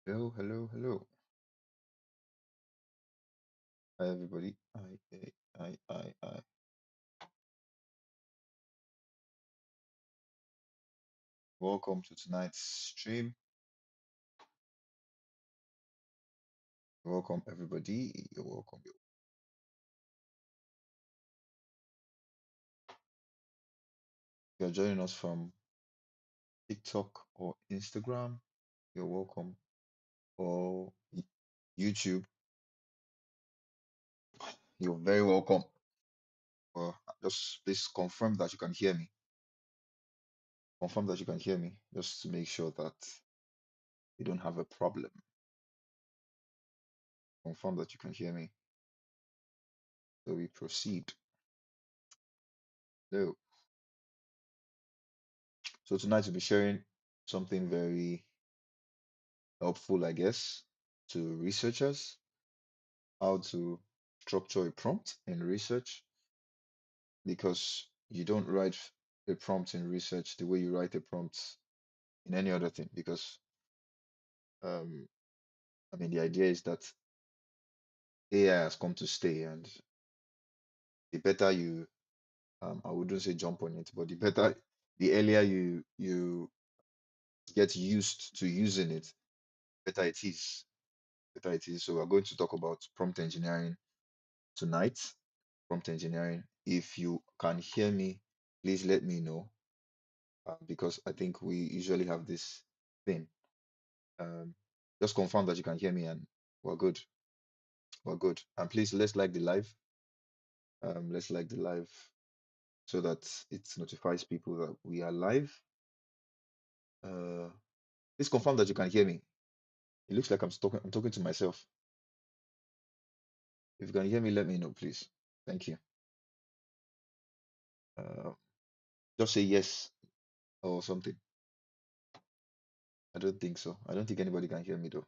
Hello, hello, hello. Hi, everybody. I. Welcome to tonight's stream. Welcome, everybody. You're welcome. You're joining us from TikTok or Instagram. You're welcome. Or YouTube. You're very welcome. Just please confirm that you can hear me. Confirm that you can hear me, just to make sure that you don't have a problem. Confirm that you can hear me. So we proceed. So, so tonight we'll be sharing something very helpful, I guess, to researchers, how to structure a prompt in research, because you don't write a prompt in research the way you write a prompt in any other thing. Because, um, I mean, the idea is that AI has come to stay, and the better you, I wouldn't say jump on it, but the earlier you get used to using it, better it is. Better it is. So we're going to talk about prompt engineering tonight. Prompt engineering. If you can hear me, please let me know, because I think we usually have this thing. Um, just confirm that you can hear me and we're good. We're good. And please, let's like the live. Let's like the live so that it notifies people that we are live. Uh, please confirm that you can hear me. It looks like I'm talking to myself. If you can hear me, let me know, please. Thank you. Uh, just say yes or something. I don't think so. I don't think anybody can hear me though.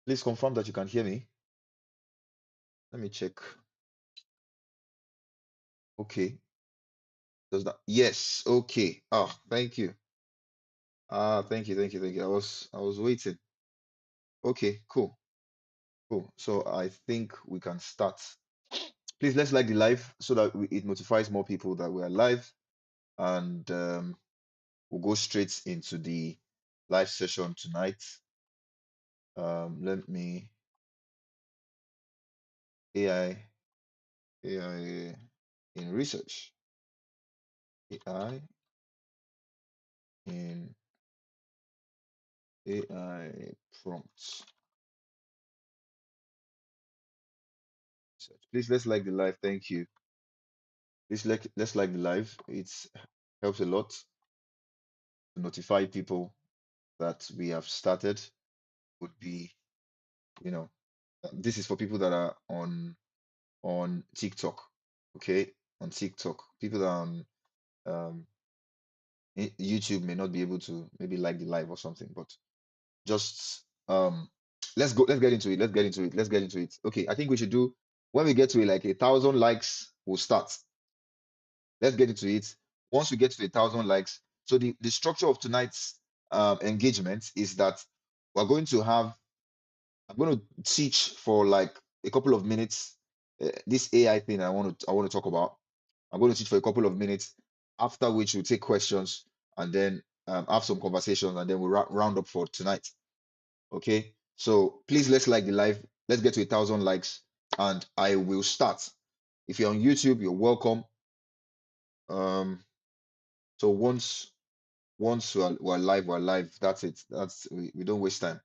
Please confirm that you can hear me. Let me check. Okay. Does that? Yes. Okay. Ah, thank you. Thank you, thank you, thank you. I was waiting. Okay, cool, cool. So I think we can start. Please let's like the live so that it notifies more people that we are live, and we'll go straight into the live session tonight. Let me AI AI in research. AI in AI prompts. Research. Please let's like the live. Thank you. Let's like the live. It helps a lot to notify people that we have started. Would be, you know, this is for people that are on TikTok. Okay, on TikTok, people that are on um YouTube may not be able to maybe like the live or something, but just let's go. Let's get into it. Let's get into it. Let's get into it. Okay, I think we should do when we get to like 1,000 likes, we'll start. Let's get into it. Once we get to 1,000 likes, so the structure of tonight's engagement is that we're going to have I'm going to teach for like a couple of minutes. This AI thing I want to talk about. I'm going to teach for a couple of minutes, after which we'll take questions and then have some conversations, and then we'll round up for tonight. Okay. So please let's like the live. Let's get to 1,000 likes, and I will start. If you're on YouTube, you're welcome. Um, so once we're live, we're live. That's it. We don't waste time.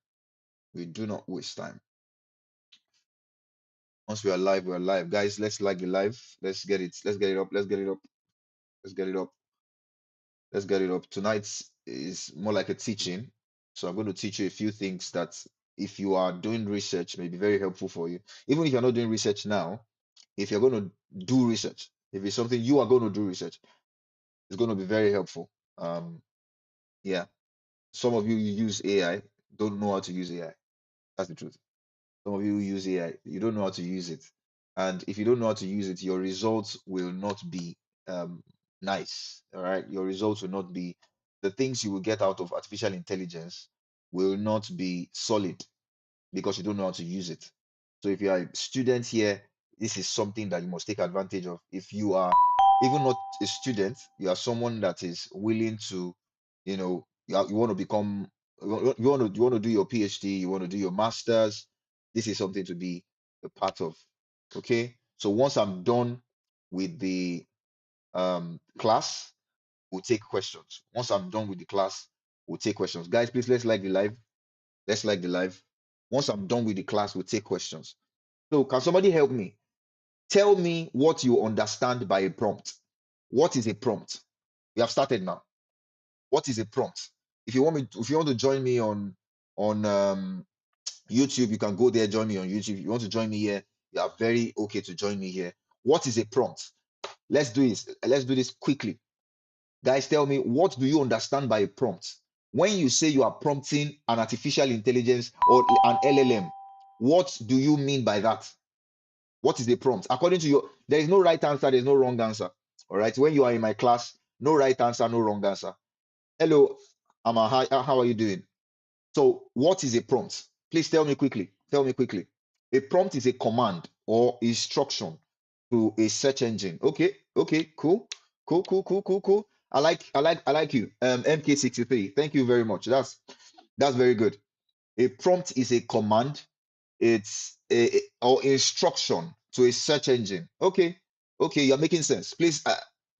We do not waste time. Once we are live, we're live. Guys, let's like the live. Let's get it. Let's get it up. Let's get it up. Let's get it up. Let's get it up. Tonight is more like a teaching. So I'm going to teach you a few things that, if you are doing research, may be very helpful for you. Even if you're not doing research now, if you're going to do research, if it's something you are going to do research, it's going to be very helpful. Yeah. Some of you use AI, don't know how to use AI. That's the truth. Some of you use AI, you don't know how to use it. And if you don't know how to use it, your results will not be um, nice. All right. Your results will not be. the things you will get out of artificial intelligence will not be solid because you don't know how to use it. So if you are a student here, this is something that you must take advantage of. If you are even not a student, you are someone that is willing to, you want to become, you want to do your PhD, you want to do your masters. This is something to be a part of. Okay. So once I'm done with the class, we'll take questions. Once I'm done with the class, we'll take questions. Guys, please let's like the live. Let's like the live. Once I'm done with the class, we'll take questions. So can somebody help me? Tell me what you understand by a prompt. What is a prompt? We have started now. What is a prompt? If you want to join me on YouTube, you can go there, join me on YouTube. If you want to join me here, you are very okay to join me here. What is a prompt? Let's do this. Let's do this quickly. Guys, tell me, what do you understand by a prompt? When you say you are prompting an artificial intelligence or an LLM, what do you mean by that? What is a prompt? According to you, there is no right answer, there's no wrong answer. All right. When you are in my class, no right answer, no wrong answer. Hello, Amma, hi, how are you doing? So, what is a prompt? Please tell me quickly. Tell me quickly. A prompt is a command or instruction to a search engine. Okay, okay, cool, cool, cool, cool, cool, cool. I like you. MK63. Thank you very much. That's very good. A prompt is a command. It's a or instruction to a search engine. Okay, okay, you're making sense. Please,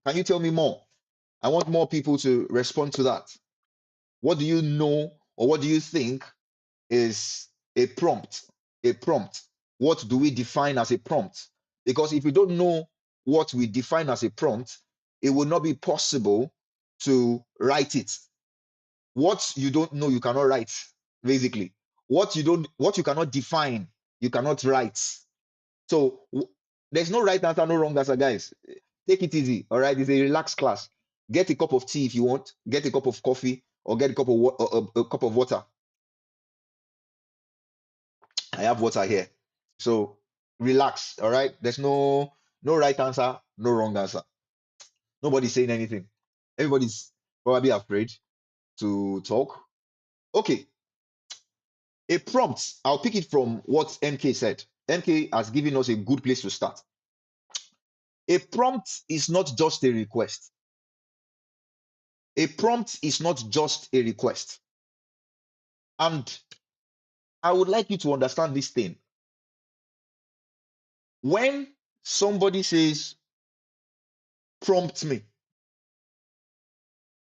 can you tell me more? I want more people to respond to that. What do you know or what do you think is a prompt? A prompt. What do we define as a prompt? Because if we don't know what we define as a prompt, it will not be possible to write it. What you don't know, you cannot write, basically. What you cannot define, you cannot write. So there's no right answer, no wrong answer, guys. Take it easy, all right? It's a relaxed class. Get a cup of tea if you want. Get a cup of coffee or get a cup of water. I have water here. So relax, all right? There's no right answer, no wrong answer. Nobody's saying anything. Everybody's probably afraid to talk. Okay, a prompt. I'll pick it from what MK said. MK has given us a good place to start. A prompt is not just a request. A prompt is not just a request. And I would like you to understand this thing. When somebody says, prompt me,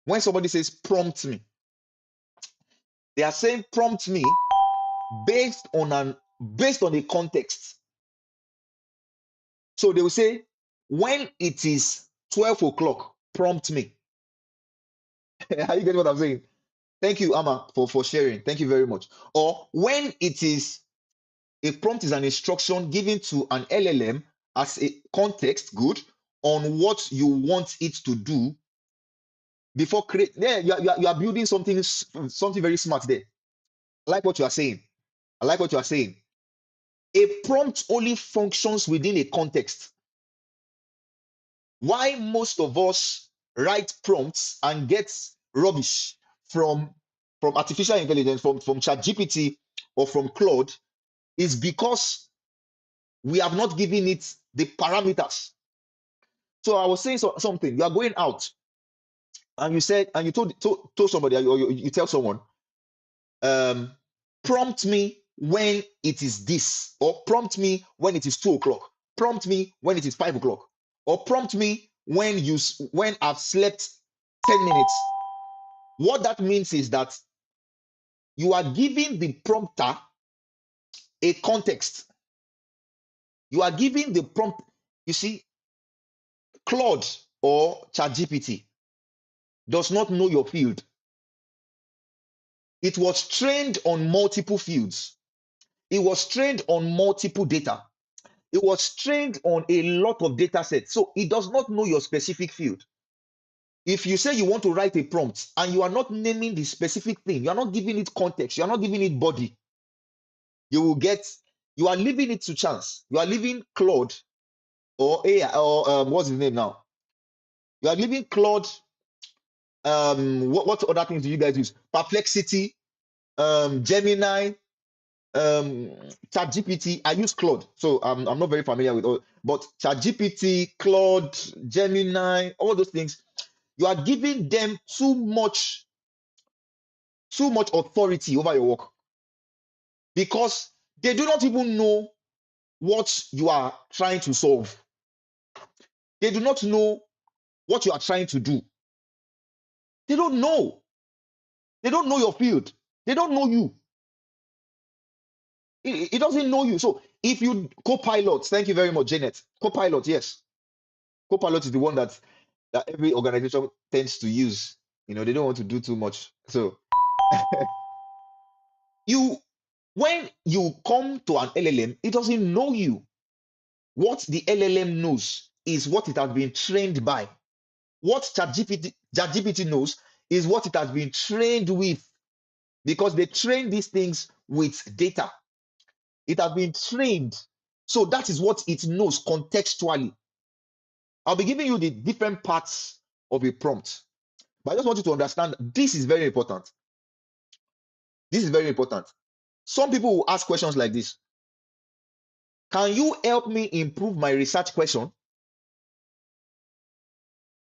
when somebody says, prompt me, they are saying, prompt me based on a context. So they will say, when it is 12 o'clock, prompt me. Are you getting what I'm saying? Thank you, Amma, for sharing. Thank you very much. Or when it is a prompt is an instruction given to an LLM as a context, good, on what you want it to do before create. Yeah, you are building something very smart there. I like what you are saying. I like what you are saying. A prompt only functions within a context. Why most of us write prompts and get rubbish from artificial intelligence, from ChatGPT or from Claude, is because we have not given it the parameters. So I was saying something. You are going out, and you said, and you told somebody, or you tell someone, um, prompt me when it is this, or prompt me when it is 2 o'clock, prompt me when it is 5 o'clock, or prompt me when I've slept 10 minutes. What that means is that you are giving the prompter a context. You are giving the prompt. You see, Claude or ChatGPT does not know your field. It was trained on multiple fields. It was trained on multiple data. It was trained on a lot of data sets. So it does not know your specific field. If you say you want to write a prompt and you are not naming the specific thing, you are not giving it context, you are not giving it body, you are leaving it to chance. You are leaving Claude or AI or what's his name now? You are leaving Claude What other things do you guys use? Perplexity, Gemini, ChatGPT. I use Claude, so I'm not very familiar with all, but ChatGPT, Claude, Gemini, all those things. You are giving them too much authority over your work because they do not even know what you are trying to solve. They do not know what you are trying to do. They don't know. They don't know your field. They don't know you. It doesn't know you. So if you Copilot, thank you very much, Janet. Copilot, yes. Copilot is the one that every organization tends to use. They don't want to do too much. So you when you come to an LLM, it doesn't know you. What the LLM knows is what it has been trained by. What ChatGPT knows is what it has been trained with because they train these things with data. It has been trained. So that is what it knows contextually. I'll be giving you the different parts of a prompt. But I just want you to understand this is very important. This is very important. Some people will ask questions like this. Can you help me improve my research question?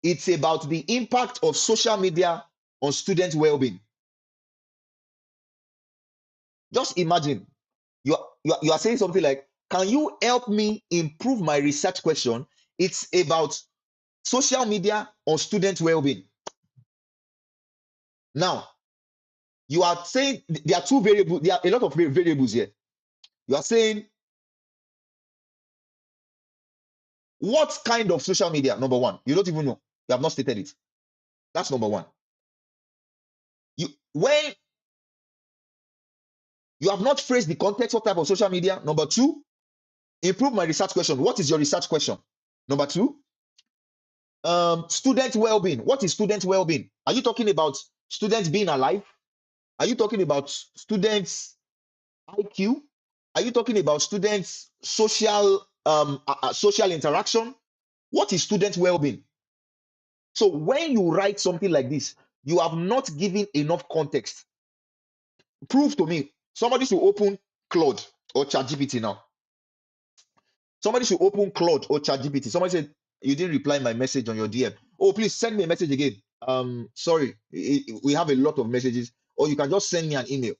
It's about the impact of social media on student well-being. Just imagine you are saying something like, can you help me improve my research question? It's about social media on student well-being. Now, you are saying there are two variables, there are a lot of variables here. You are saying what kind of social media? Number one, you don't even know. You have not stated it. That's number one. When you have not phrased the context, what type of social media? Number two, improve my research question. What is your research question? Number two, student well-being. What is student well-being? Are you talking about students being alive? Are you talking about students IQ? Are you talking about students social interaction? What is student well-being? So when you write something like this, you have not given enough context. Prove to me. Somebody should open Claude or ChatGPT now. Somebody should open Claude or ChatGPT. Somebody said you didn't reply my message on your DM. Oh, please send me a message again. Sorry, we have a lot of messages, or you can just send me an email.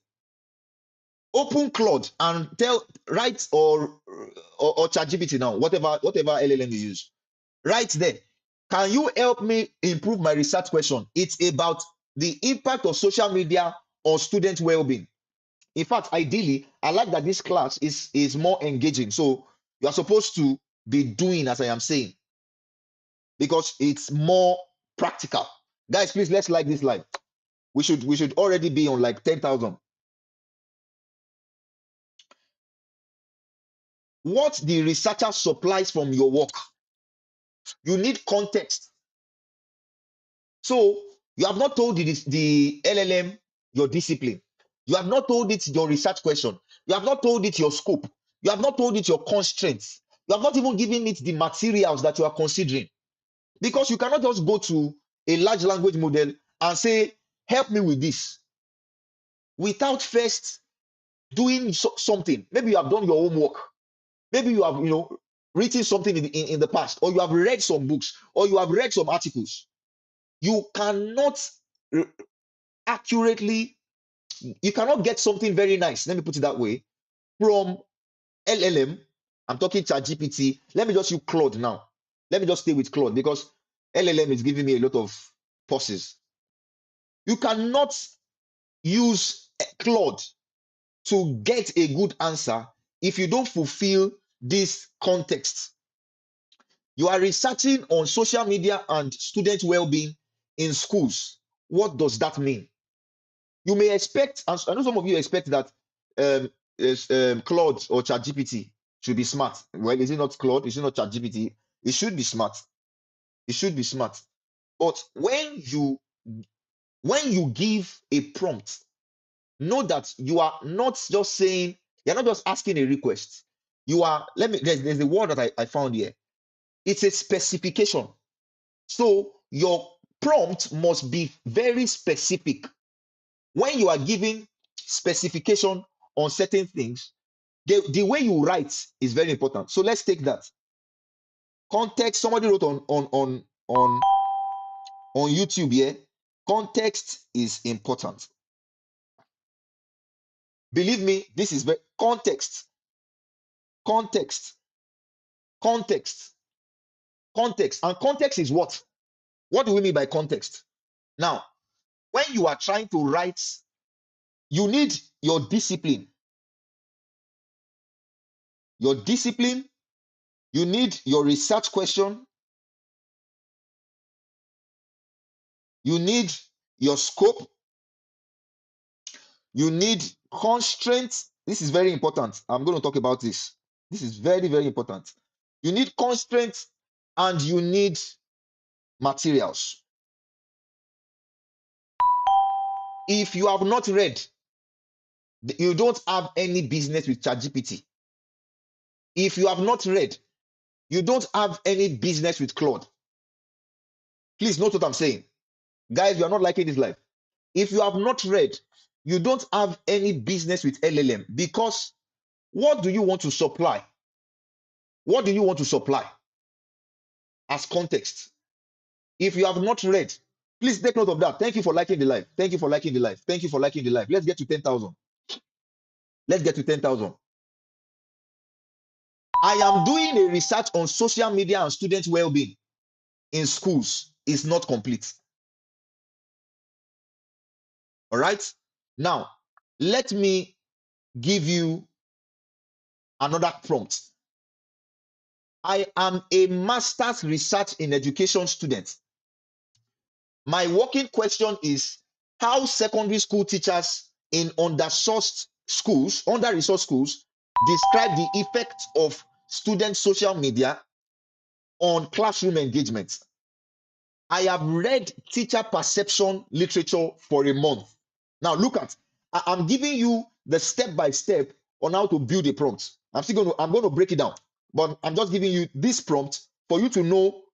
Open Claude and write or ChatGPT now, whatever LLM you use. Right there. Can you help me improve my research question? It's about the impact of social media on student well-being. In fact, ideally, I like that this class is more engaging. So you are supposed to be doing as I am saying because it's more practical. Guys, please let's like this live. We should already be on like 10,000. What the researcher supplies from your work. You need context. So you have not told the LLM your discipline. You have not told it your research question. You have not told it your scope. You have not told it your constraints. You have not even given it the materials that you are considering. Because you cannot just go to a large language model and say, help me with this, without first doing something. Maybe you have done your homework. Maybe you have, written something in the past, or you have read some books, or you have read some articles. You cannot accurately, you cannot get something very nice, let me put it that way, from LLM. I'm talking ChatGPT. Let me just use Claude now. Let me just stay with Claude because LLM is giving me a lot of pauses. You cannot use Claude to get a good answer if you don't fulfill this context. You are researching on social media and student well-being in schools. What does that mean? You may expect, and I know some of you expect that Claude or ChatGPT should be smart. Well, is it not Claude? Is it not ChatGPT? It should be smart. It should be smart. But when you give a prompt, know that you are not just saying, you're not just asking a request. You are, there's a word that I found here. It's a specification. So your prompt must be very specific. When you are giving specification on certain things, the way you write is very important. So let's take that. Context, somebody wrote on YouTube here. Context is important. Believe me, this is very context, context, context, context. And context is what? What do we mean by context? Now, when you are trying to write, you need your discipline. Your discipline, you need your research question, you need your scope, you need constraints. This is very important. I'm going to talk about this. This is very, very important. You need constraints and you need materials. If you have not read, you don't have any business with ChatGPT. If you have not read, you don't have any business with Claude. Please note what I'm saying. Guys, you are not liking this life. If you have not read, you don't have any business with LLM, because what do you want to supply? What do you want to supply as context? If you have not read, please take note of that. Thank you for liking the live. Thank you for liking the live. Thank you for liking the live. Let's get to 10,000. Let's get to 10,000. I am doing a research on social media and student well-being in schools. It's not complete. All right. Now, let me give you another prompt. I am a master's research in education student. My working question is how secondary school teachers in under-resourced schools describe the effect of student social media on classroom engagement. I have read teacher perception literature for a month. Now look at, I'm giving you the step-by-step on how to build a prompt. I'm going to break it down, but I'm just giving you this prompt for you to know,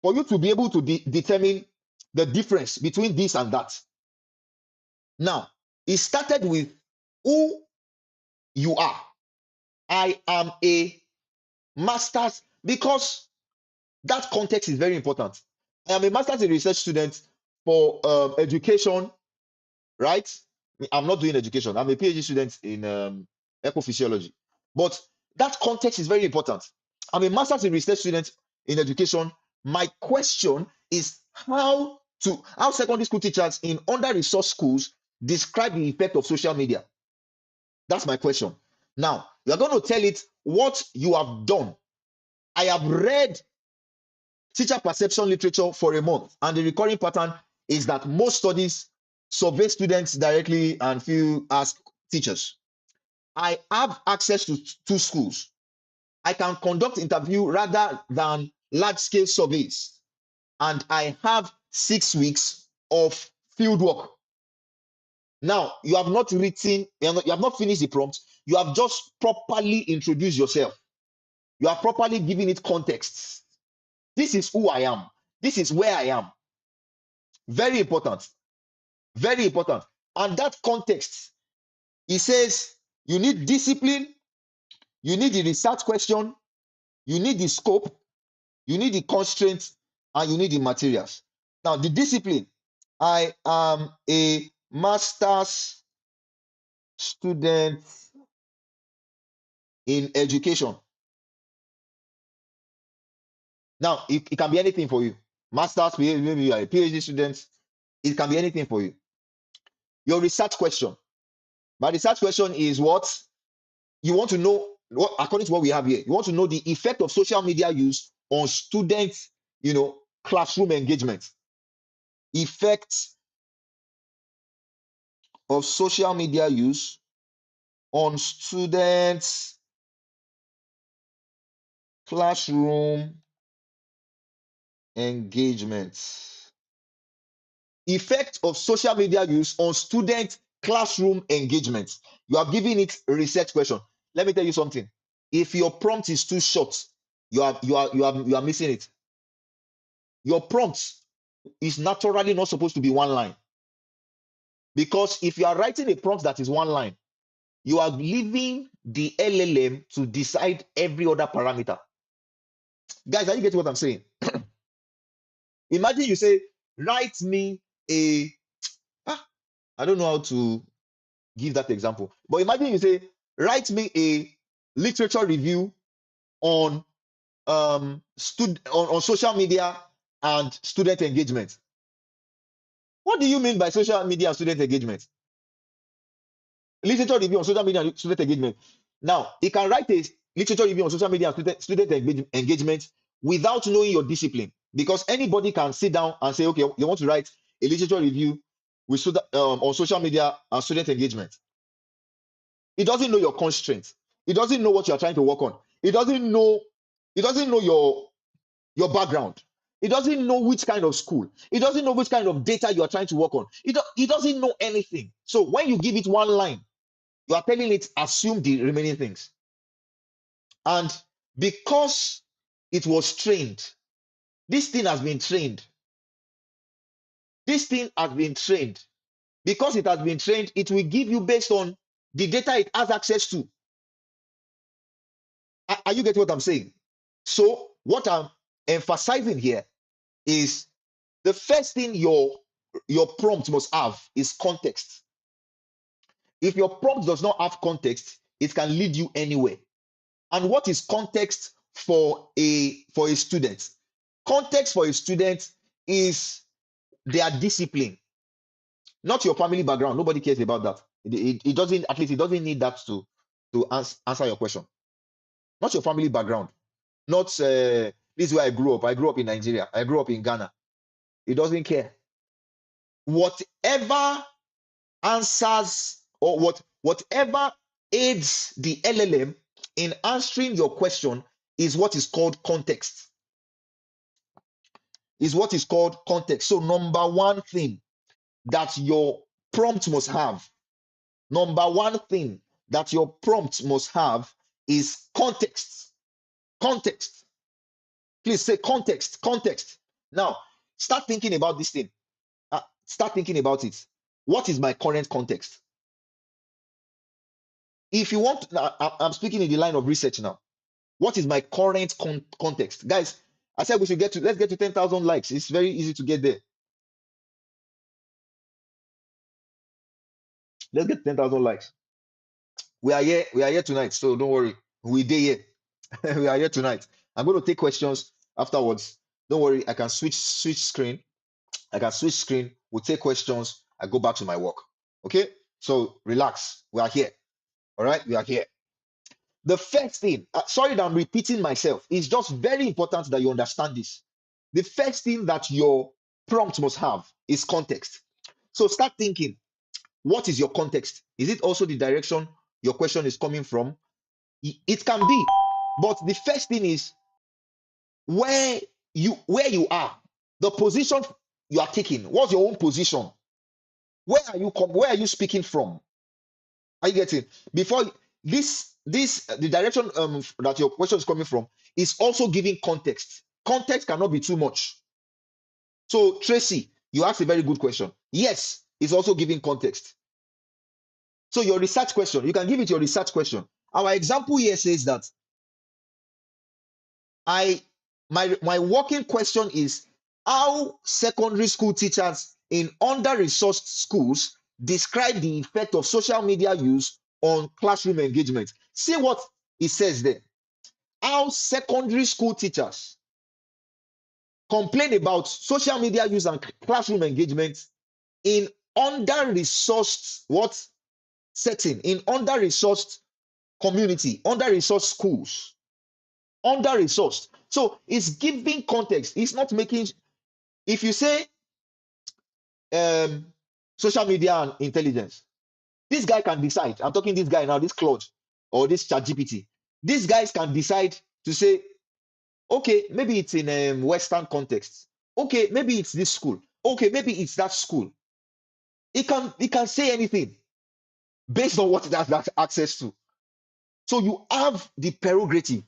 for you to be able to determine the difference between this and that. Now, it started with who you are. I am a master's, because that context is very important. I am a master's in research student for education, right? I'm not doing education. I'm a PhD student in ecophysiology. But that context is very important. I'm a master's in research student in education. My question is how secondary school teachers in under-resourced schools describe the effect of social media. That's my question. Now, you're going to tell it what you have done. I have read teacher perception literature for a month, and the recurring pattern is that most studies survey students directly and few ask teachers. I have access to two schools. I can conduct interview rather than large-scale surveys, and I have 6 weeks of field work. Now, you have not written, you have not finished the prompt. You have just properly introduced yourself. You are properly giving it context. This is who I am. This is where I am. Very important. Very important. And that context, it says you need discipline, you need the research question, you need the scope, you need the constraints, and you need the materials. Now, the discipline, I am a master's student in education. Now, it can be anything for you. Master's, maybe you are a PhD student. It can be anything for you. Your research question. My research question is what you want to know, what, according to what we have here. You want to know the effect of social media use on students, classroom engagement. Effect of social media use on students' classroom engagement. Effect of social media use on student classroom engagement. You are giving it a research question. Let me tell you something. If your prompt is too short, you are missing it. Your prompt is naturally not supposed to be one line. Because if you are writing a prompt that is one line, you are leaving the LLM to decide every other parameter. Guys, are you getting what I'm saying? Imagine you say, write me a, I don't know how to give that example, but imagine you say, write me a literature review on on social media and student engagement. What do you mean by social media and student engagement? Literature review on social media and student engagement. Now, he can write a literature review on social media and student engagement without knowing your discipline, because anybody can sit down and say, okay, you want to write a literature review with on social media and student engagement. It doesn't know your constraints. It doesn't know what you are trying to work on. It doesn't know. It doesn't know your background. It doesn't know which kind of school. It doesn't know which kind of data you are trying to work on. It doesn't know anything. So when you give it one line, you are telling it assume the remaining things. And because it was trained, this thing has been trained. This thing has been trained. Because it has been trained, it will give you based on the data it has access to. Are you getting what I'm saying? So what I'm emphasizing here is the first thing your prompt must have is context. If your prompt does not have context, it can lead you anywhere. And what is context for a student? Context for a student is their discipline, not your family background. Nobody cares about that. It doesn't, at least it doesn't need that to answer your question. Not your family background. Not this is where I grew up. I grew up in Nigeria. I grew up in Ghana. It doesn't care. Whatever answers or whatever aids the LLM in answering your question is what is called context. Is what is called context. So number one thing that your prompt must have, number one thing that your prompt must have is context. Context. Please say context. Context. Now, start thinking about this thing. Start thinking about it. What is my current context? If you want, I'm speaking in the line of research now. What is my current context? Guys, I said we should let's get to 10,000 likes. It's very easy to get there. Let's get 10,000 likes. We are here tonight, so don't worry. We day here. We are here tonight. I'm going to take questions afterwards. Don't worry, I can switch screen. I can switch screen. We'll take questions. I go back to my work. Okay? So relax. We are here. All right? We are here. The first thing, sorry that I'm repeating myself, it's just very important that you understand this. The first thing that your prompt must have is context. So start thinking, what is your context? Is it also the direction your question is coming from? It can be, but the first thing is where you are, the position you are taking. What's your own position? Where are you speaking from? Are you getting? Before this the direction that your question is coming from is also giving context. Context cannot be too much. So Tracy, you asked a very good question. Yes, it's also giving context. So your research question, you can give it your research question. Our example here says that my working question is how secondary school teachers in under-resourced schools describe the effect of social media use on classroom engagement. See what it says there. How secondary school teachers complain about social media use and classroom engagement in under-resourced setting, in under-resourced community, under-resourced schools, under-resourced. So it's giving context. It's not making, if you say social media and intelligence, this guy can decide. I'm talking this guy now, this Claude or this ChatGPT. These guys can decide to say, okay, maybe it's in a Western context. Okay, maybe it's this school. Okay, maybe it's that school. It can say anything based on what it has that access to. So you have the prerogative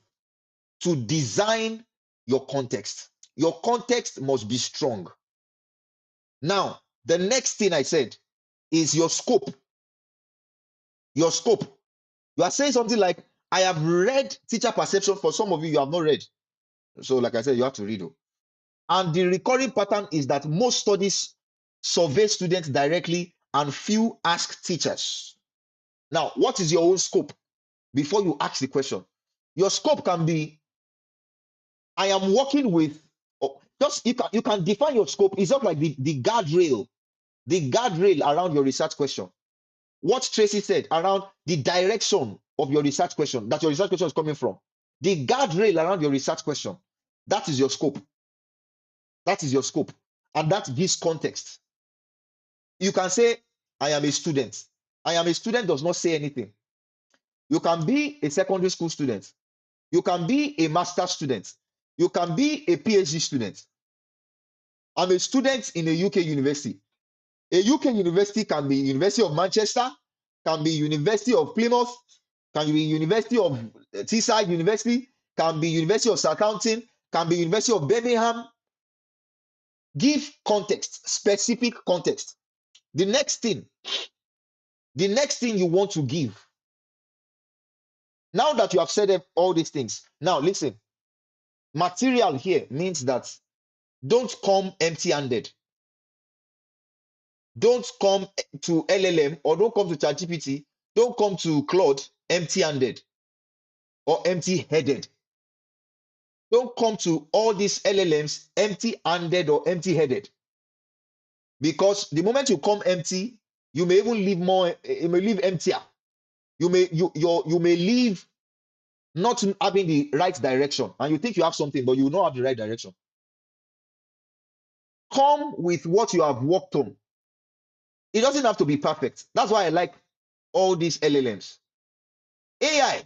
to design your context. Your context must be strong. Now, the next thing I said is your scope. Your scope. You are saying something like, I have read teacher perception. For some of you, you have not read. So, like I said, you have to read. And the recurring pattern is that most studies survey students directly and few ask teachers. Now, what is your own scope before you ask the question? Your scope can be, I am working with, just you can define your scope. It's not like the guardrail around your research question. What Tracy said around the direction of your research question, that your research question is coming from. The guardrail around your research question, that is your scope. That is your scope. And that gives context. You can say, I am a student. I am a student does not say anything. You can be a secondary school student. You can be a master's student. You can be a PhD student. I'm a student in a UK university. A UK university can be University of Manchester, can be University of Plymouth, can be University of Teesside University, can be University of Southampton, can be University of Birmingham. Give context, specific context. The next thing you want to give, now that you have said all these things, now listen, material here means that don't come empty-handed. Don't come to LLM or don't come to ChatGPT, don't come to Claude empty-handed or empty-headed. Don't come to all these LLMs empty-handed or empty-headed. Because the moment you come empty, you may even leave more, you may leave emptier. You may leave not having the right direction, and you think you have something, but you will not have the right direction. Come with what you have worked on. It doesn't have to be perfect. That's why I like all these LLMs. AI,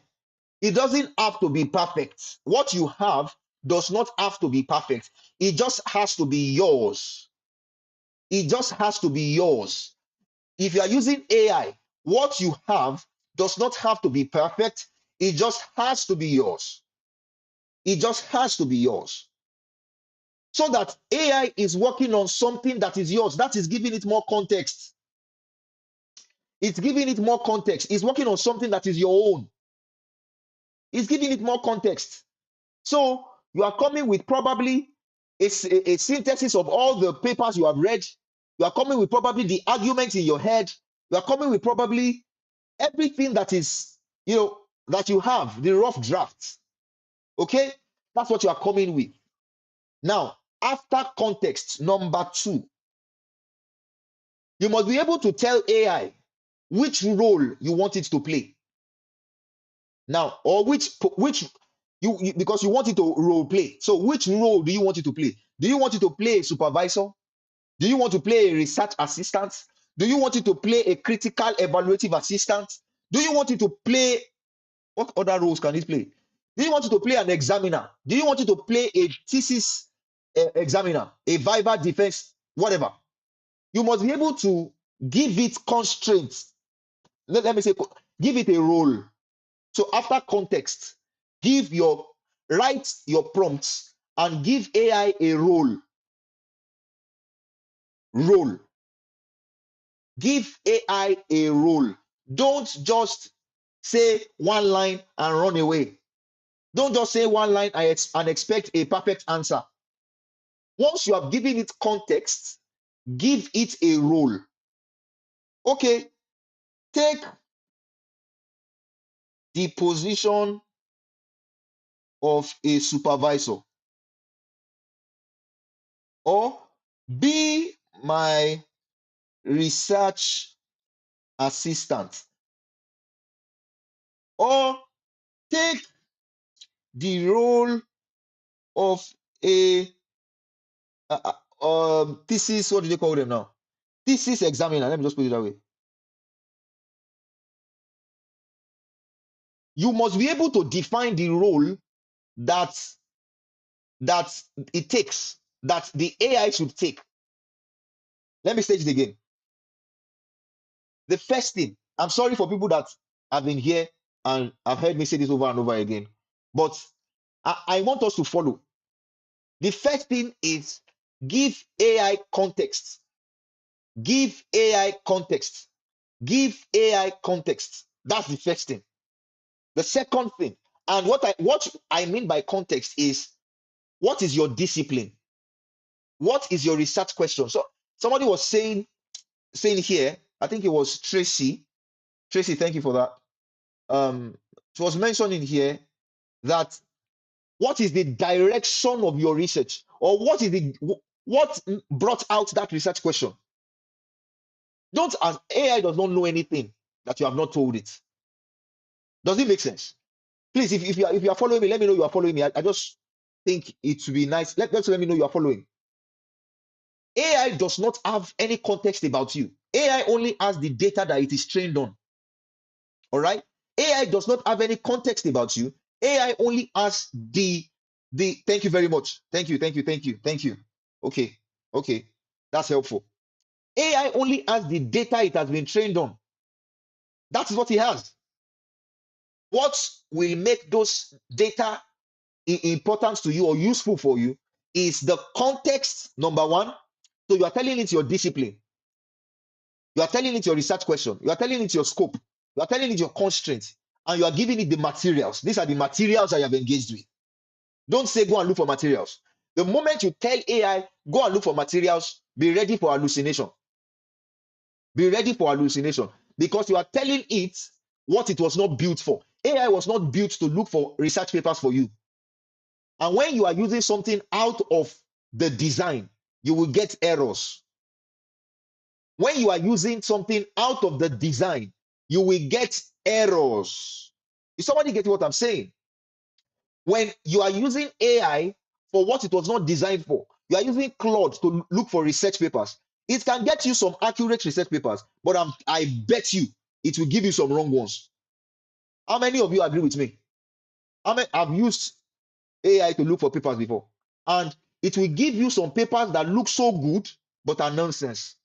it doesn't have to be perfect. What you have does not have to be perfect. It just has to be yours. It just has to be yours. If you are using AI, what you have does not have to be perfect. It just has to be yours. It just has to be yours. So that AI is working on something that is yours. That is giving it more context. It's giving it more context. It's working on something that is your own. It's giving it more context. So you are coming with probably a synthesis of all the papers you have read. You are coming with probably the arguments in your head. You are coming with probably everything that is, that you have, the rough drafts. Okay? That's what you are coming with. Now, after context, number 2, you must be able to tell AI which role you want it to play. Now, or which you because you want it to role play. So which role do you want it to play? Do you want it to play a supervisor? Do you want to play a research assistant? Do you want it to play a critical evaluative assistant? Do you want it to play, what other roles can it play? Do you want it to play an examiner? Do you want it to play a thesis examiner, a viva defense, whatever? You must be able to give it constraints. Let me say, give it a role. So after context, write your prompts and give AI a role. Role. Give AI a role. Don't just say one line and run away. Don't just say one line and expect a perfect answer. Once you have given it context, give it a role. Okay, take the position of a supervisor, or be my research assistant, or take the role of a thesis, what do they call them now? Thesis examiner. Let me just put it that way. You must be able to define the role that it takes, that the AI should take. Let me state it again. The first thing, I'm sorry for people that have been here and have heard me say this over and over again, but I want us to follow. The first thing is give AI context. Give AI context. Give AI context. That's the first thing. The second thing, and what I mean by context is, what is your discipline? What is your research question? So somebody was saying here, I think it was Tracy. Tracy, thank you for that. It was mentioned in here that what is the direction of your research, or what brought out that research question? Don't ask. AI does not know anything that you have not told it. Does it make sense? Please, if you are following me, let me know you are following me. I just think it would be nice. Let me know you are following. AI does not have any context about you. AI only has the data that it is trained on. All right. AI does not have any context about you. AI only has the. Thank you very much. Thank you. Okay. Okay. That's helpful. AI only has the data it has been trained on. That is what it has. What will make those data important to you or useful for you is the context, number one. So you are telling it your discipline. You are telling it your research question. You are telling it your scope. You are telling it your constraints. And you are giving it the materials. These are the materials I have engaged with. Don't say go and look for materials. The moment you tell AI, go and look for materials, be ready for hallucination. Be ready for hallucination, because you are telling it what it was not built for. AI was not built to look for research papers for you. And when you are using something out of the design, you will get errors. When you are using something out of the design, you will get errors. Is somebody getting what I'm saying? When you are using AI for what it was not designed for, you are using Claude to look for research papers. It can get you some accurate research papers, but I bet you it will give you some wrong ones. How many of you agree with me? I've used AI to look for papers before, and it will give you some papers that look so good but are nonsense.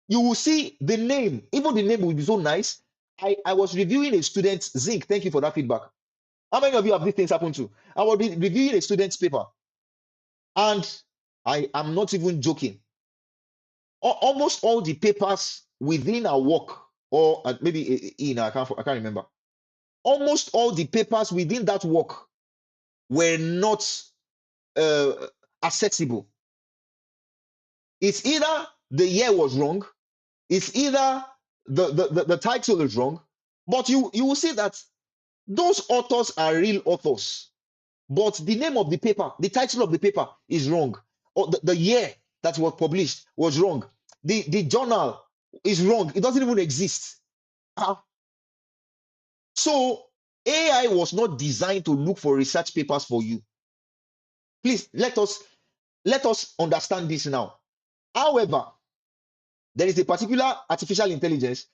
You will see the name, even the name will be so nice. I was reviewing a student's Zinc. Thank you for that feedback. How many of you have these things happen to? I was reviewing a student's paper, and I am not even joking. Almost all the papers within our work, or maybe in I can't remember. Almost all the papers within that work were not accessible. It's either the year was wrong, it's either the title is wrong, but you will see that those authors are real authors, but the name of the paper, the title of the paper is wrong, or the year that was published was wrong, the journal is wrong, it doesn't even exist. So AI was not designed to look for research papers for you. Please let us understand this now. However, there is a particular artificial intelligence.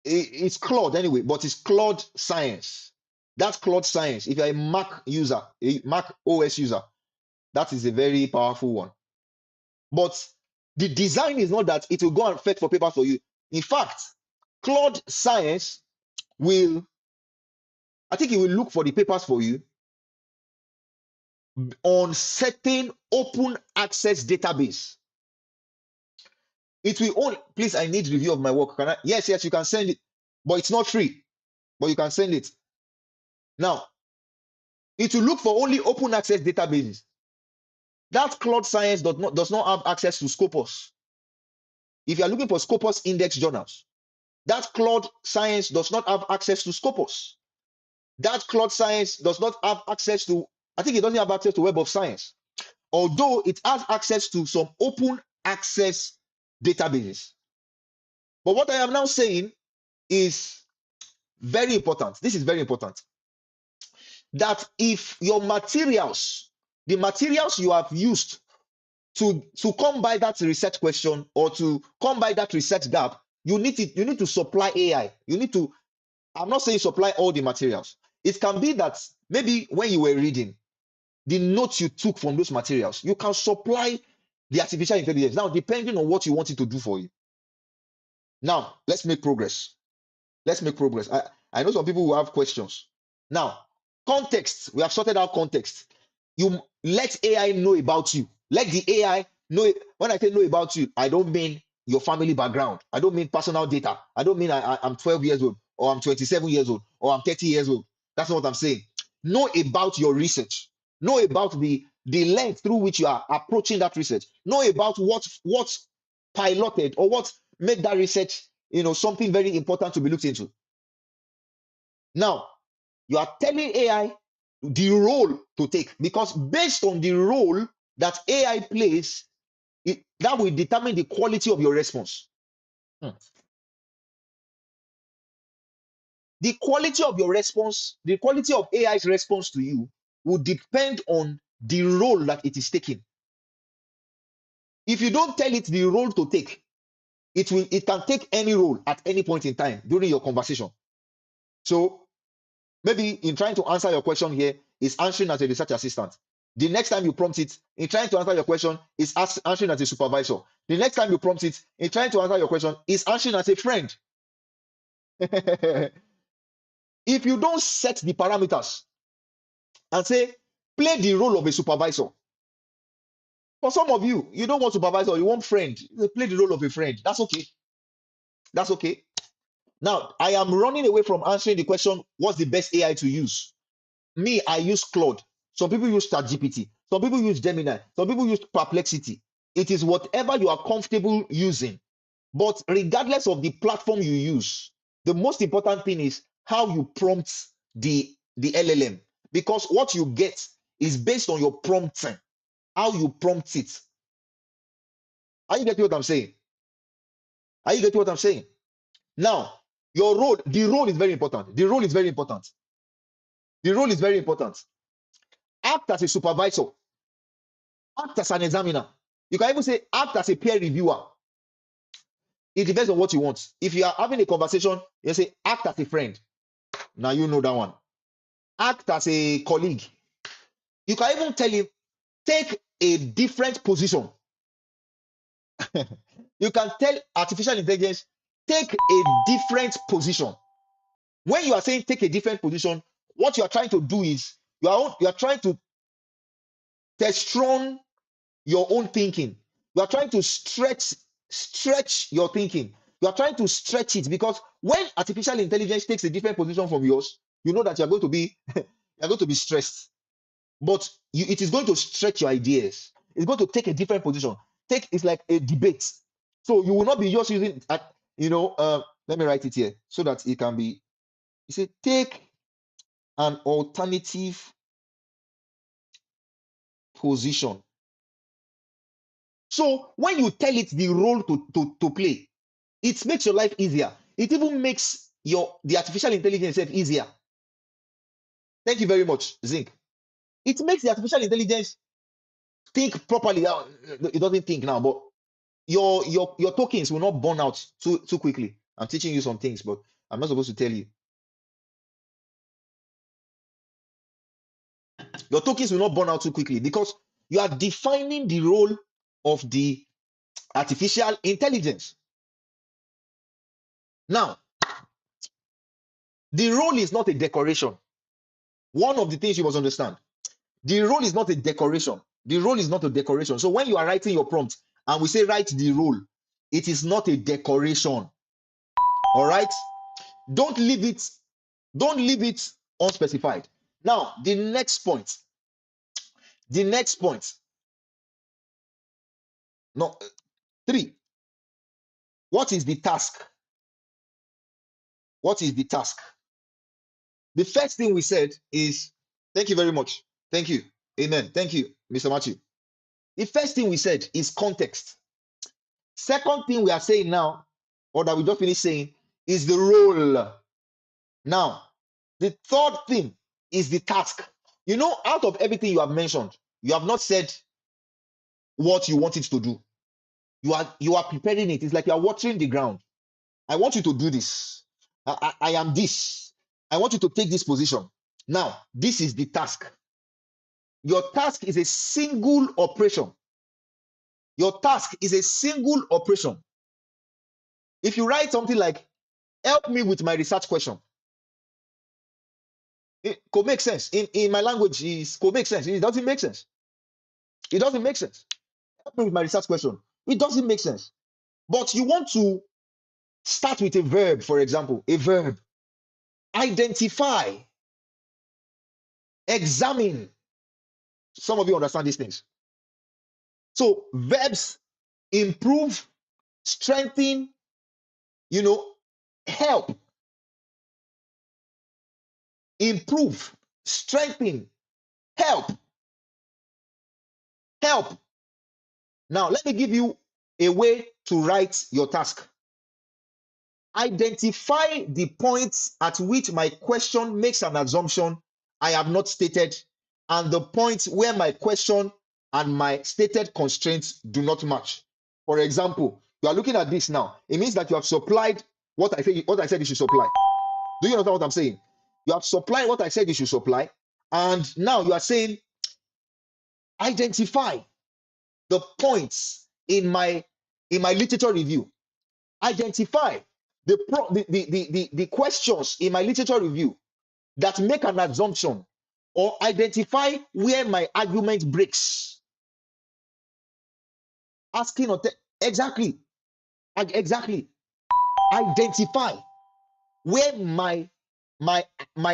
It's Claude anyway, but it's Claude Science. That's Claude Science. If you're a Mac user, a Mac OS user, that is a very powerful one. But the design is not that it will go and fetch for papers for you. In fact, Claude Science will, I think it will look for the papers for you on certain open access database. It will only, please, I need review of my work. Can I? Yes, you can send it, but it's not free, but you can send it. Now, it will look for only open access databases. That Claude Science does not have access to Scopus. If you are looking for Scopus index journals, that Claude Science does not have access to Scopus. That Claude Science does not have access to, I think it doesn't have access to Web of Science, although it has access to some open access databases. But what I am now saying is very important. This is very important. That if your materials, the materials you have used to come by that research question or to come by that research gap, you need to supply AI. You need to, I'm not saying supply all the materials. It can be that maybe when you were reading, the notes you took from those materials, you can supply the artificial intelligence. Now, depending on what you want it to do for you. Now, let's make progress. Let's make progress. I know some people who have questions. Now, context. We have sorted out context. You let AI know about you. Let the AI Know when I say know about you, I don't mean your family background. I don't mean personal data. I don't mean I'm 12 years old or I'm 27 years old or I'm 30 years old. That's not what I'm saying. Know about your research. Know about the length through which you are approaching that research. Know about what piloted or what made that research, something very important to be looked into. Now, you are telling AI the role to take, because based on the role that AI plays, that will determine the quality of your response. Hmm. The quality of your response, the quality of AI's response to you will depend on the role that it is taking. If you don't tell it the role to take, it can take any role at any point in time during your conversation. So maybe in trying to answer your question here, is answering as a research assistant. The next time you prompt it, in trying to answer your question, is answering as a supervisor. The next time you prompt it, in trying to answer your question, is answering as a friend. If you don't set the parameters and say, play the role of a supervisor. For some of you, you don't want supervisor, you want friend. Play the role of a friend. That's okay. That's okay. Now, I am running away from answering the question, what's the best AI to use? Me, I use Claude. Some people use ChatGPT. Some people use Gemini. Some people use Perplexity. It is whatever you are comfortable using. But regardless of the platform you use, the most important thing is how you prompt the LLM. Because what you get is based on your prompting, how you prompt it. Are you getting what I'm saying? Are you getting what I'm saying? Now, your role, the role is very important. The role is very important. The role is very important. Act as a supervisor. Act as an examiner. You can even say act as a peer reviewer. It depends on what you want. If you are having a conversation, you say act as a friend. Now you know that one. Act as a colleague. You can even tell him take a different position. You can tell artificial intelligence take a different position. When you are saying take a different position, what you are trying to do is you are trying to testron your own thinking. You are trying to stretch your thinking. You are trying to stretch it, because when artificial intelligence takes a different position from yours, you know that you are going to be you're going to be stressed. But it is going to stretch your ideas. It's going to take a different position. It's like a debate. So you will not be just using let me write it here so that it can be. You say take an alternative position. So when you tell it the role to play, it makes your life easier. It even makes the artificial intelligence itself easier. Thank you very much, Zinc. It makes the artificial intelligence think properly. It doesn't think now, but your tokens will not burn out too quickly. I'm teaching you some things, but I'm not supposed to tell you. Your tokens will not burn out too quickly because you are defining the role of the artificial intelligence. Now, the role is not a decoration. One of the things you must understand, the role is not a decoration. The role is not a decoration. So when you are writing your prompt and we say write the role, it is not a decoration. All right? Don't leave it unspecified. Now, the next point. The next point. No, 3. What is the task? What is the task? The first thing we said is, thank you very much. Thank you. Amen. Thank you, Mr. Matthew. The first thing we said is context. Second thing we are saying now, or that we just finished saying, is the role. Now, the third thing is the task. Out of everything you have mentioned, you have not said what you want it to do. You are preparing it. It's like you are watering the ground. I want you to do this. I am this. I want you to take this position. Now, this is the task. Your task is a single operation. Your task is a single operation. If you write something like, help me with my research question, it could make sense. In my language, it could make sense. It doesn't make sense. It doesn't make sense. Help me with my research question. It doesn't make sense. But you want to start with a verb, for example, a verb. Identify, examine. Some of you understand these things. So verbs improve, strengthen, help, improve, strengthen, help, help. Now, let me give you a way to write your task. Identify the points at which my question makes an assumption I have not stated, and the points where my question and my stated constraints do not match. For example, you are looking at this now. It means that you have supplied what I said you should supply. Do you understand what I'm saying? You have supplied what I said you should supply, and now you are saying identify the points in my literature review. Identify the questions in my literature review that make an assumption, or identify where my argument breaks. Asking or exactly. Identify where my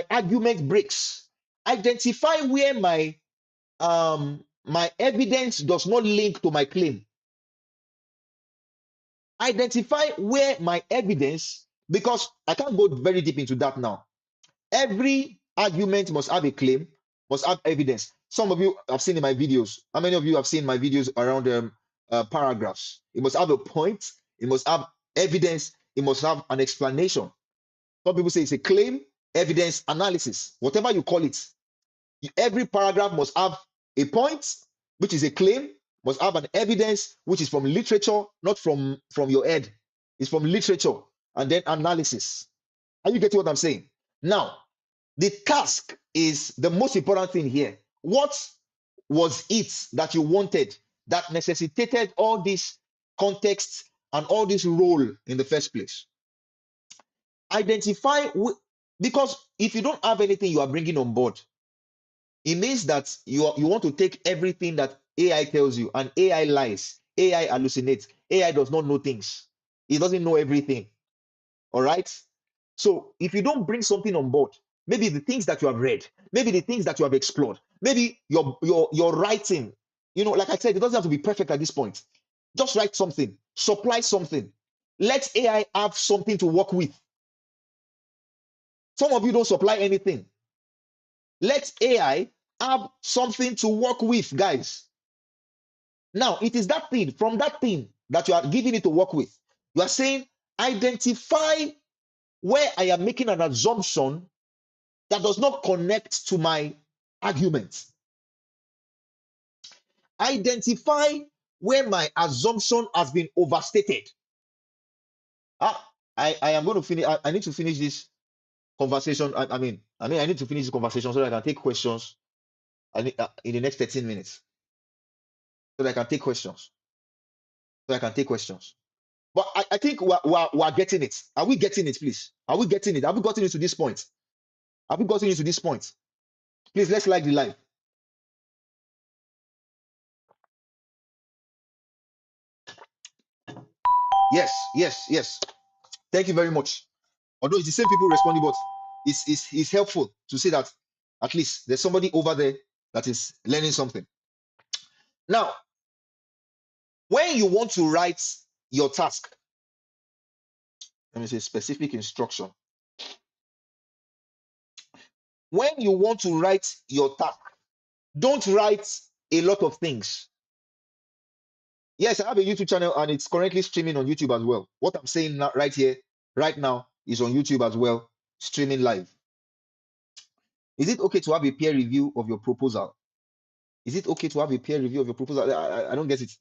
argument breaks. Identify where my evidence does not link to my claim. Identify where my evidence, because I can't go very deep into that now. Every argument must have a claim, must have evidence. Some of you have seen in my videos. How many of you have seen my videos around paragraphs? It must have a point, it must have evidence, it must have an explanation. Some people say it's a claim, evidence, analysis, whatever you call it. Every paragraph must have a point, which is a claim, must have an evidence, which is from literature, not from your head. It's from literature, and then analysis. Are you getting what I'm saying? Now, the task is the most important thing here. What was it that you wanted that necessitated all this context and all this role in the first place? Identify, because if you don't have anything you are bringing on board, it means that you want to take everything that AI tells you, and AI lies, AI hallucinates, AI does not know things. It doesn't know everything. All right? So if you don't bring something on board, maybe the things that you have read, maybe the things that you have explored, maybe your writing, like I said, it doesn't have to be perfect at this point. Just write something, supply something. Let AI have something to work with. Some of you don't supply anything. Let AI have something to work with, guys. Now, it is that thing, from that thing that you are giving it to work with. You are saying, identify where I am making an assumption that does not connect to my argument. Identify where my assumption has been overstated. I am going to finish. I need to finish this conversation. I need to finish this conversation so that I can take questions. In the next 13 minutes, so that I can take questions. But I think we're getting it. Are we getting it, please? Are we getting it? Have we gotten into this point? Have we gotten into this point? Please, let's like the live. Yes. Thank you very much. Although it's the same people responding, but it's helpful to see that at least there's somebody over there that is learning something. Now, when you want to write your task, let me say specific instruction. When you want to write your task, don't write a lot of things. Yes, I have a YouTube channel and it's currently streaming on YouTube as well. What I'm saying now, right here, right now, is on YouTube as well, streaming live. Is it okay to have a peer review of your proposal? Is it okay to have a peer review of your proposal? I don't get it.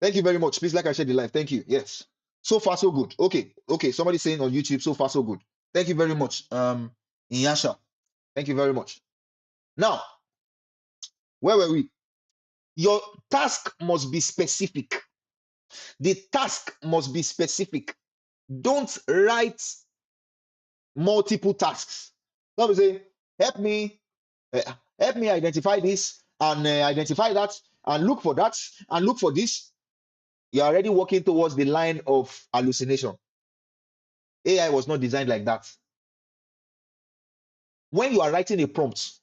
Thank you very much. Please like and share the live. Thank you. Yes. So far, so good. Okay. Somebody saying on YouTube, so far, so good. Thank you very much. Inyasha. Thank you very much. Now, where were we? Your task must be specific. The task must be specific. Don't write multiple tasks. Don't say, help me identify this and identify that and look for that and look for this, you're already walking towards the line of hallucination. AI was not designed like that. When you are writing a prompt,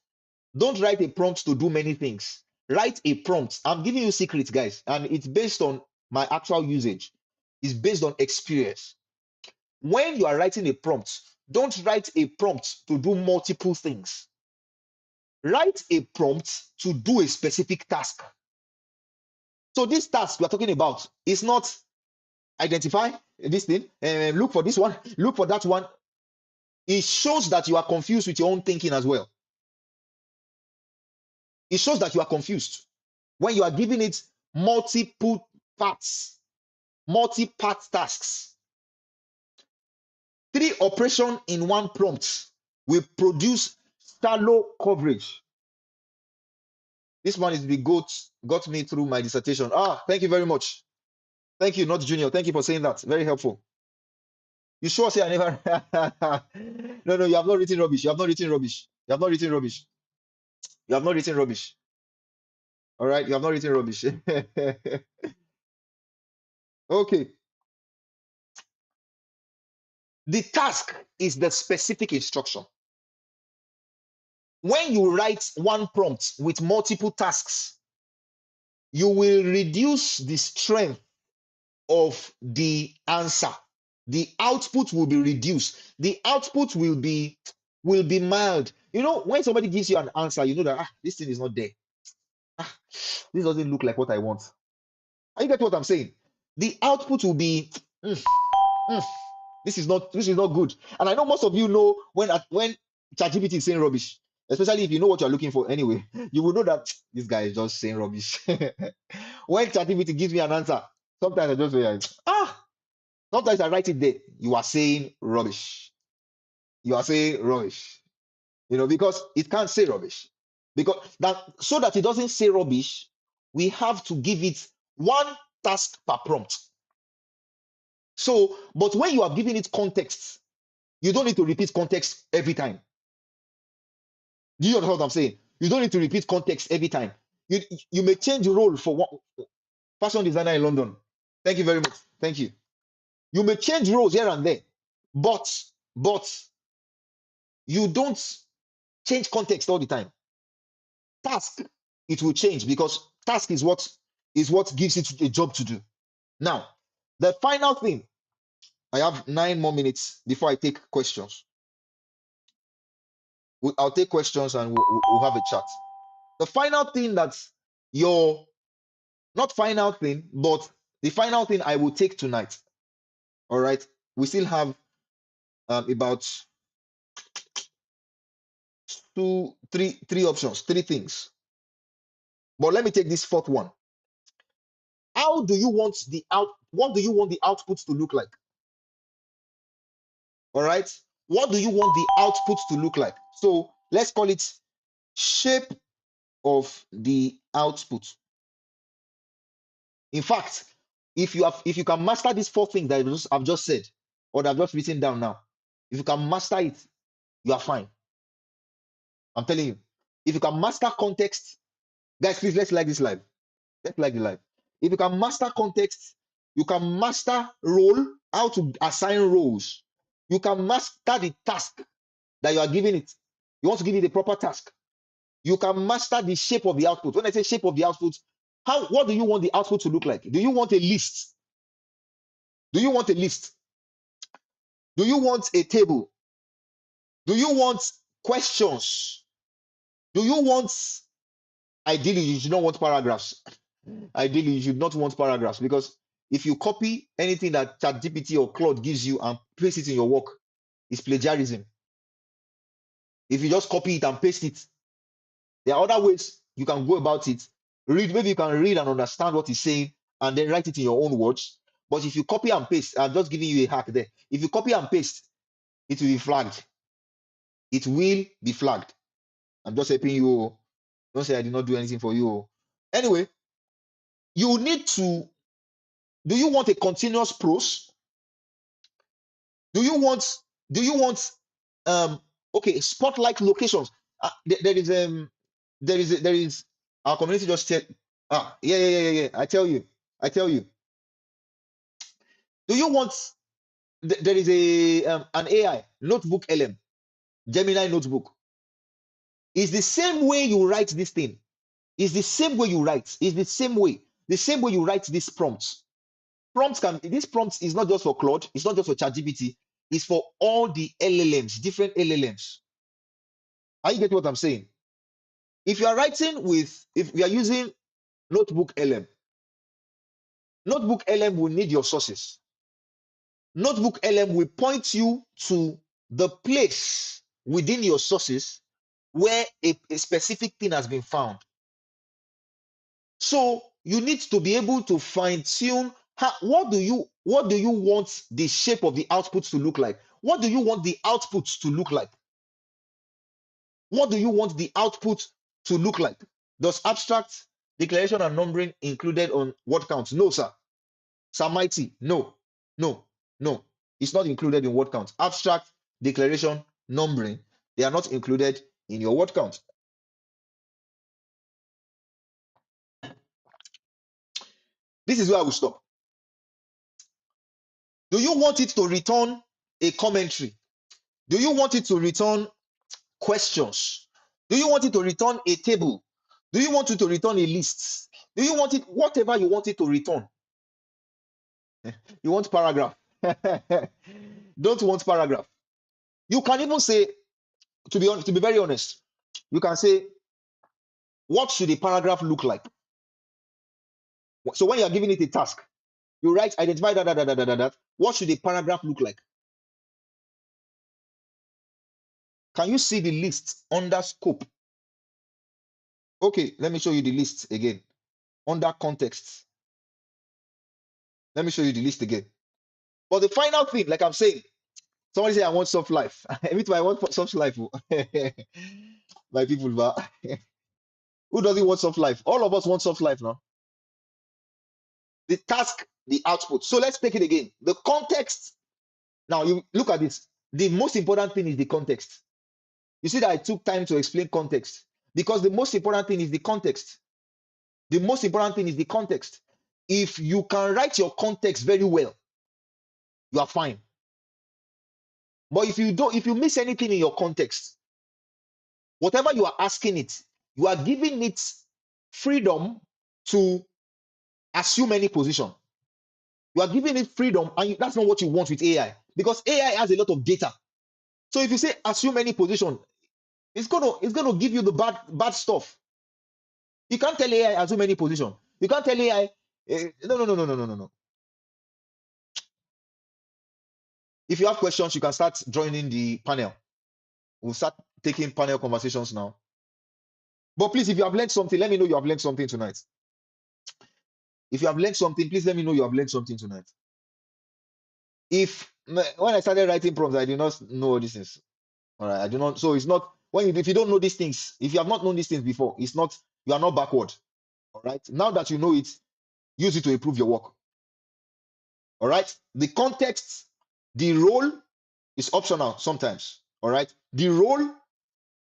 don't write a prompt to do many things. Write a prompt. I'm giving you secrets, guys, and it's based on my actual usage. It's based on experience. When you are writing a prompt, don't write a prompt to do multiple things. Write a prompt to do a specific task. So this task we're talking about is not identify this thing, look for this one, look for that one. It shows that you are confused with your own thinking as well. It shows that you are confused when you are giving it multiple parts, multi-part tasks. 3 operations in one prompt will produce shallow coverage. This one is the goat, got me through my dissertation. Thank you very much. Thank you, not Junior. Thank you for saying that. Very helpful. You sure say I never? No, you have not written rubbish. You have not written rubbish. You have not written rubbish. You have not written rubbish. All right, you have not written rubbish. Okay. The task is the specific instruction. When you write one prompt with multiple tasks, you will reduce the strength of the answer. The output will be reduced. The output will be mild. You know, when somebody gives you an answer, you know that this thing is not there. This doesn't look like what I want. Are you get what I'm saying? The output will be this is not good. And I know most of you know when ChatGPT is saying rubbish, especially if you know what you're looking for anyway, you will know that this guy is just saying rubbish. When ChatGPT gives me an answer, sometimes I just realize, sometimes I write it there. You are saying rubbish. You are saying rubbish. You know, because it can't say rubbish. Because that so that it doesn't say rubbish, we have to give it one task per prompt. So, but when you are giving it context, you don't need to repeat context every time. Do you understand what I'm saying? You don't need to repeat context every time. You may change the role for one fashion designer in London. Thank you very much. Thank you. You may change roles here and there, but you don't change context all the time. Task, it will change because task is what gives it a job to do. Now, the final thing, I have 9 more minutes before I take questions. I'll take questions and we'll have a chat. The final thing that's not final thing, but the final thing I will take tonight. All right. We still have about three options, 3 things. But let me take this 4th one. What do you want the output to look like? All right. What do you want the output to look like? So let's call it shape of the output. In fact, if you can master these 4 things that I've just said, or that I've just written down now, if you can master it, you are fine. I'm telling you. If you can master context, guys, please let's like this live. Let's like the live. If you can master context, you can master role, how to assign roles. You can master the task that you are giving it. You want to give it a proper task. You can master the shape of the output. When I say shape of the output, what do you want the output to look like? Do you want a list? Do you want a list? Do you want a table? Do you want questions? Do you want, ideally, you should not want paragraphs. Ideally, you should not want paragraphs because if you copy anything that ChatGPT or Claude gives you and paste it in your work, it's plagiarism. If you just copy it and paste it, there are other ways you can go about it. Maybe you can read and understand what he's saying and then write it in your own words. But if you copy and paste, I'm just giving you a hack there. If you copy and paste, it will be flagged. It will be flagged. I'm just helping you. Don't say I did not do anything for you. Anyway, you need to. Do you want a continuous prose? Do you want okay, spotlight locations? There is our community just said Yeah. I tell you. I tell you. Do you want there is a an AI notebook LM, Gemini notebook. It's the same way you write this thing. It's the same way you write. It's the same way. The same way you write these prompts. This prompt is not just for Claude, it's not just for ChatGPT, it's for all the LLMs, different LLMs. Are you getting what I'm saying? If you are writing with, if we are using Notebook LM, Notebook LM will need your sources. Notebook LM will point you to the place within your sources where a specific thing has been found. So you need to be able to fine tune what do you want the shape of the output to look like? What do you want the output to look like? What do you want the output to look like? Does abstract, declaration, and numbering included on word count? No, sir. Sir Mighty, no, no, no. It's not included in word count. Abstract, declaration, numbering, they are not included in your word count. This is where I will stop. Do you want it to return a commentary? Do you want it to return questions? Do you want it to return a table? Do you want it to return a list? Do you want it, whatever you want it to return? You want paragraph. Don't want paragraph. You can even say, to be very honest, you can say, what should a paragraph look like? So when you are giving it a task, you write, identify that. What should a paragraph look like? Can you see the list under scope? Okay, let me show you the list again. Under context. Let me show you the list again. But the final thing, like I'm saying, somebody say I want soft life. Me too, I want soft life. My people, but who doesn't want soft life? All of us want soft life now. The task, the output. So let's take it again. The context. Now you look at this. The most important thing is the context. You see that I took time to explain context because the most important thing is the context. The most important thing is the context. If you can write your context very well, you are fine. But if you miss anything in your context, whatever you are asking it, you are giving it freedom to assume any position. You are giving it freedom, and that's not what you want with AI because AI has a lot of data. So if you say assume any position, it's gonna give you the bad stuff. You can't tell AI assume any position. You can't tell AI no. If you have questions, you can start joining the panel. We'll start taking panel conversations now. But please, if you have learned something, let me know you have learned something tonight. If you have learned something, please let me know you have learned something tonight. If when I started writing prompts, I did not know all these things. All right, I do not. So it's not if you don't know these things, if you have not known these things before, it's not you are not backward. All right. Now that you know it, use it to improve your work. All right. The context, the role is optional sometimes. All right. The role.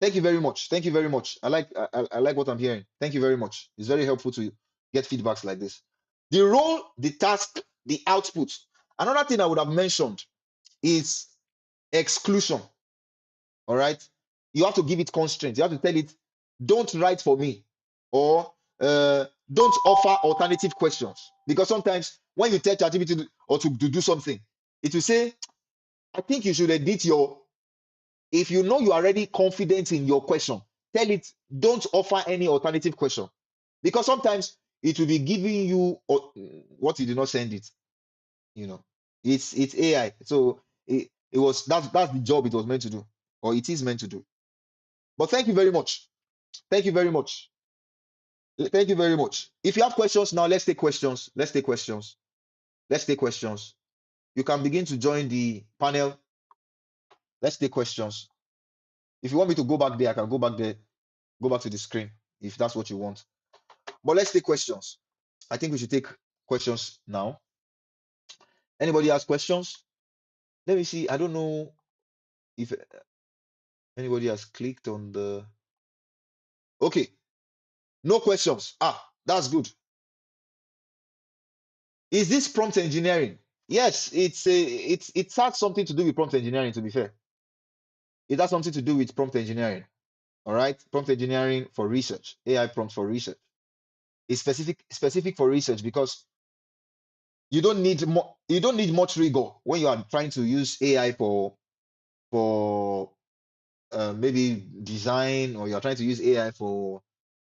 Thank you very much. Thank you very much. I like what I'm hearing. Thank you very much. It's very helpful to get feedbacks like this. The role, the task, the output. Another thing I would have mentioned is exclusion. All right. You have to give it constraints. You have to tell it, don't write for me, or don't offer alternative questions. Because sometimes when you tell ChatGPT to do something, it will say, I think you should edit your. If you know you are already confident in your question, tell it, don't offer any alternative question. Because sometimes it will be giving you what you did not send it. You know, it's AI. So that's the job it was meant to do, or it is meant to do. But thank you very much. Thank you very much. Thank you very much. If you have questions now, let's take questions. Let's take questions. Let's take questions. You can begin to join the panel. Let's take questions. If you want me to go back there, I can go back there, go back to the screen if that's what you want. But let's take questions. I think we should take questions now. Anybody has questions? Let me see. I don't know if anybody has clicked on the. Okay, no questions. That's good. Is this prompt engineering? Yes, it has something to do with prompt engineering, to be fair. It has something to do with prompt engineering. All right. Prompt engineering for research, AI prompts for research. It's specific for research because you don't need much rigor when you are trying to use AI for maybe design, or you're trying to use AI for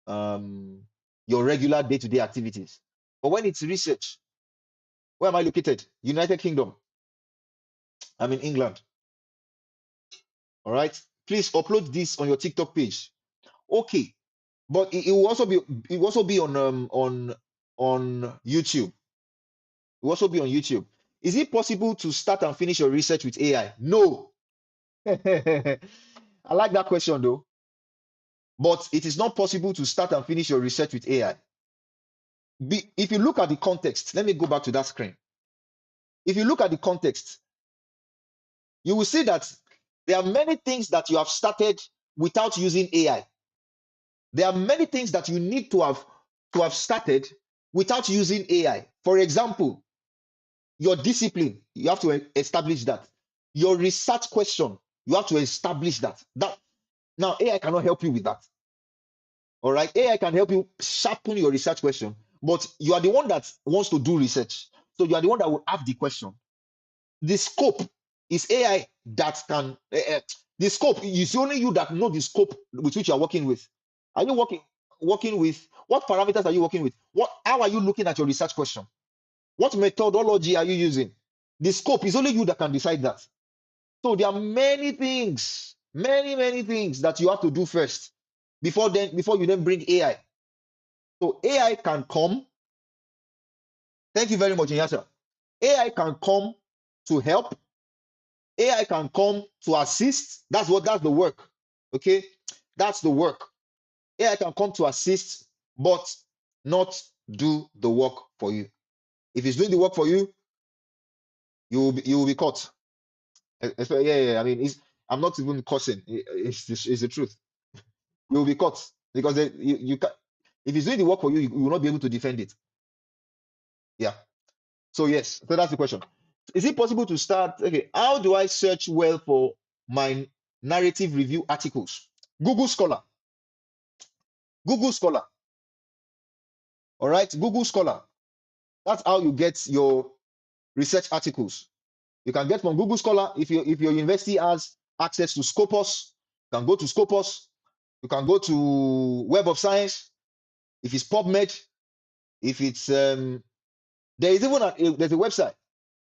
um, your regular day-to-day activities. But when it's research, where am I located? United Kingdom. I'm in England. All right. Please upload this on your TikTok page. Okay. But it will also be on YouTube. It will also be on YouTube. Is it possible to start and finish your research with AI? No. I like that question though. But it is not possible to start and finish your research with AI. If you look at the context, let me go back to that screen. If you look at the context, you will see that there are many things that you have started without using AI. There are many things that you need to have started without using AI. For example, your discipline, you have to establish that. Your research question, you have to establish that. That now AI cannot help you with that. All right, AI can help you sharpen your research question, but you are the one that wants to do research. So you are the one that will have the question. The scope is AI that can. The scope is only you that know the scope with which you are working with. Are you working with what parameters are you working with? What how are you looking at your research question? What methodology are you using? The scope is only you that can decide that. So there are many things, many things that you have to do first before you then bring AI. So AI can come. Thank you very much, Inyasa. AI can come to help. AI can come to assist. That's the work. Okay, that's the work. AI can come to assist, but not do the work for you. If it's doing the work for you, you will be caught. Yeah. I mean, I'm not even cursing. It's the truth. You will be caught because you can. If it's doing the work for you, you will not be able to defend it. Yeah. So yes. So that's the question. Is it possible to start? Okay. How do I search well for my narrative review articles? Google Scholar. Google Scholar. All right. Google Scholar. That's how you get your research articles. You can get from Google Scholar. If your university has access to Scopus, you can go to Scopus. You can go to Web of Science. If it's PubMed, if it's there is even there's a website.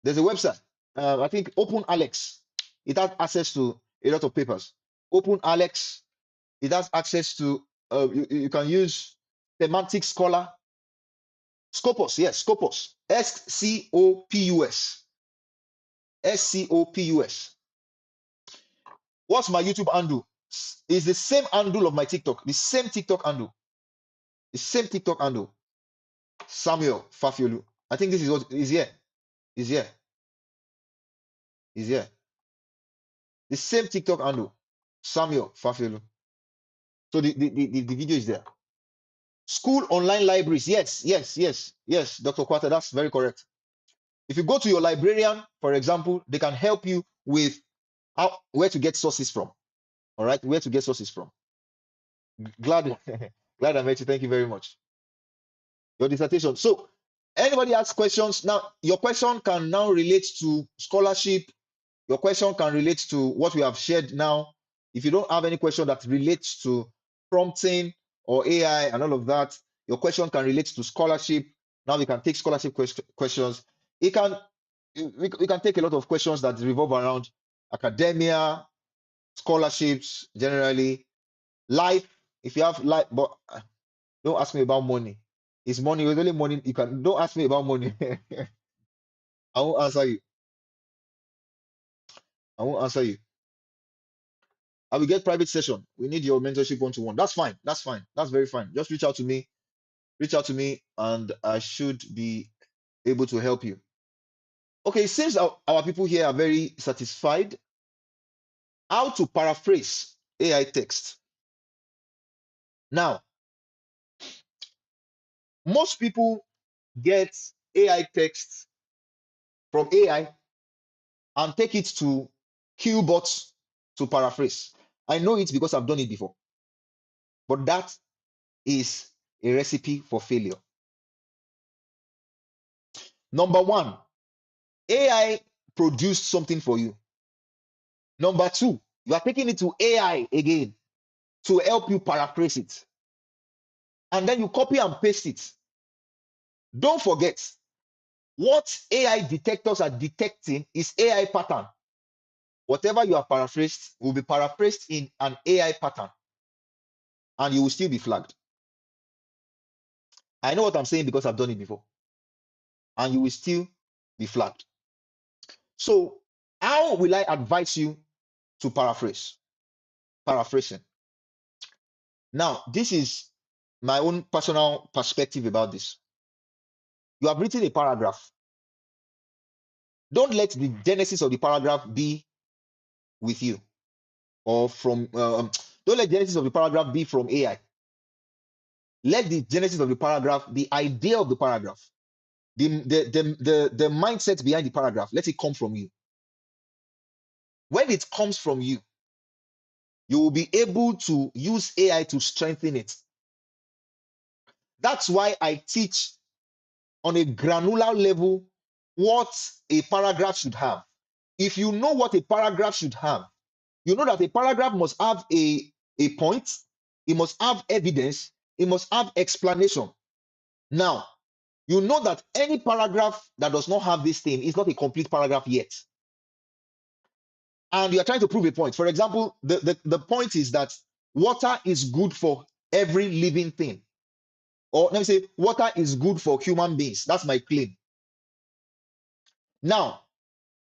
There's a website. I think Open Alex. It has access to a lot of papers. Open Alex. It has access to. You can use Semantic Scholar. Scopus, yes, Scopus. Scopus. Scopus. What's my YouTube handle? Is the same handle of my TikTok. The same TikTok handle. The same TikTok handle. Samuel Fafiolu. I think this is what is here. Is here. Is here. The same TikTok handle. Samuel Fafiolu. So the video is there. School online libraries. Yes, Dr. Kwata, that's very correct. If you go to your librarian, for example, they can help you with where to get sources from. All right, where to get sources from. Glad, glad I met you. Thank you very much. Your dissertation. So, anybody asks questions now? Your question can now relate to scholarship. Your question can relate to what we have shared now. If you don't have any question that relates to prompting or AI and all of that, your question can relate to scholarship. Now we can take scholarship questions. It can we can take a lot of questions that revolve around academia, scholarships, generally, life. If you have life, but don't ask me about money. It's money. It's only money. You can don't ask me about money. I won't answer you. I won't answer you. I will get private session. We need your mentorship one to one. That's fine. That's fine. That's very fine. Just reach out to me. Reach out to me, and I should be able to help you. Okay, since our people here are very satisfied, how to paraphrase AI text. Now, Most people get AI text from AI and take it to Qbots to paraphrase. I know it because I've done it before, but that is a recipe for failure. Number one, AI produced something for you. Number two, you are taking it to AI again to help you paraphrase it. And then you copy and paste it. Don't forget, what AI detectors are detecting is AI pattern. Whatever you have paraphrased will be paraphrased in an AI pattern, and you will still be flagged. I know what I'm saying because I've done it before, and you will still be flagged. So, how will I advise you to paraphrase? Paraphrasing. Now, this is my own personal perspective about this. You have written a paragraph. Don't let the genesis of the paragraph be with you or from, don't let the genesis of the paragraph be from AI. Let the genesis of the paragraph, the idea of the paragraph, the mindset behind the paragraph, let it come from you. When it comes from you, you will be able to use AI to strengthen it. That's why I teach on a granular level what a paragraph should have. If you know what a paragraph should have, you know that a paragraph must have a point, it must have evidence, it must have explanation. Now, you know that any paragraph that does not have this thing is not a complete paragraph yet. And you are trying to prove a point. For example, the point is that water is good for every living thing. Or let me say, water is good for human beings. That's my claim. Now,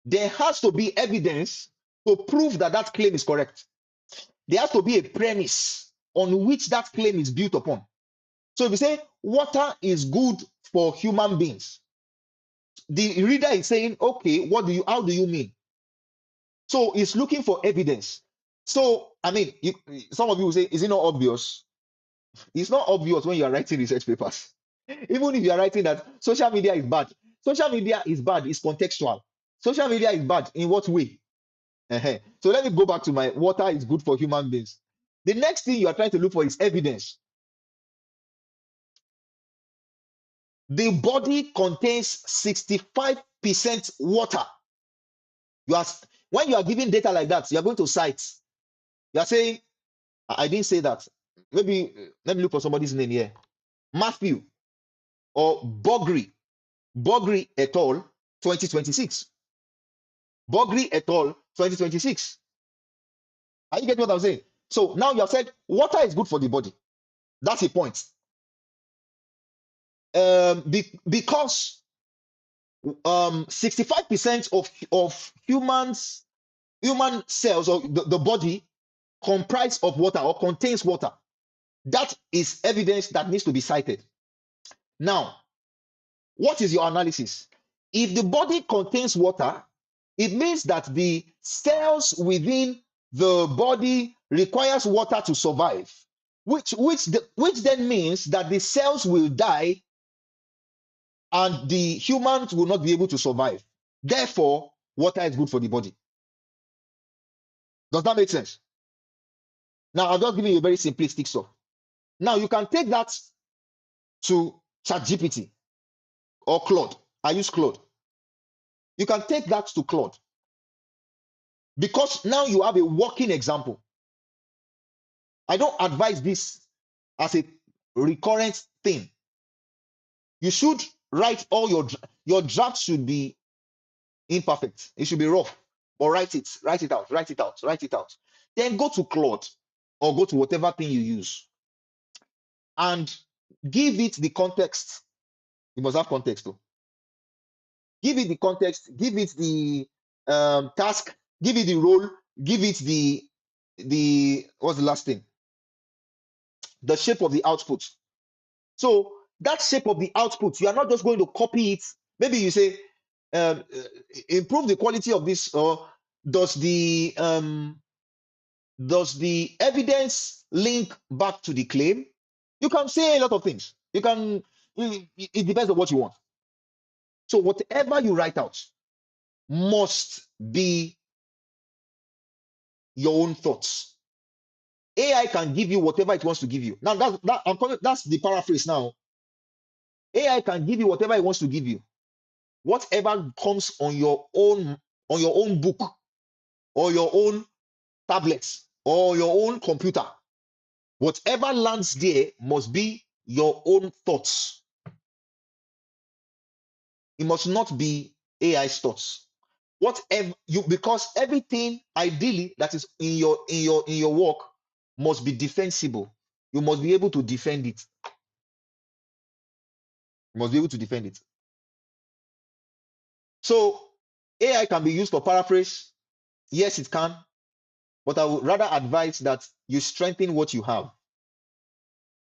there has to be evidence to prove that that claim is correct. There has to be a premise on which that claim is built upon. So if you say water is good for human beings, the reader is saying, okay, how do you mean? So it's looking for evidence. So, I mean, some of you will say, is it not obvious? It's not obvious when you are writing research papers. Even if you are writing that social media is bad, social media is bad, it's contextual. Social media is bad in what way? So let me go back to my water is good for human beings. The next thing you are trying to look for is evidence. The body contains 65% water. When you are giving data like that, you are going to cite. You are saying, I didn't say that. Maybe let me look for somebody's name here. Matthew or Bogri et al. 2026. Bogri et al. 2026. Are you getting what I'm saying? So now you have said water is good for the body. That's a point. Because 65% of human cells or the body comprise of water or contains water. That is evidence that needs to be cited. Now, what is your analysis? If the body contains water, it means that the cells within the body requires water to survive, which then means that the cells will die and the humans will not be able to survive. Therefore, water is good for the body. Does that make sense? Now, I've just given you a very simplistic stuff. Now, you can take that to ChatGPT or Claude. I use Claude. You can take that to Claude because now you have a working example. I don't advise this as a recurrent thing. You should write all your drafts should be imperfect. It should be rough, but write it out, write it out, write it out. Then go to Claude or go to whatever thing you use and give it the context. You must have context too. Give it the context, give it the task, give it the role, give it the what's the last thing? The shape of the output. So that shape of the output, you are not just going to copy it. Maybe you say, um, uh, improve the quality of this, or does the evidence link back to the claim? You can say a lot of things. You can It depends on what you want. So whatever you write out must be your own thoughts. AI can give you whatever it wants to give you. Now that's the paraphrase now. AI can give you whatever it wants to give you. Whatever comes on your own book or your own tablets or your own computer, whatever lands there must be your own thoughts. It must not be AI's thoughts. Whatever you, because everything ideally that is in your work must be defensible. You must be able to defend it. You must be able to defend it. So AI can be used for paraphrase. Yes, it can, but I would rather advise that you strengthen what you have.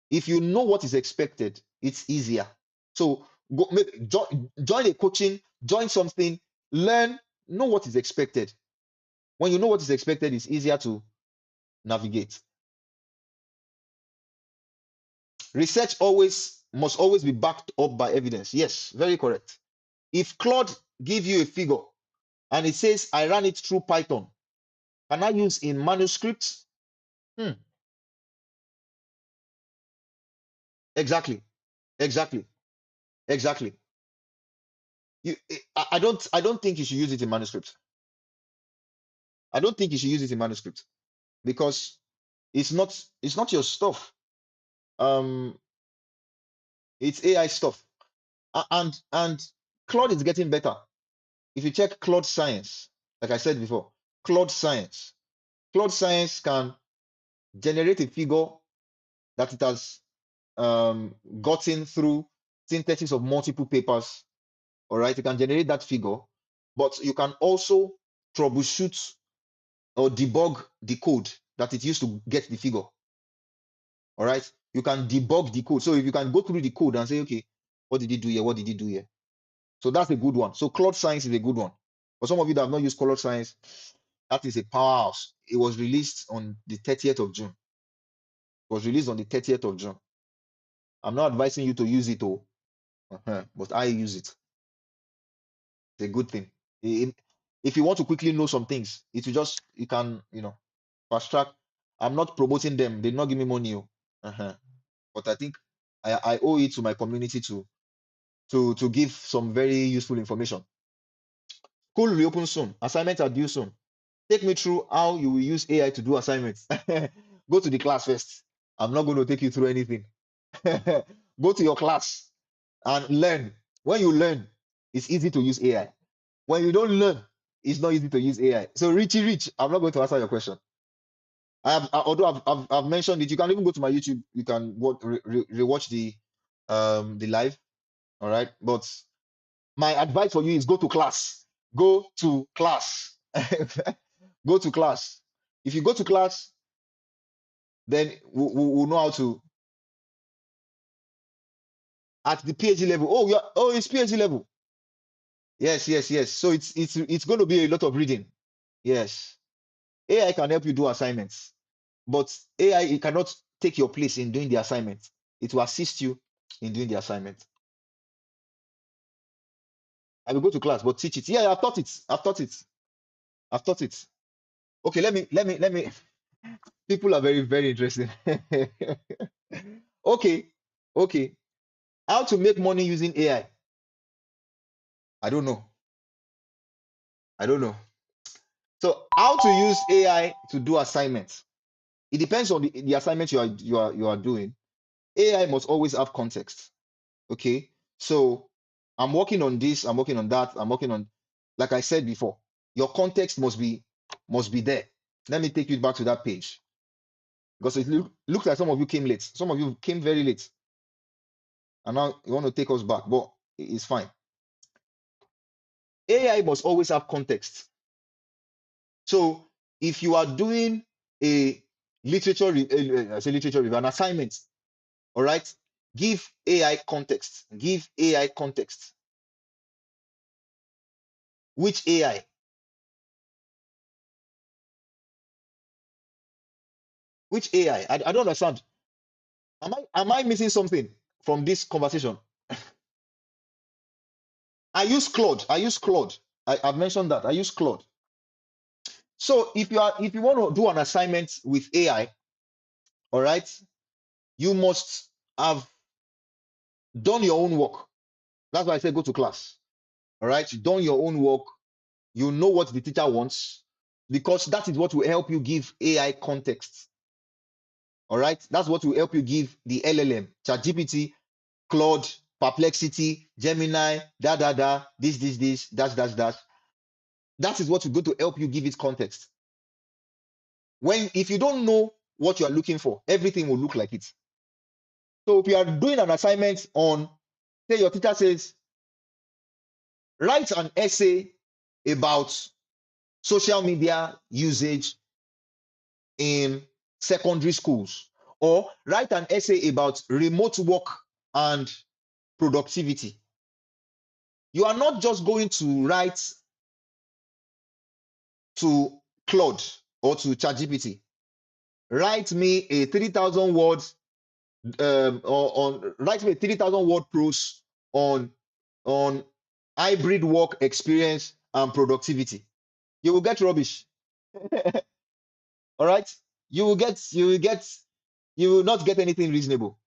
If you know what is expected, it's easier. So go join a coaching, join something, learn, know what is expected. When you know what is expected, it's easier to navigate. Research always must always be backed up by evidence. Yes, very correct. If Claude give you a figure and it says I ran it through Python, can I use in manuscripts? Hmm, exactly, exactly, exactly. I don't think you should use it in manuscript. I don't think you should use it in manuscript because it's not your stuff. Um, it's AI stuff. And Claude is getting better. If you check Claude Science, like I said before, Claude Science, Claude Science can generate a figure that it has gotten through synthesis of multiple papers. All right, you can generate that figure, but you can also troubleshoot or debug the code that it used to get the figure. All right, you can debug the code. So if you can go through the code and say, okay, what did he do here? What did he do here? So that's a good one. So Claude Science is a good one. For some of you that have not used Claude Science, that is a powerhouse. It was released on the 30th of June. It was released on the 30th of June. I'm not advising you to use it, oh, but I use it. It's a good thing. If you want to quickly know some things, it will just, you can, fast track. I'm not promoting them. They did not give me money, oh. But I think I owe it to my community to give some very useful information. School reopen soon. Assignments are due soon. Take me through how you will use AI to do assignments. Go to the class first. I'm not going to take you through anything. Go to your class and learn. When you learn, it's easy to use AI. When you don't learn, it's not easy to use AI. So Richie Rich, I'm not going to answer your question. Although I've mentioned it, you can even go to my YouTube. You can rewatch the live. All right, but my advice for you is go to class. Go to class. Go to class. If you go to class, then we'll know how to at the PhD level. Oh, yeah. Oh, it's PhD level. Yes, yes, yes. So it's going to be a lot of reading. Yes. AI can help you do assignments, but AI it cannot take your place in doing the assignment. It will assist you in doing the assignment. I will go to class, but teach it. Yeah, I've taught it. I've taught it. I've taught it. Okay, let me. People are very, very interested. Okay, okay. How to make money using AI? I don't know. I don't know. So how to use AI to do assignments? It depends on the assignment you are doing. AI must always have context. Okay. So I'm working on this, I'm working on that, I'm working on, like I said before, your context must be there. Let me take you back to that page. Because looks like some of you came late. Some of you came very late. And now you want to take us back, but it's fine. AI must always have context. So if you are doing a I say literature review, an assignment, all right, give AI context. Give AI context. Which AI? Which AI? I don't understand. Am I missing something from this conversation? I use Claude. I use Claude. I've mentioned that. I use Claude. So if you want to do an assignment with AI, all right, you must have done your own work. That's why I say go to class. All right, you've done your own work. You know what the teacher wants because that is what will help you give AI context. All right, that's what will help you give the LLM, ChatGPT, Claude, Perplexity, Gemini, this, dash. That is what is going to help you give it context. If you don't know what you are looking for, everything will look like it. So if you are doing an assignment on, say your teacher says, write an essay about social media usage in secondary schools, or write an essay about remote work and productivity. You are not just going to write to Claude or to ChatGPT, write me a 3,000 words or on write me a 3,000 word prose on hybrid work experience and productivity. You will get rubbish. All right, you will not get anything reasonable.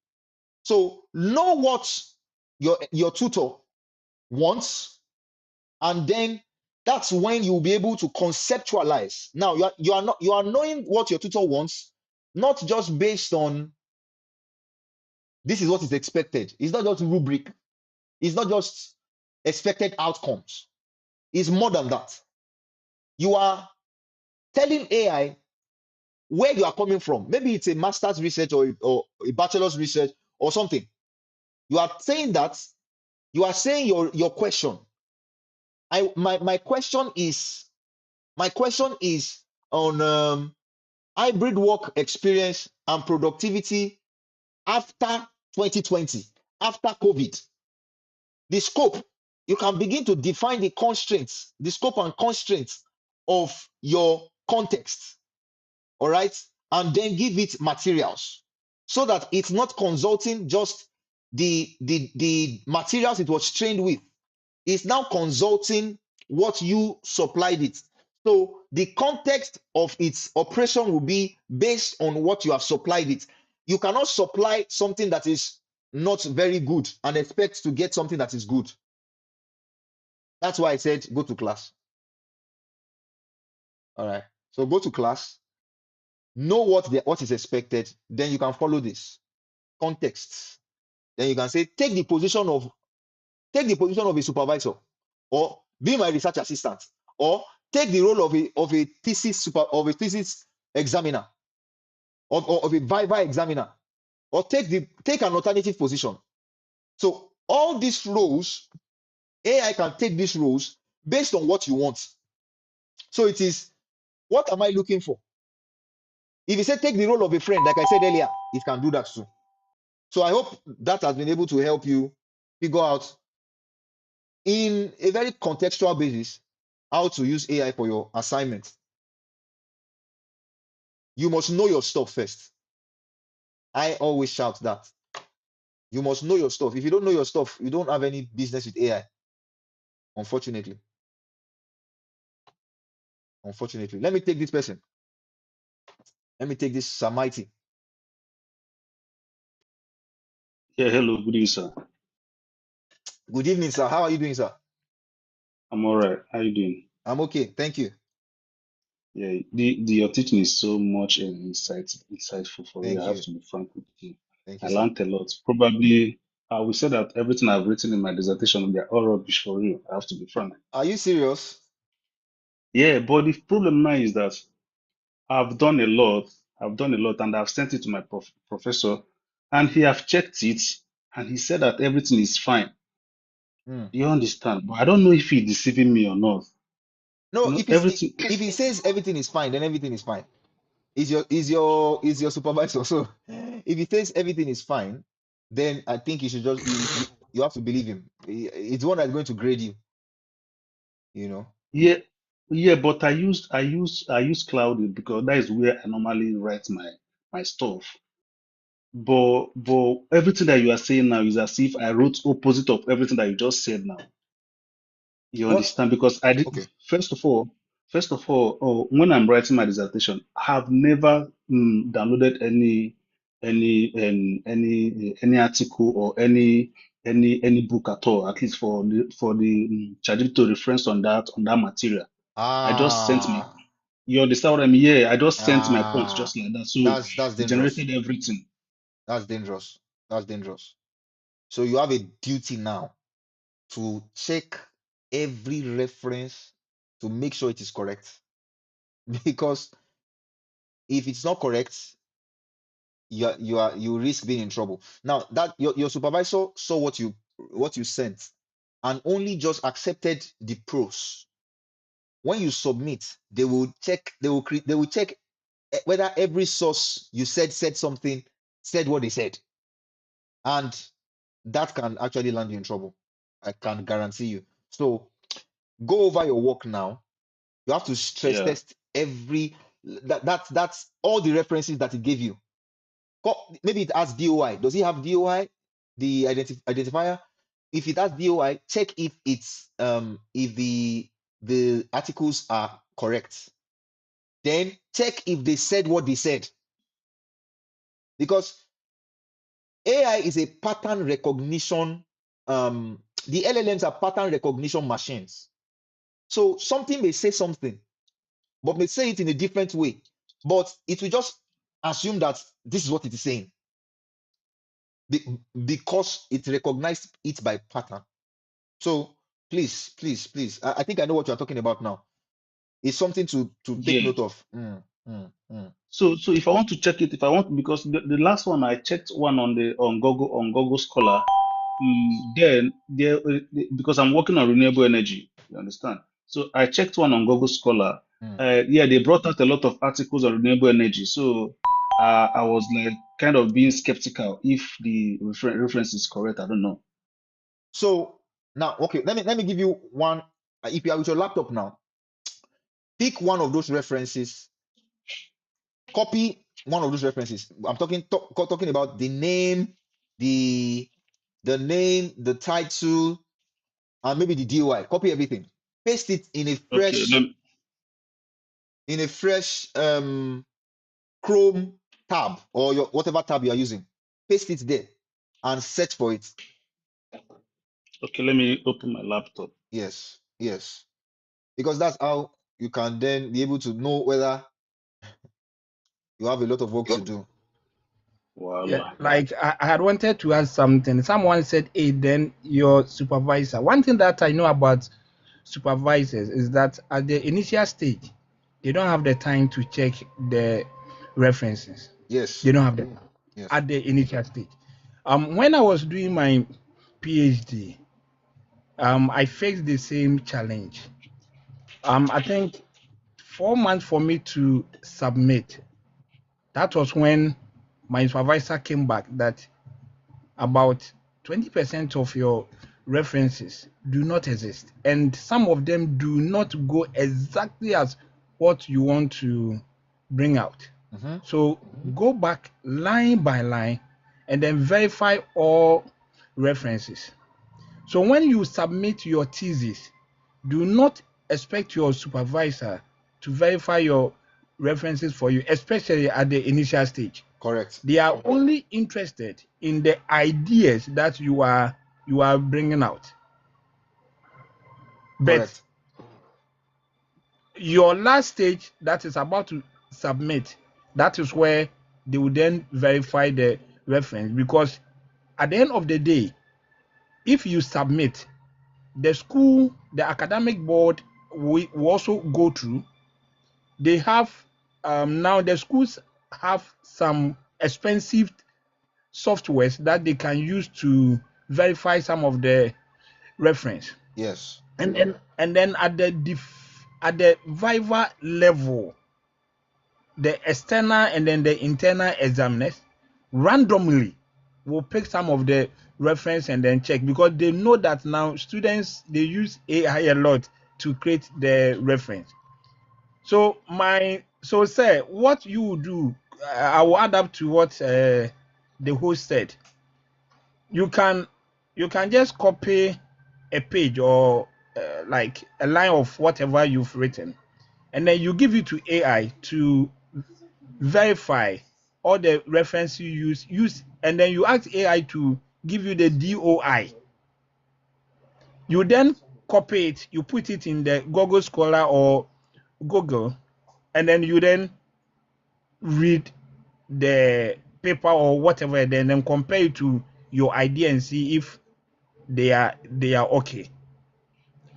So know what your tutor wants, and then that's when you'll be able to conceptualize. Now you are knowing what your tutor wants, not just based on this is what is expected. It's not just rubric. It's not just expected outcomes. It's more than that. You are telling AI where you are coming from. Maybe it's a master's research or a bachelor's research or something. You are saying that, you are saying your question. My question is on hybrid work experience and productivity after 2020, after COVID. The scope, you can begin to define the constraints, the scope and constraints of your context, all right, and then give it materials so that it's not consulting just the materials it was trained with. It's now consulting what you supplied it. So the context of its operation will be based on what you have supplied it. You cannot supply something that is not very good and expect to get something that is good. That's why I said go to class. All right. So go to class, know what is expected, then you can follow this context. Then you can say take the position of a supervisor, or be my research assistant, or take the role of a thesis examiner, of a viva examiner, or take an alternative position. So all these roles, AI can take these roles based on what you want. So it is, what am I looking for? If you say take the role of a friend, like I said earlier, it can do that too. So I hope that has been able to help you figure out in a very contextual basis how to use AI for your assignment. You must know your stuff first. I always shout that. You must know your stuff. If you don't know your stuff, you don't have any business with AI, unfortunately. Unfortunately. Let me take this person. Let me take this Samiti. Yeah, hello, good evening, sir. Good evening, sir. How are you doing, sir? I'm all right. How you doing? I'm okay. Thank you. Yeah, the your teaching is so much insightful for real. Thank I have you. to be frank with you. Thank you, I sir. learned a lot. Probably I will say that everything I've written in my dissertation, they're all rubbish for real. I have to be frank. Are you serious? Yeah, but the problem now is that I've done a lot. I've done a lot, and I've sent it to my professor, and he have checked it, and he said that everything is fine. Hmm. Do you understand? But I don't know if he's deceiving me or not. No, Everything. if he says everything is fine, then everything is fine. Is your supervisor. So if he says everything is fine, then I think you should just you have to believe him. It's the one that's going to grade you, you know. Yeah, yeah, but I use Cloud because that is where I normally write my stuff. but everything that you are saying now is as if I wrote opposite of everything that you just said now. You What? understand? Because I did, Okay. first of all, when I'm writing my dissertation, I have never downloaded any article or any book at all, at least for the ChatGPT to reference on that material. I just sent my, Ah, you understand what I mean? Yeah, I just sent my points ah, just like that. So that's it dangerous. generated everything. That's dangerous. That's dangerous. So you have a duty now to check every reference to make sure it is correct. Because if it's not correct, you risk being in trouble. Now that your supervisor saw what you sent and only just accepted the pros. When you submit, they will check whether every source you said something, said what they said. And that can actually land you in trouble. I can guarantee you. So go over your work now. You have to stress Yeah. test that's all the references that it gave you. Maybe it has DOI. Does it have DOI? The identifier? If it has DOI, check if the articles are correct. Then check if they said what they said. Because AI is a pattern recognition. The LLMs are pattern recognition machines. So something may say something, but may say it in a different way. But it will just assume that this is what it is saying because it recognized it by pattern. So please, please, please, I think I know what you're talking about now. It's something to take Yeah. note of. So if I want to check it, if I want, because the last one I checked one on Google Scholar. Then there, because I'm working on renewable energy, you understand? So I checked one on Google Scholar. Mm. Yeah, they brought out a lot of articles on renewable energy. So I was like kind of being skeptical if the reference is correct. I don't know. So now, okay, let me give you one. If you are with your laptop now, pick one of those references, copy one of those references. I'm talking about the the name, the title, and maybe the DOI. Copy everything. Paste it Okay, in a fresh Chrome tab or your whatever tab you are using. Paste it there and search for it. let me open my laptop. Yes, yes. Because that's how you can then be able to know whether you have a lot of work to do. Yeah, Voila. like I had wanted to ask something. Someone said, "Hey, then your supervisor." One thing that I know about supervisors is that at the initial stage, they don't have the time to check the references. Yes, They don't have the time yes. at the initial stage. When I was doing my PhD, I faced the same challenge. I think 4 months for me to submit. That was when my supervisor came back that about 20% of your references do not exist, and some of them do not go exactly as what you want to bring out. Mm-hmm. So go back line by line and then verify all references. So when you submit your thesis, do not expect your supervisor to verify your references for you, especially at the initial stage. Correct. They are only interested in the ideas that you are bringing out. But Correct. your last stage that is about to submit, that is where they will then verify the reference, because at the end of the day, if you submit, the school, the academic board will also go through. They have now the schools have some expensive softwares that they can use to verify some of the reference. Yes. And then at the Viva level, the external and then the internal examiners randomly will pick some of the reference and then check, because they know that now students, they use AI a lot to create the reference. So sir, what you will do, I will add up to what the host said. You can just copy a page or like a line of whatever you've written, and then you give it to AI to verify all the reference you use, and then you ask AI to give you the DOI. You then copy it, you put it in the Google Scholar or Google, and then you then read the paper or whatever, and then compare it to your idea and see if they are okay.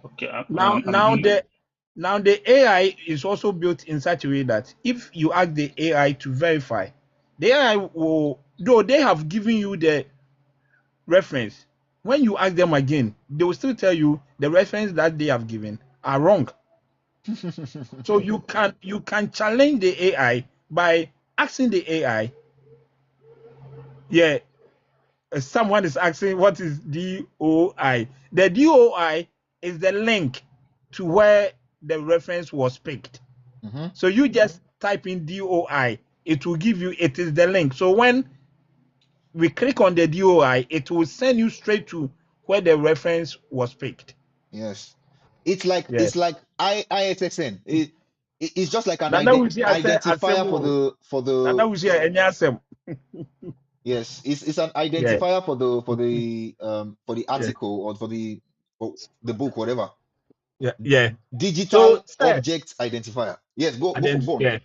Okay. Now, the AI is also built in such a way that if you ask the AI to verify, the AI will, though they have given you the reference, when you ask them again, they will still tell you the reference that they have given are wrong. So you can challenge the AI by asking the AI. Yeah, someone is asking what is DOI. The DOI is the link to where the reference was picked. Mhm. So you just type in DOI, it will give you, it is the link. So when we click on the DOI, it will send you straight to where the reference was picked. Yes. It's like Yeah. ISSN. It's just like an Nana will see identifier for assemble. the Nana will see any asem. yes, it's an Yeah. identifier for the Yeah. article or for the book, whatever. Yeah. Yeah. So Digital sir, object identifier. Yes, and then go on. yeah.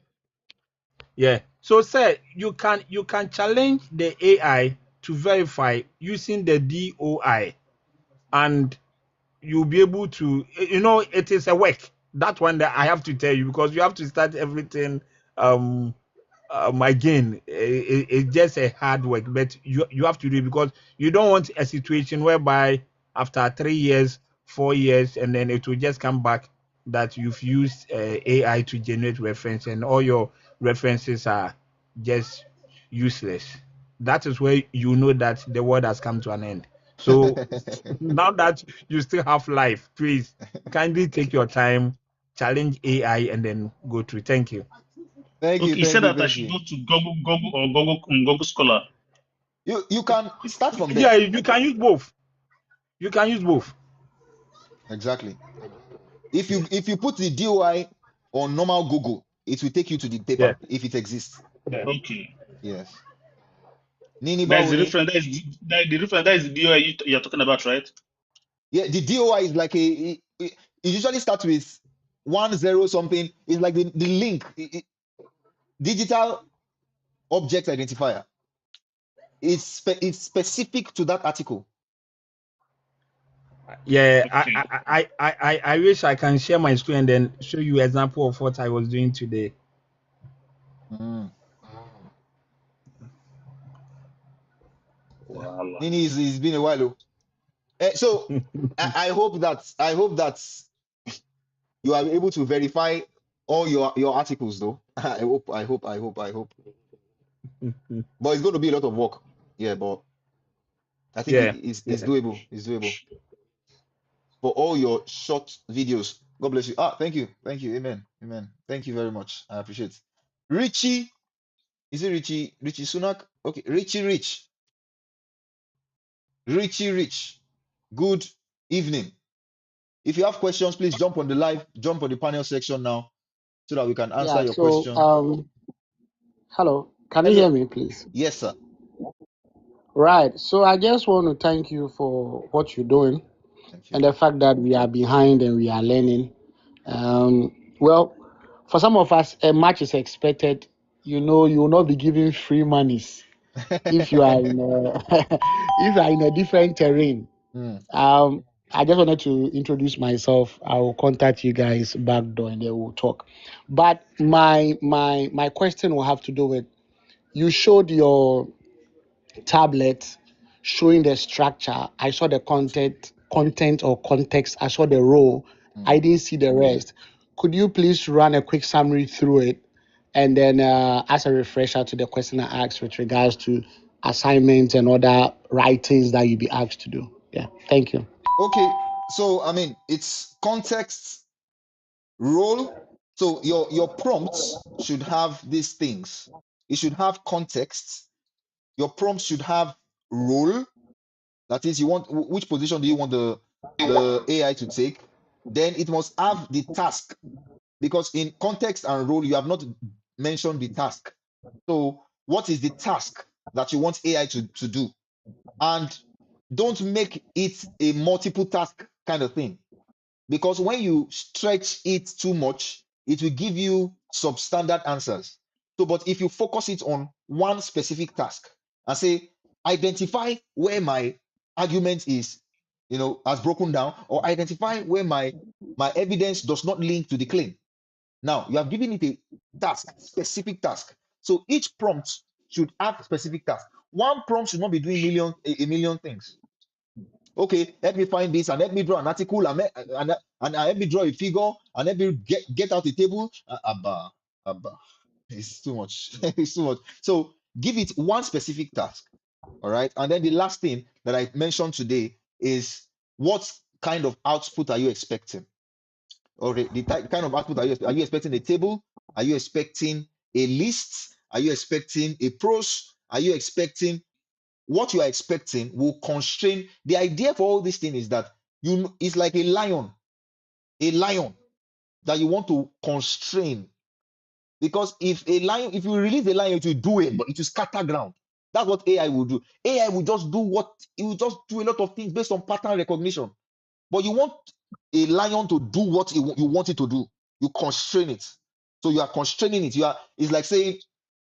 Yeah. So sir, you can challenge the AI to verify using the DOI, and you'll be able to, it is a work. That one that I have to tell you, because you have to start everything again. It's just a hard work, but you have to do it, because you don't want a situation whereby after 3 years, 4 years, and then it will just come back that you've used AI to generate reference and all your references are just useless. That is where you know that the world has come to an end. So now that you still have life, please kindly take your time, challenge AI, and then go through. Thank you. Okay. He said that I should go to Google Scholar. You can start from there. Yeah, you can use both. You can use both. Exactly. If you put the DOI on normal Google, it will take you to the paper Yeah. if it exists. Okay. Yes. Nini That is the Bawuni. reference. The reference. That is the DOI you're talking about, right? Yeah, the DOI is like it usually starts with 10 something. It's like the link, digital object identifier. It's specific to that article. Yeah, Okay. I wish I can share my screen and then show you example of what I was doing today. Mm. Voila. Nini it's been a while. Oh. So I hope that you are able to verify all your articles though. I hope. But it's going to be a lot of work. Yeah, but I think Yeah. it's doable. It's doable for all your short videos. God bless you. Thank you. Thank you. Amen. Amen. Thank you very much. I appreciate it. Richie, is it Richie? Richie Sunak? Okay. Richie Rich. Richie Rich. Good evening. If you have questions, please jump on the panel section now so that we can answer Yeah, your so question. hello, can you Hello. hear me, please? Yes, sir. Right, so I just want to thank you for what you're doing Thank you. and the fact that we are behind and we are learning. Well, for some of us, a match is expected. You will not be given free monies if you are in a, if you are in a different terrain. Hmm. I just wanted to introduce myself. I will contact you guys back door and then we'll talk. But my question will have to do with, you showed your tablet showing the structure. I saw the content or context. I saw the role. Hmm. I didn't see the rest. Could you please run a quick summary through it, and then as a refresher to the question I asked with regards to assignments and other writings that you'll be asked to do? Yeah, thank you. Okay. So I mean, it's context, role. So your prompts should have these things. It should have context. Your prompt should have role. That is, you want which position do you want the AI to take? Then it must have the task, because in context and role, you have not mentioned the task. So, what is the task that you want AI to do? And don't make it a multiple task kind of thing, because when you stretch it too much, it will give you substandard answers. So, but if you focus it on one specific task and say, identify where my argument is, has broken down, or identify where my evidence does not link to the claim. Now you have given it a task, specific task. So each prompt should have specific task. One prompt should not be doing a million things. Okay, help me find this, and help me draw an article, and help me draw a figure, and help me get out a table. Abba, it's too much. It's too much. So give it one specific task. All right. And then the last thing that I mentioned today is, what kind of output are you expecting? Or the kind of output are you expecting a table? Are you expecting a list? Are you expecting a prose? Are you expecting what you are expecting will constrain? The idea for all this thing is that it's like a lion that you want to constrain. Because if you release a lion, it will do it, but it will scatter ground. That's what AI will do. AI will just do it will just do a lot of things based on pattern recognition. But you want a lion to do what you want it to do. You constrain it. So you are constraining it. It's like saying,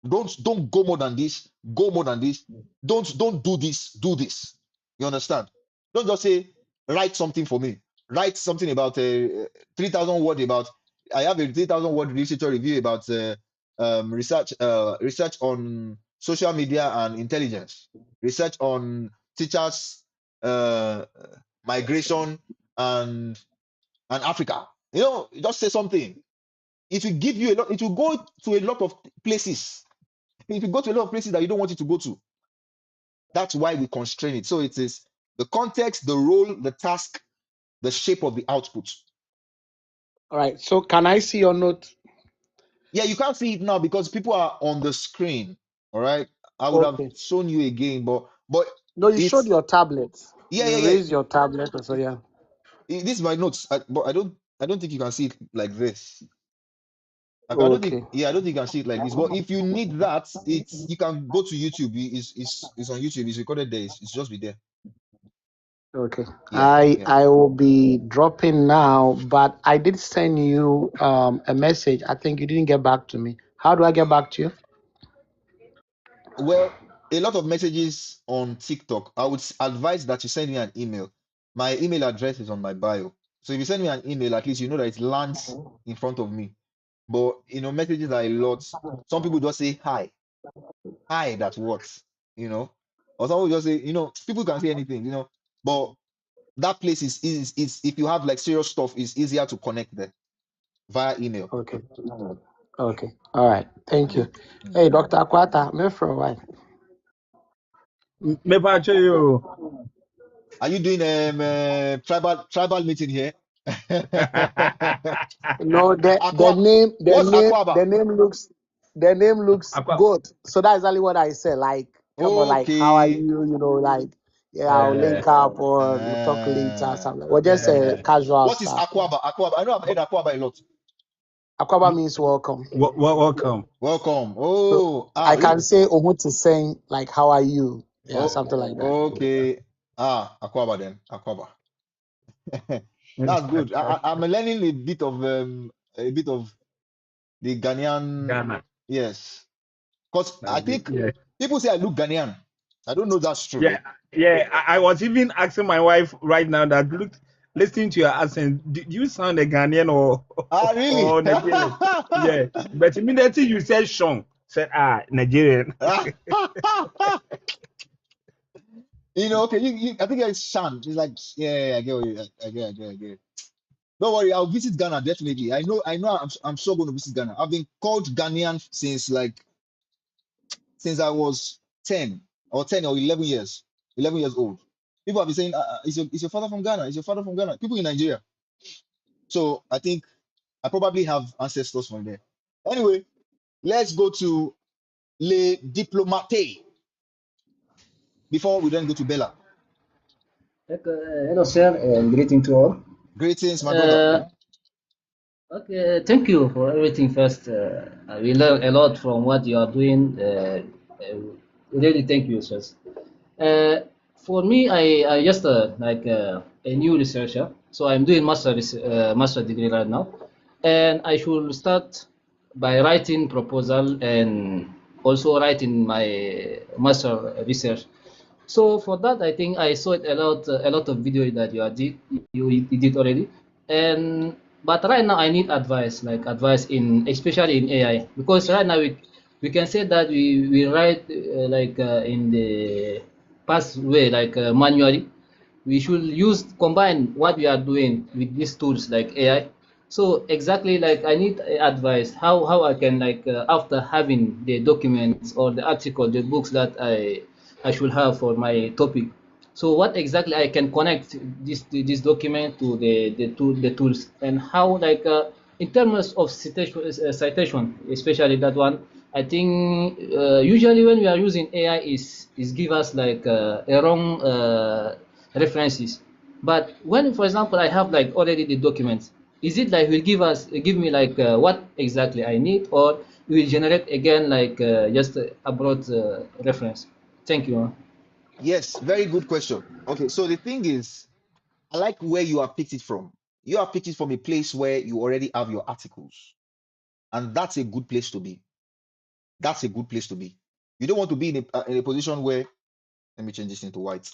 don't go more than this, go more than this. Don't do this, do this. You understand? Don't just say, write something for me. Write something about 3,000 word about. I have a 3,000 word literature review about research on social media and intelligence, research on teachers uh, migration and Africa. Just say something. It will give you a lot. It will go to a lot of places. It will go to a lot of places that you don't want it to go to. That's why we constrain it. So it is the context, the role, the task, the shape of the output. All right. So can I see your note? Yeah, you can't see it now because people are on the screen. All right. I would have Okay. shown you again, but No, you showed it's your tablet. yeah, You yeah, yeah. raised your tablet, so yeah. This is my notes, but I don't think you can see it like this. Like, I don't think, Okay. yeah, I don't think you can see it like this. But if you need that, you can go to YouTube. It's on YouTube. It's recorded there. It's just be there. Okay. Yeah, yeah. I will be dropping now, but I did send you a message. I think you didn't get back to me. How do I get back to you? Well, a lot of messages on TikTok. I would advise that you send me an email. My email address is on my bio. So if you send me an email, at least you know that it lands in front of me. But messages are a lot. Some people just say hi. Hi, that's what, or some people just say, people can say anything, but that place is if you have like serious stuff, it's easier to connect there via email. Okay. Okay. All right. Thank you. Mm, mm. Hey, Dr. Akwata, me for a while. Me pacho you. Are you doing tribal meeting here? No, Aqua, what's Aquaba? the name looks Aqua. good. So that's exactly what I said. Like, come on, like, how are Okay. you? Like, yeah, I'll uh, link up or we'll talk later. uh, Something. Or just uh, casual what is stuff. Aquaba? I know I've heard Aquaba a lot. Akwaba means welcome. welcome. Welcome. So Oh, I look. can say Omuti saying like, how are you? Yeah, Oh, something like that. okay. Aquaba then. Aquaba. That's good. I'm learning a bit of the Ghanaian. Ghana. Yes, because I think Yeah. people say I look Ghanaian. I don't know if that's true. Yeah, yeah. I was even asking my wife right now that look, listening to your accent, do you sound a Ghanaian or Really? or Nigerian? Yeah, but immediately you said Sean, said Nigerian. Okay. I think it's Shan. It's like, yeah, I get what you, I get. Don't worry, I'll visit Ghana definitely. I know. I'm sure going to visit Ghana. I've been called Ghanaian since I was 10 or 11 years, 11 years old. People have been saying, is your father from Ghana? Is your father from Ghana? People in Nigeria. So I think I probably have ancestors from there. Anyway, let's go to Le Diplomate. before we then go to Bella? Hello, sir, and greeting to all. Greetings, my brother. Uh, okay, thank you for everything. First, we learn a lot from what you are doing. Really, thank you, sir. Uh, for me, I just like a new researcher, so I'm doing master degree right now, and I should start by writing proposal and also writing my master research. So for that, I think I saw it a lot of video that you did already, and but right now I need advice, like advice in especially in AI, because right now we can say that we write in the past way, like manually. We should use combine what we are doing with these tools like AI. So exactly, like I need advice how I can, like after having the documents or the article, the books that I should have for my topic. So what exactly I can connect this document to the tools, and how, like in terms of citation, especially that one. I think usually when we are using AI is give us like a wrong references. But when, for example, I have like already the documents, is it like will give me like what exactly I need, or it will generate again like just a broad reference? Thank you. Yes, very good question. Okay, so the thing is, I like where you have picked it from. You have picked it from a place where you already have your articles, and that's a good place to be. That's a good place to be. You don't want to be in a position where, let me change this into white.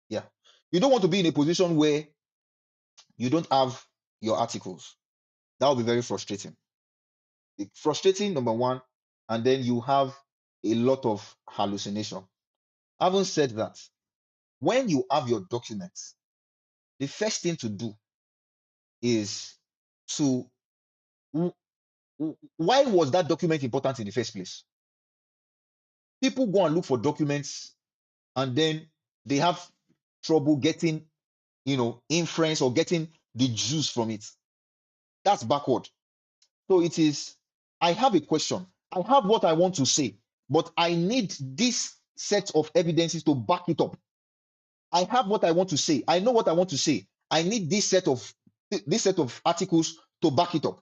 Yeah. You don't want to be in a position where you don't have your articles. That will be very frustrating. Frustrating, number one, and then you have a lot of hallucination. Having said that, when you have your documents, the first thing to do is to why was that document important in the first place? People go and look for documents and then they have trouble getting, inference or getting the juice from it. That's backward. So it is, I have a question. I have what I want to say, but I need this set of evidences to back it up. I have what I want to say. I know what I want to say. I need this set of articles to back it up.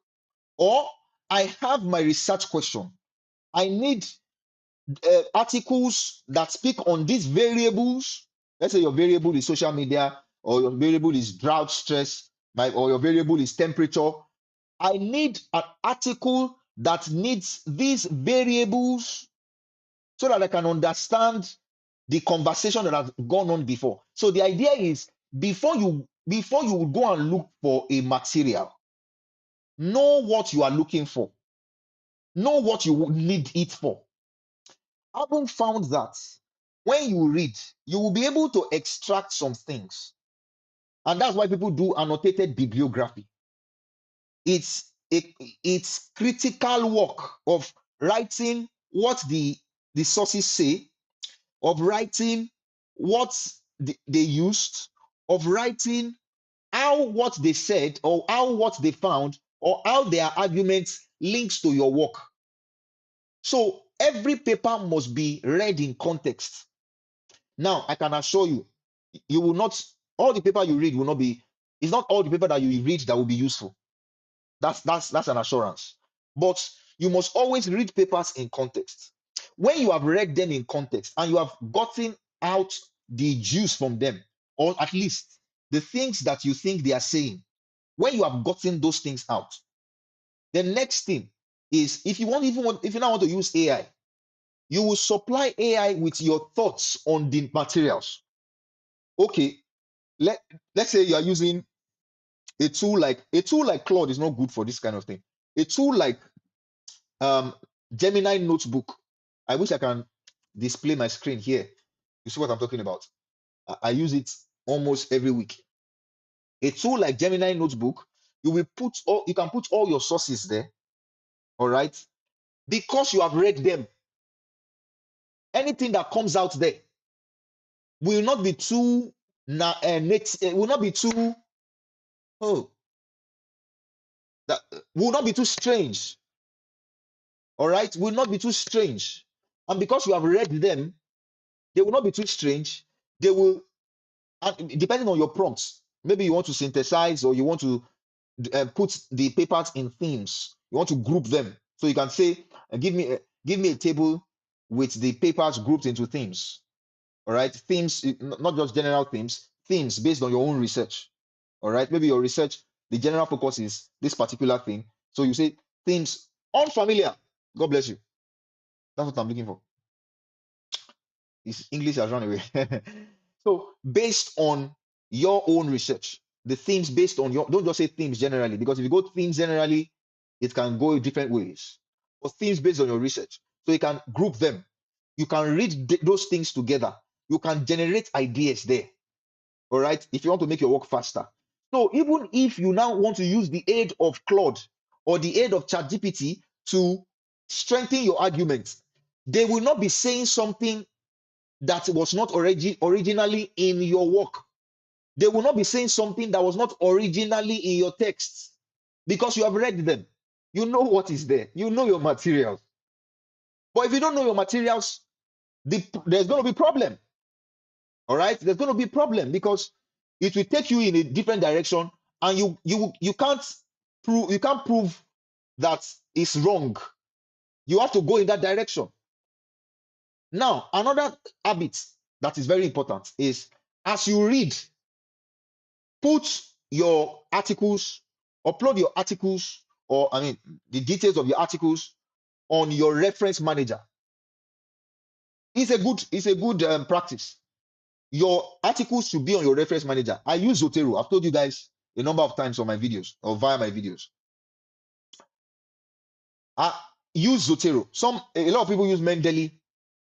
Or I have my research question. I need articles that speak on these variables. Let's say your variable is social media, or your variable is drought stress, or your variable is temperature. I need an article that needs these variables so that I can understand the conversation that has gone on before. So the idea is, before you go and look for a material, know what you are looking for, know what you need it for. Having found that, when you read, you will be able to extract some things. And that's why people do annotated bibliography. It's it's critical work of writing what the sources say, of writing what they used, of writing how what they said, or how what they found, or how their arguments links to your work. So every paper must be read in context. Now, I can assure you, you will not, all the paper you read will not be, it's not all the paper that you read that will be useful. That's an assurance. But you must always read papers in context. When you have read them in context and you have gotten out the juice from them, or at least the things that you think they are saying, when you have gotten those things out, the next thing is, if you now want to use AI, you will supply AI with your thoughts on the materials. Okay, let let's say you are using a tool like Claude is not good for this kind of thing. A tool like um Gemini Notebook. I wish I can display my screen here. You see what I'm talking about? I use it almost every week. A tool like Gemini Notebook, you can put all your sources there, all right? Because you have read them. Anything that comes out there will not be too will not be too oh that will not be too strange. All right, will not be too strange. And because you have read them, they will not be too strange. They will, and depending on your prompts, maybe you want to synthesize or you want to put the papers in themes. You want to group them. So you can say, give me a table with the papers grouped into themes. All right. Themes, not just general themes based on your own research. All right. Maybe your research, the general focus is this particular thing. So you say themes unfamiliar. God bless you. That's what I'm looking for. His English has run away. So based on your own research, the themes based on your, don't just say themes generally, because if you go themes generally, it can go different ways. But themes based on your research. So you can group them. You can read those things together. You can generate ideas there. All right. If you want to make your work faster. So even if you now want to use the aid of Claude or the aid of ChatGPT to strengthen your argument, they will not be saying something that was not originally in your work. They will not be saying something that was not originally in your texts because you have read them. You know what is there. You know your materials. But if you don't know your materials, there's going to be problem. All right, there's going to be problem because it will take you in a different direction, and you can't prove that it's wrong. You have to go in that direction. Now, another habit that is very important is as you read, put your articles, upload your articles, or I mean the details of your articles on your reference manager. It's a good practice. Your articles should be on your reference manager. I use Zotero. I've told you guys a number of times on my videos or via my videos. I use Zotero. A lot of people use Mendeley.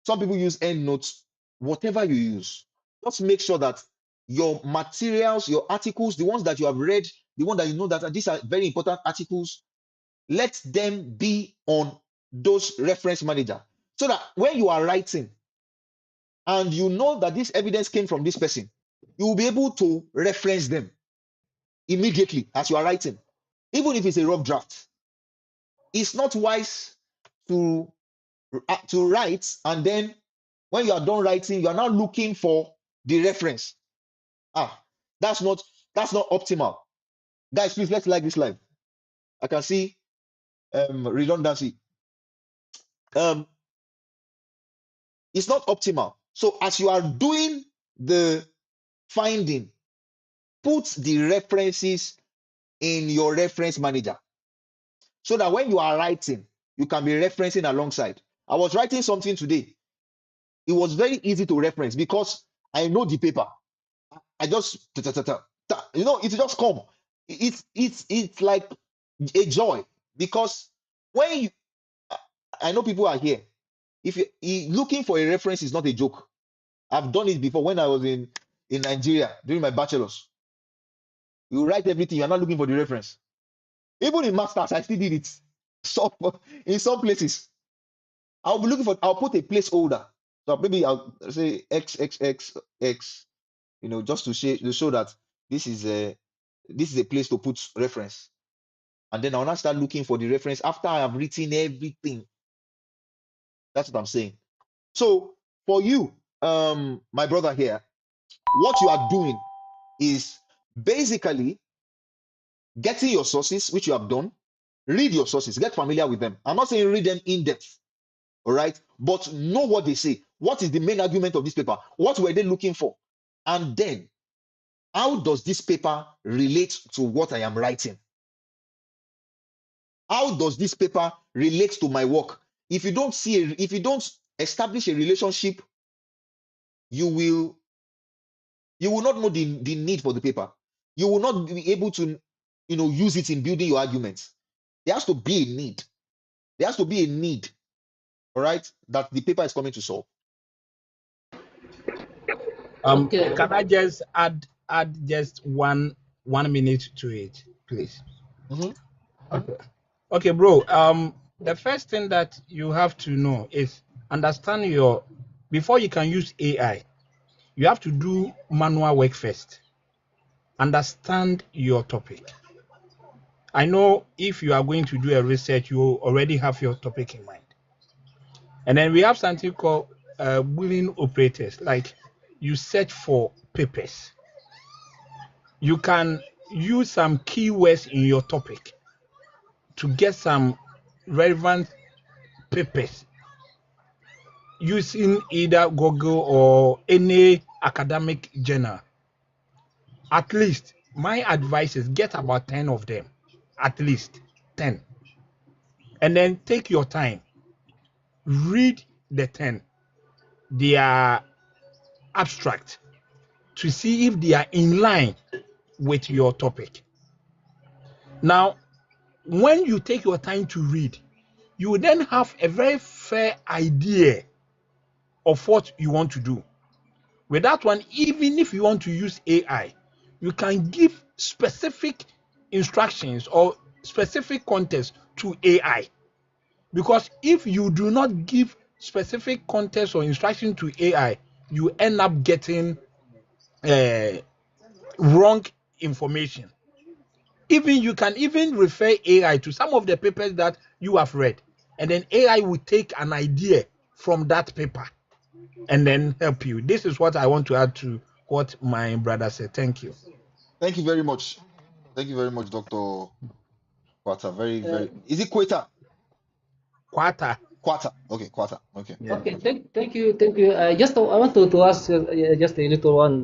Some people use EndNote. Whatever you use, just make sure that your materials, your articles, the ones that you have read, the one that you know that these are very important articles, let them be on those reference manager so that when you are writing and you know that this evidence came from this person, you will be able to reference them immediately as you are writing, even if it's a rough draft. It's not wise to write and then when you are done writing, you are now looking for the reference. That's not optimal. Guys, please let's like this live. I can see redundancy. It's not optimal. So as you are doing the finding, put the references in your reference manager so that when you are writing, you can be referencing alongside. I was writing something today. It was very easy to reference because I know the paper. I just it just come. It's like a joy because when you, I know people are here. If you looking for a reference is not a joke. I've done it before when I was in Nigeria during my bachelor's. You write everything, you're not looking for the reference. Even in masters, I still did it. So in some places, I'll be looking for, I'll put a placeholder. So maybe I'll say XXXX, just to show that this is a place to put reference. And then I'll now start looking for the reference after I have written everything. That's what I'm saying. So for you, my brother here, what you are doing is basically getting your sources, which you have done. Read your sources, get familiar with them. I'm not saying read them in depth, all right? But know what they say. What is the main argument of this paper? What were they looking for? And then, how does this paper relate to what I am writing? How does this paper relate to my work? If you don't establish a relationship, you will not know the need for the paper. You will not be able to, use it in building your arguments. There has to be a need. There has to be a need, all right, that the paper is coming to solve. Okay. Can I just add just 1 minute to it, please? Okay, bro. The first thing that you have to know is understand before you can use AI, you have to do manual work first. Understand your topic. I know if you are going to do a research, you already have your topic in mind. And then we have something called Boolean operators. Like you search for papers. You can use some keywords in your topic to get some relevant papers using either Google or any academic journal. At least my advice is get about 10 of them, at least 10. And then take your time, read the 10, their abstract, to see if they are in line with your topic. Now, when you take your time to read, you will then have a very fair idea of what you want to do. With that one, even if you want to use AI, you can give specific instructions or specific context to AI. Because if you do not give specific context or instruction to AI, you end up getting uh, wrong information. Even you can even refer AI to some of the papers that you have read, and then AI will take an idea from that paper and then help you. This is what I want to add to what my brother said. Thank you. Thank you very much. Thank you very much, Dr. Quata. Very, very. Is it Quata? Quata. Quata. Okay, Quata. Okay. Yeah. Okay, thank you, thank you. Just I want to ask just a little one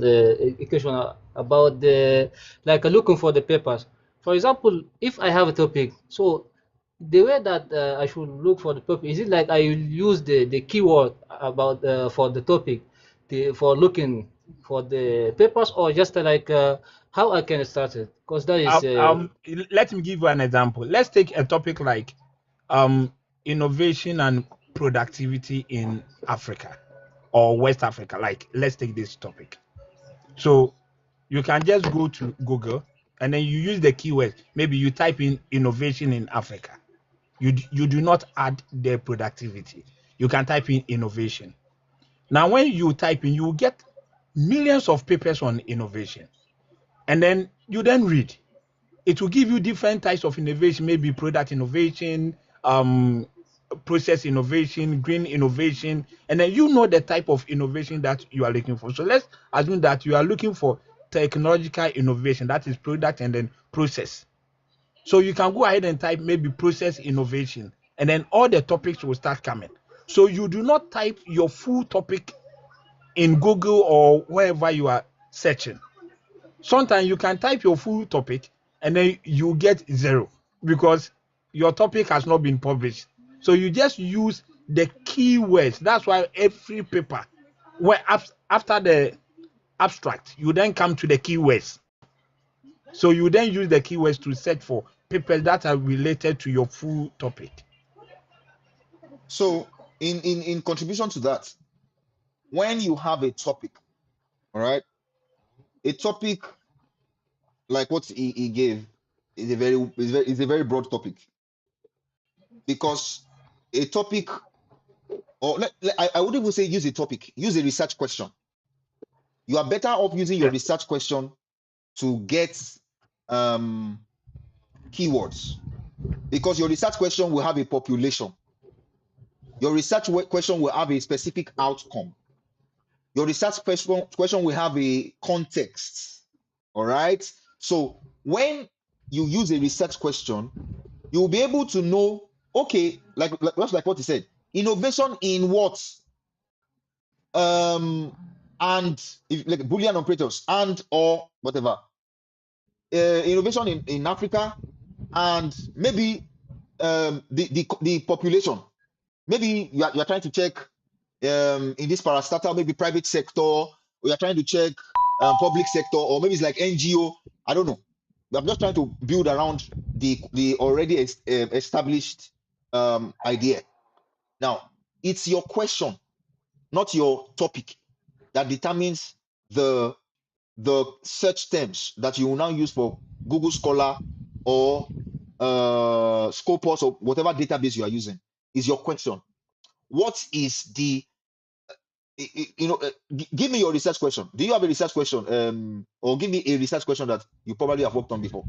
question about the like looking for the papers. For example, if I have a topic, so the way that I should look for the topic, is it like I use the keyword about for the topic, for looking for the papers, or just like how I can start it? Because that is Let me give you an example. Let's take a topic like um, innovation and productivity in Africa or West Africa. Like, let's take this topic. So you can just go to Google and then you use the keyword. Maybe you type in innovation in Africa. You do not add the productivity. You can type in innovation. Now, when you type in, you will get millions of papers on innovation. And then you then read. It will give you different types of innovation, maybe product innovation, process innovation, green innovation, and then you know the type of innovation that you are looking for. So let's assume that you are looking for technological innovation, that is product and then process. So you can go ahead and type maybe process innovation, and then all the topics will start coming. So you do not type your full topic in Google or wherever you are searching. Sometimes you can type your full topic and then you get zero because your topic has not been published. So you just use the keywords. That's why every paper, where after the abstract, you then come to the keywords. So you then use the keywords to search for papers that are related to your full topic. So, in contribution to that, when you have a topic, all right, a topic like what he gave is a very broad topic because a topic, or I would even say use a topic, use a research question. You are better off using your Yeah. research question to get keywords because your research question will have a population. Your research question will have a specific outcome. Your research question will have a context. All right. So when you use a research question, you will be able to know, okay, just like what he said, innovation in what? And if, like Boolean operators and or whatever. Innovation in Africa and maybe the population. Maybe you are trying to check in this parastatal, maybe private sector, or you're trying to check public sector, or maybe it's like NGO. I don't know. I'm just trying to build around the already established idea. Now, it's your question, not your topic, that determines the search terms that you will now use for Google Scholar or Scopus or whatever database you are using. Is your question. What is the give me your research question. Do you have a research question? Or give me a research question that you probably have worked on before.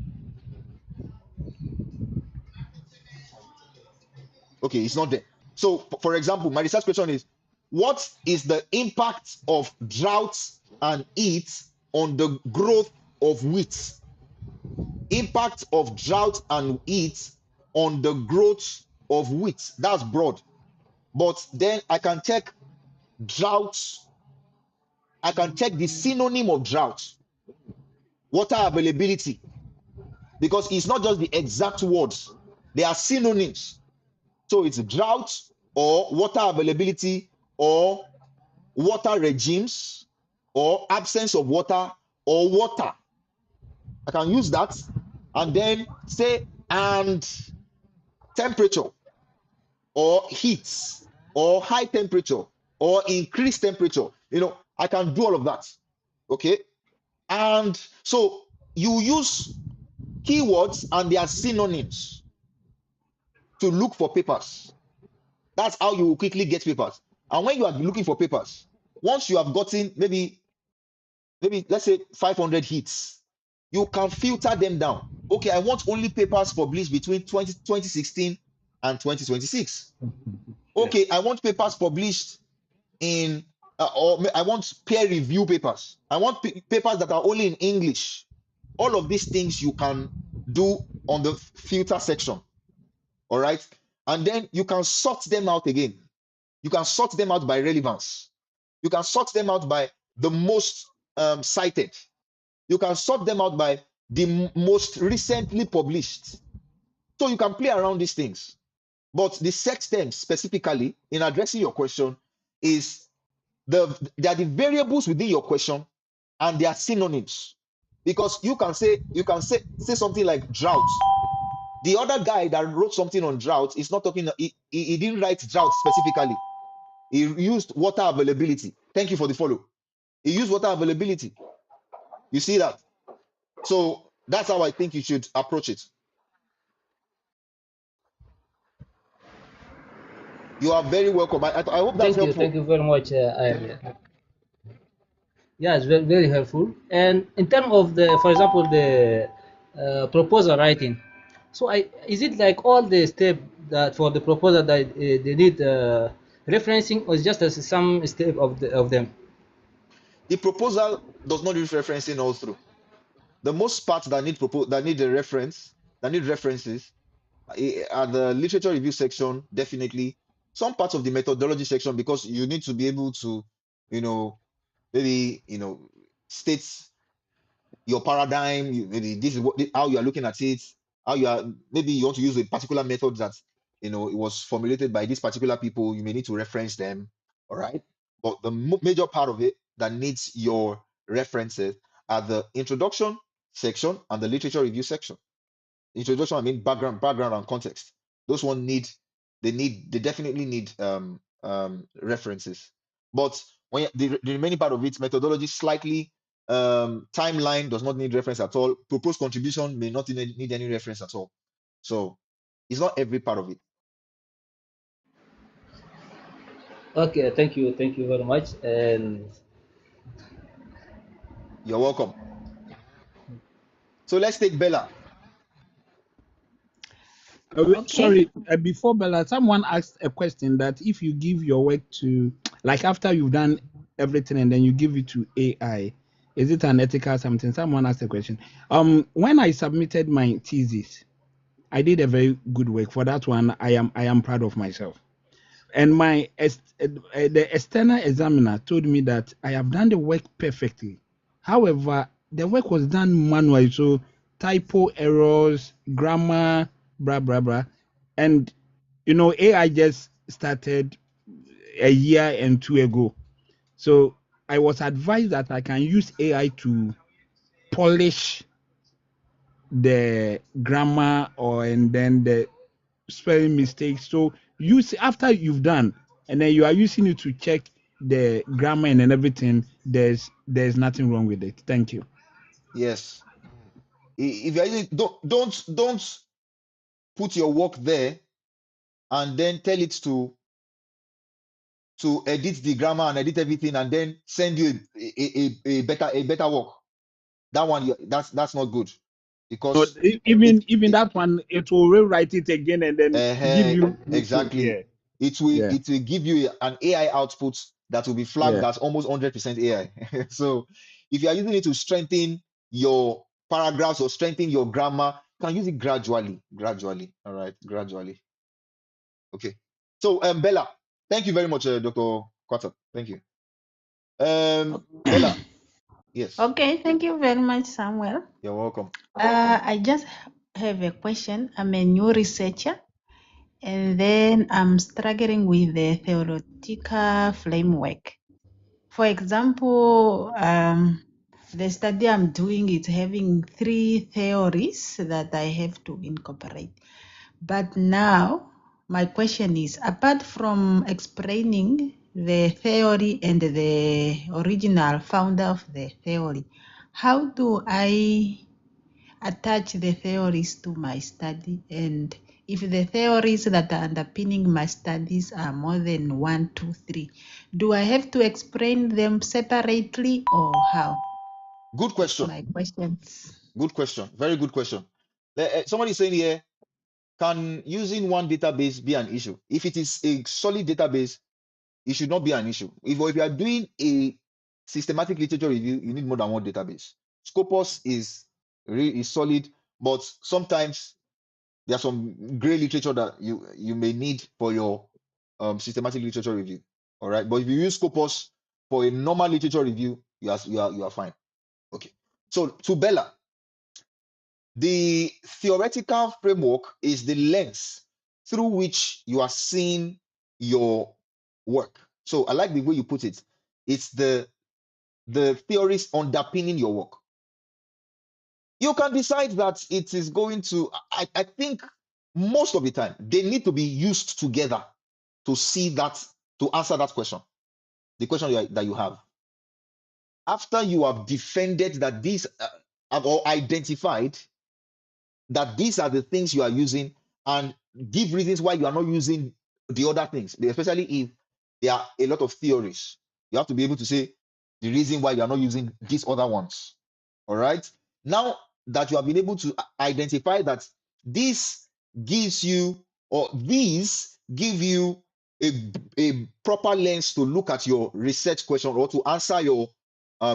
Okay, it's not there. So, for example, my research question is, what is the impact of drought and heat on the growth of wheat? Impact of drought and heat on the growth of wheat. That's broad. But then I can check drought. I can check the synonym of drought, water availability, because it's not just the exact words, they are synonyms. So it's drought or water availability or water regimes or absence of water or water. I can use that and then say and temperature or heat or high temperature or increased temperature. I can do all of that. Okay. And so you use keywords and their synonyms to look for papers. That's how you will quickly get papers. And when you are looking for papers, once you have gotten maybe let's say 500 hits, you can filter them down. Okay, I want only papers published between 2016 and 2026. Okay, I want papers published in or I want peer review papers. I want papers that are only in English. All of these things you can do on the filter section. All right. And then you can sort them out again. You can sort them out by relevance. You can sort them out by the most cited. You can sort them out by the most recently published. So you can play around these things. But the search terms specifically in addressing your question is they are the variables within your question and they are synonyms. Because you can say something like drought. The other guy that wrote something on drought is not talking, he didn't write drought specifically. He used water availability. Thank you for the follow. He used water availability. You see that? So that's how I think you should approach it. You are very welcome. I hope that's helpful. Thank you very much. Yeah, it's very, very helpful. And in terms of for example, the proposal writing. So, is it like all the step that for the proposal that they need referencing, or is just some step of them? The proposal does not need referencing all through. The most parts that need the reference, that need references, at the literature review section, definitely. Some parts of the methodology section, because you need to be able to, maybe state your paradigm. Maybe this is how you are looking at it. How you are, maybe you want to use a particular method that it was formulated by these particular people. You may need to reference them. All right. But the major part of it that needs your references are the introduction section and the literature review section. Introduction, I mean background and context. Those they definitely need references. But when the remaining part of it, methodology slightly, timeline does not need reference at all. Proposed contribution may not need any reference at all. So it's not every part of it. Okay, thank you very much. And You're welcome. So let's take Bella. Okay. Sorry, before Bella, someone asked a question that if you give your work to, like after you've done everything and then you give it to AI, is it an ethical something? Someone asked a question. When I submitted my thesis, I did a very good work. For that one, I am proud of myself. And the external examiner told me that I have done the work perfectly. However, the work was done manually, so typo errors, grammar, blah blah blah, and AI just started a year and two ago. So I was advised that I can use AI to polish the grammar and then the spelling mistakes. So use after you've done, and then you are using it to check the grammar and everything. There's nothing wrong with it. Thank you. Yes. If you're using, don't put your work there and then tell it to edit the grammar and edit everything and then send you a better work. That one, that's not good, because So even that one, it will rewrite it again and then give you exactly. yeah. it will Yeah. give you an AI output that will be flagged Yeah. as almost 100% AI. So if you are using it to strengthen your paragraphs or strengthen your grammar, you can use it gradually. All right, gradually. Okay. So Bella, thank you very much, Dr. Quata. Thank you. Bella, yes, Okay, thank you very much, Samuel. you're welcome. I just have a question. I'm a new researcher, and then I'm struggling with the theoretical framework. For example, the study I'm doing is having 3 theories that I have to incorporate. But now, my question is, apart from explaining the theory and the original founder of the theory, how do I attach the theories to my study? And if the theories that are underpinning my studies are more than 1, 2, 3, do I have to explain them separately or how? Good That's question. my questions. Good question. Very good question. Somebody is saying here, can using one database be an issue? If it is a solid database, it should not be an issue. If you are doing a systematic literature review, you need more than one database. Scopus is solid, but sometimes there's some gray literature that you may need for your systematic literature review. All right, but if you use Scopus for a normal literature review, you are fine. Okay. So to Bella, the theoretical framework is the lens through which you are seeing your work. So I like the way you put it. It's the theories underpinning your work. You can decide that it is going to, I think most of the time, they need to be used together to see that, to answer that question, the question that you have. After you have defended that these or identified that these are the things you are using and give reasons why you are not using the other things, especially if there are a lot of theories. You have to be able to say the reason why you are not using these other ones. All right. Now that you have been able to identify that this gives you, or these give you a proper lens to look at your research question or to answer your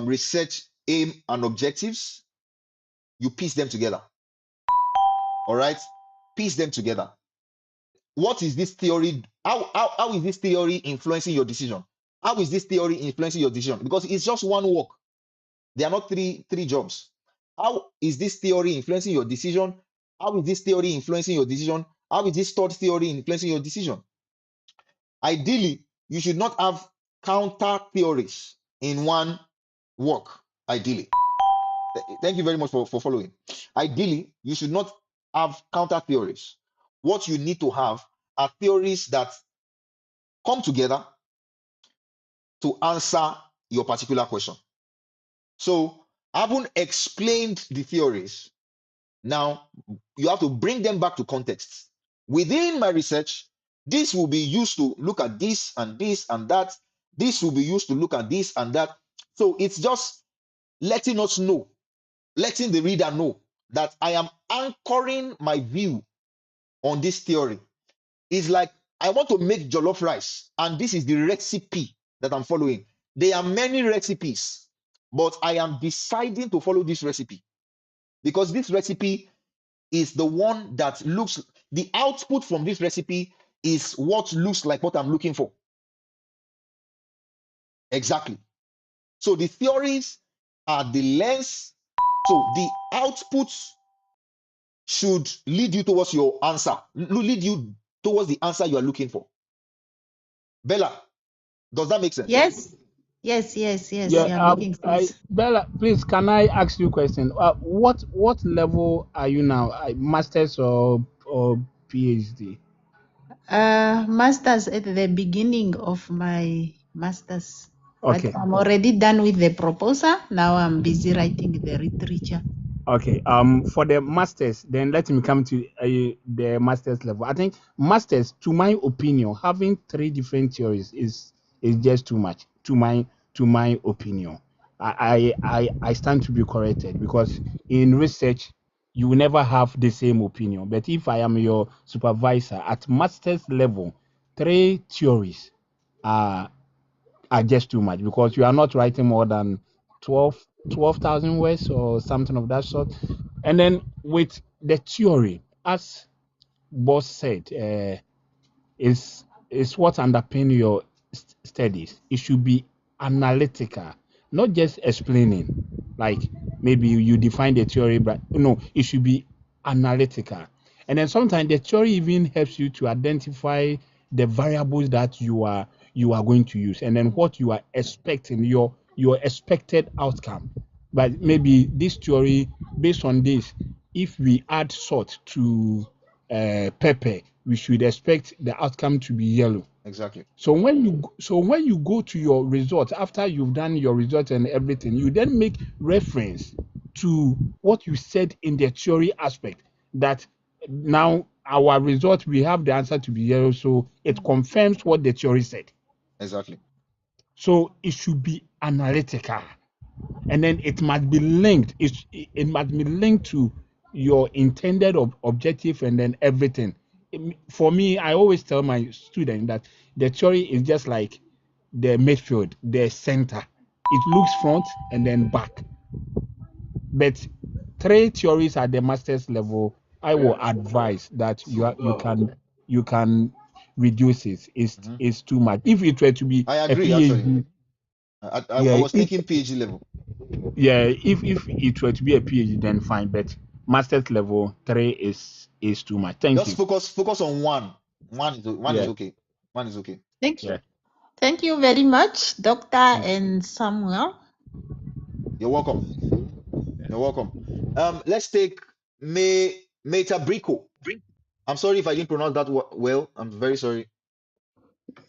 research aim and objectives, you piece them together. All right, piece them together. What is this theory? How is this theory influencing your decision? How is this theory influencing your decision? Because it's just one work. They are not three jobs. How is this theory influencing your decision? How is this theory influencing your decision? How is this third theory influencing your decision? Ideally, you should not have counter theories in one work. Ideally. Thank you very much for following. Ideally, you should not have counter theories. What you need to have are theories that come together to answer your particular question. So, having explained the theories, now you have to bring them back to context. Within my research, this will be used to look at this and this and that. This will be used to look at this and that. So, it's just letting us know, letting the reader know that I am anchoring my view on this theory. It's like I want to make jollof rice, and this is the recipe that I'm following. There are many recipes, but I am deciding to follow this recipe because this recipe is the one that looks, the output from this recipe is what looks like what I'm looking for. Exactly. So the theories are the lens. So the outputs should lead you towards your answer, lead you towards the answer you are looking for. Bella, does that make sense? Yes, yes, Yeah. you're making sense. Bella, please, can I ask you a question? What level are you now? Masters or PhD? Masters at the beginning of my masters, but Okay. I'm already done with the proposal. Now I'm busy writing the literature. Okay. For the masters, then let me come to the masters level. I think masters, to my opinion, having three different theories is just too much. To my opinion, I stand to be corrected because in research you will never have the same opinion. But if I am your supervisor at masters level, 3 theories are are just too much because you are not writing more than 12,000 words or something of that sort. And then with the theory, as boss said, is what underpin your studies. It should be analytical, not just explaining. Like maybe you define the theory, but no, it should be analytical. And then sometimes the theory even helps you to identify the variables that you are going to use, and then what you are expecting, your expected outcome. But maybe this theory, based on this, if we add salt to pepper, we should expect the outcome to be yellow. Exactly. So when you go to your result after you've done your result and everything, you then make reference to what you said in the theory aspect, that now our result we have the answer to be yellow, so it confirms what the theory said. Exactly. So it should be analytical, and then it must be linked. It must be linked to your intended objective, and then everything. For me, I always tell my student that the theory is just like the midfield, the center. It looks front and then back. But 3 theories at the master's level, I will advise that you can reduce it. Mhm. It's too much. If it were to be I a agree, actually. PhD, I yeah, was thinking PhD level. if it were to be a PhD, then fine. But master's level 3 is too much. Thank Just you. focus on one. One is Yeah, okay. One is okay. yeah. Thank you very much, Doctor Hmm. and Samuel. You're welcome. You're welcome. Let's take Meta Brico. I'm sorry if I didn't pronounce that well. I'm very sorry.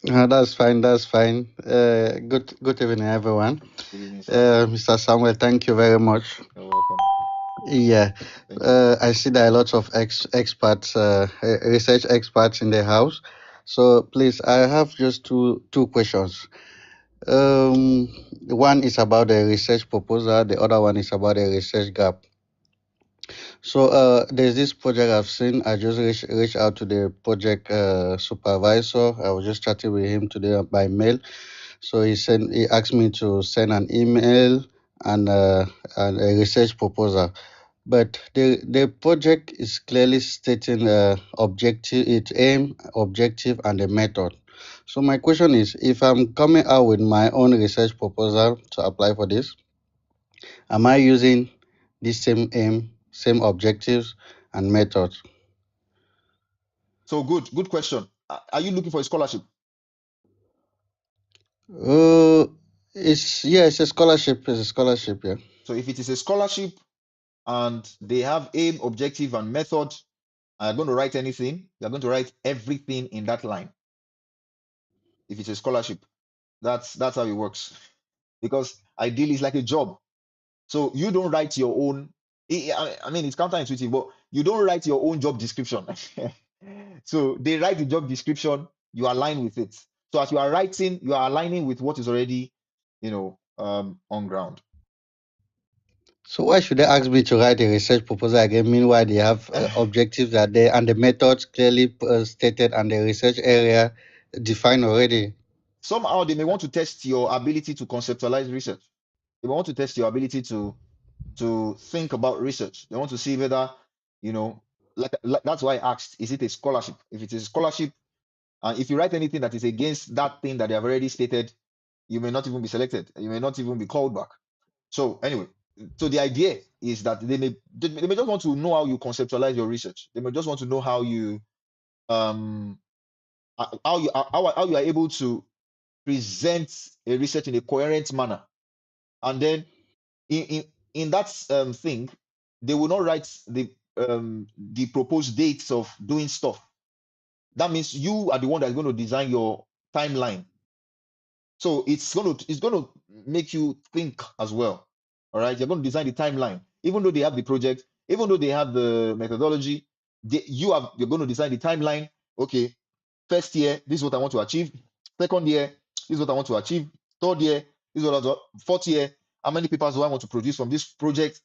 That's fine. That's fine. Good evening, everyone. Good evening, sir. Mr. Samuel, thank you very much. You're welcome. Yeah, Thank you. I see there are lots of experts, research experts in the house. So please, I have just two questions. One is about the research proposal. The other one is about the research gap. So there's this project I've seen. I just reached out to the project supervisor. I was just chatting with him today by mail. So he asked me to send an email and a research proposal. But the project is clearly stating objective, its aim, objective, and the method. So my question is, if I'm coming out with my own research proposal to apply for this, am I using the same aim, same objectives, and methods? So good question. Are you looking for a scholarship? Uh, it's a scholarship. It's a scholarship, yeah. So if it is a scholarship and they have aim, objective, and method, and you're going to write anything, you're going to write everything in that line. If it's a scholarship, that's how it works. Because ideally, it's like a job. So you don't write your own. I mean, it's counterintuitive, but you don't write your own job description. So they write the job description, you align with it. So as you are writing, you are aligning with what is already, on ground. So why should they ask me to write a research proposal again? Meanwhile, they have objectives that they and the methods clearly stated and the research area defined already. Somehow they may want to test your ability to conceptualize research. They want to test your ability to think about research. They want to see whether, like that's why I asked, is it a scholarship? If it is a scholarship, and if you write anything that is against that thing that they have already stated, you may not even be selected. You may not even be called back. So anyway, so the idea is that they may just want to know how you conceptualize your research. They may just want to know how you um how you are able to present a research in a coherent manner. And then in that thing, they will not write the proposed dates of doing stuff. That means you are the one that's going to design your timeline. So it's going to make you think as well. All right, you're going to design the timeline, even though they have the project, even though they have the methodology. You're going to design the timeline. Okay, first year, this is what I want to achieve. Second year, this is what I want to achieve. Third year, this is what I want to, fourth year, how many papers do I want to produce from this project?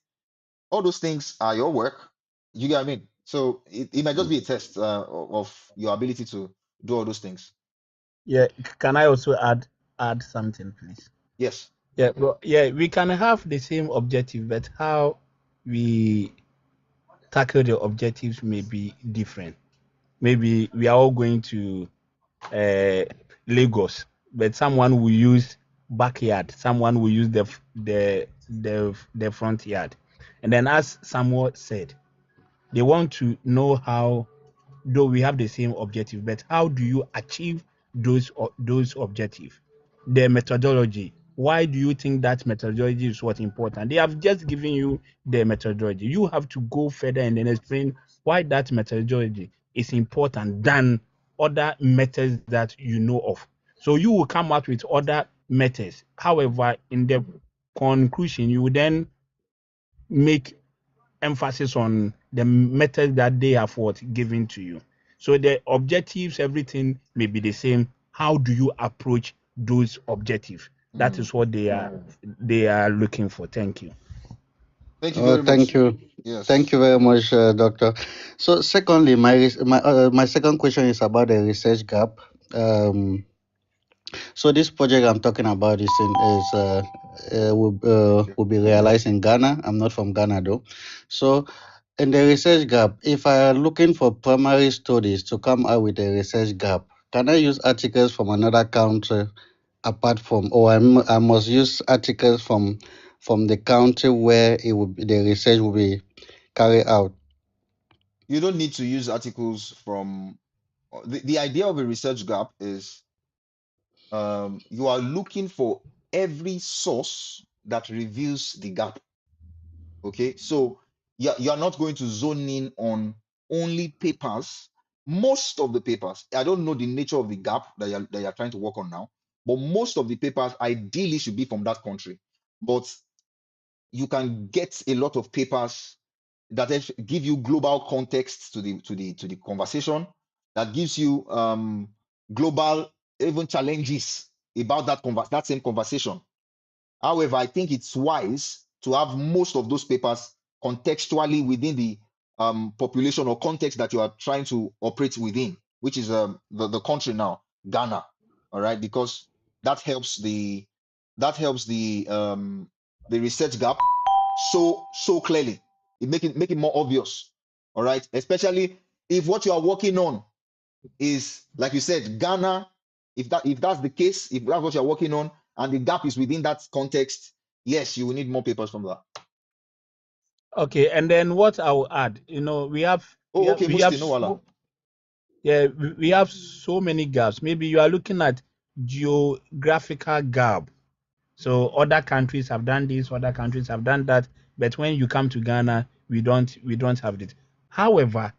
All those things are your work. You get what I mean? So it might just be a test of your ability to do all those things. Yeah, can I also add something, please? Yes. Yeah, well, yeah, we can have the same objective, but how we tackle the objectives may be different. Maybe we are all going to uh, Lagos, but someone will use backyard, someone will use the front yard, and then as Samuel said, they want to know how, though we have the same objective, but how do you achieve those objectives? The methodology. Why do you think that methodology is what important? They have just given you the methodology. You have to go further and then explain why that methodology is important than other methods that you know of. So you will come out with other methods. However, in the conclusion, you will then make emphasis on the method that they have what given to you. So the objectives, everything may be the same. How do you approach those objectives? That Mm. is what they are looking for. Thank you. Thank you very Thank much. you. Thank Yes. you very much, Doctor. So, secondly, my second question is about the research gap. Um, so this project I'm talking about will be realized in Ghana. I'm not from Ghana though. So in the research gap, if I am looking for primary studies to come out with a research gap, can I use articles from another country apart from, or I must use articles from the country where the research will be carried out? You don't need to use articles from the idea of a research gap is you are looking for every source that reveals the gap. Okay, so you're not going to zone in on only papers. Most of the papers, I don't know the nature of the gap that you're trying to work on now, but most of the papers ideally should be from that country. But you can get a lot of papers that give you global context to the conversation, that gives you global even challenges about that same conversation. However, I think it's wise to have most of those papers contextually within the population or context that you are trying to operate within, which is the country now, Ghana. All right, because that helps the research gap so clearly. It make it more obvious. All right, especially if what you are working on is, like you said, Ghana. If that's the case, if that's what you're working on, and the gap is within that context, yes, you will need more papers from that. Okay, and then what I will add, we have Oh, okay, we have Musti, no wala. so yeah we have so many gaps. Maybe you are looking at geographical gap. So other countries have done this, other countries have done that, but when you come to Ghana, we don't have it. However,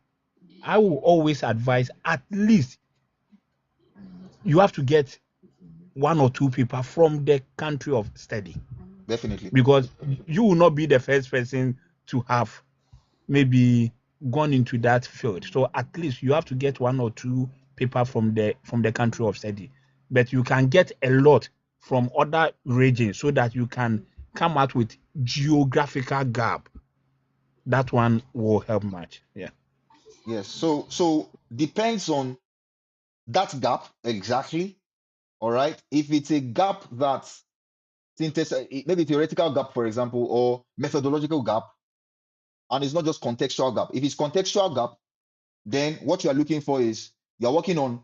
I will always advise at least you have to get one or two people from the country of study, Definitely. because you will not be the first person to have maybe gone into that field. So at least you have to get one or two people from the country of study, but you can get a lot from other regions so that you can come out with geographical gap. That one will help much. Yeah. Yes. So depends on that gap exactly. All right. If it's a gap that maybe theoretical gap, for example, or methodological gap, and it's not just contextual gap. If it's contextual gap, then what you are looking for is you're working on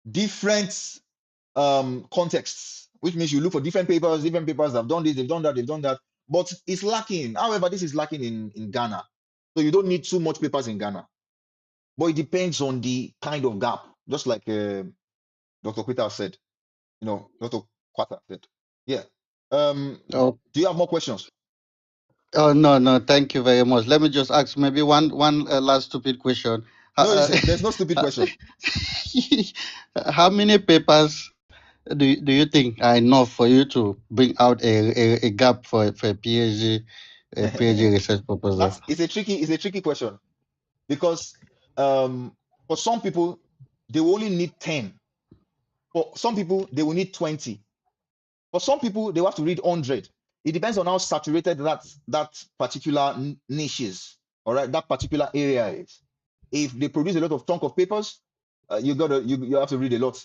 different contexts, which means you look for different papers that have done this, they've done that, they've done that, but it's lacking. However, this is lacking in Ghana. So you don't need too much papers in Ghana. But it depends on the kind of gap, just like Dr. Quita said, Dr. Quata said. Yeah. Oh, Do you have more questions? oh no, no, thank you very much. Let me just ask maybe one last stupid question. No, Uh, there's no stupid uh, question. how many papers do you think are enough for you to bring out a gap for a PhD research proposal? It's a tricky question, because for some people they will only need 10. For some people they will need 20. For some people they will have to read 100. It depends on how saturated that particular niche is. All right, that particular area is. If they produce a lot of chunk of papers, you have to read a lot.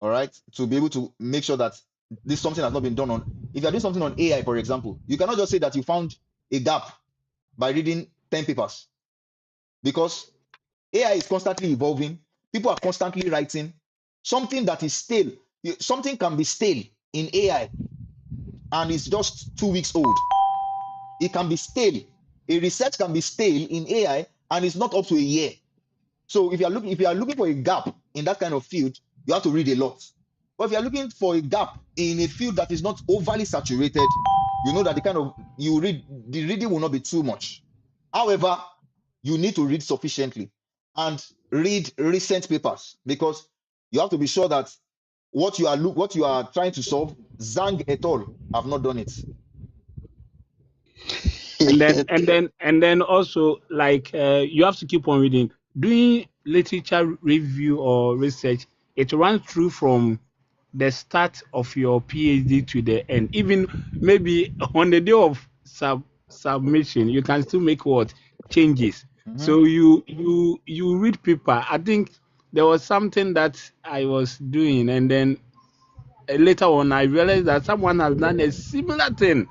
all right, to be able to make sure that this something has not been done on. If you're doing something on AI, for example, you cannot just say that you found a gap by reading 10 papers, because AI is constantly evolving. People are constantly writing. Something that is stale, something can be stale in AI and it's just 2 weeks old. It can be stale. A research can be stale in AI and it's not up to a year. So if you are looking for a gap in that kind of field, you have to read a lot. But if you are looking for a gap in a field that is not overly saturated, you know that the reading will not be too much. However, you need to read sufficiently and read recent papers, because you have to be sure that what you are trying to solve, Zhang et al. Have not done it. And then also, like, you have to keep on reading. Doing literature review or research, it runs through from the start of your PhD to the end. Even maybe on the day of submission, you can still make what changes. Mhm. So you read paper. I think there was something that I was doing, and then later on I realized that someone has done a similar thing,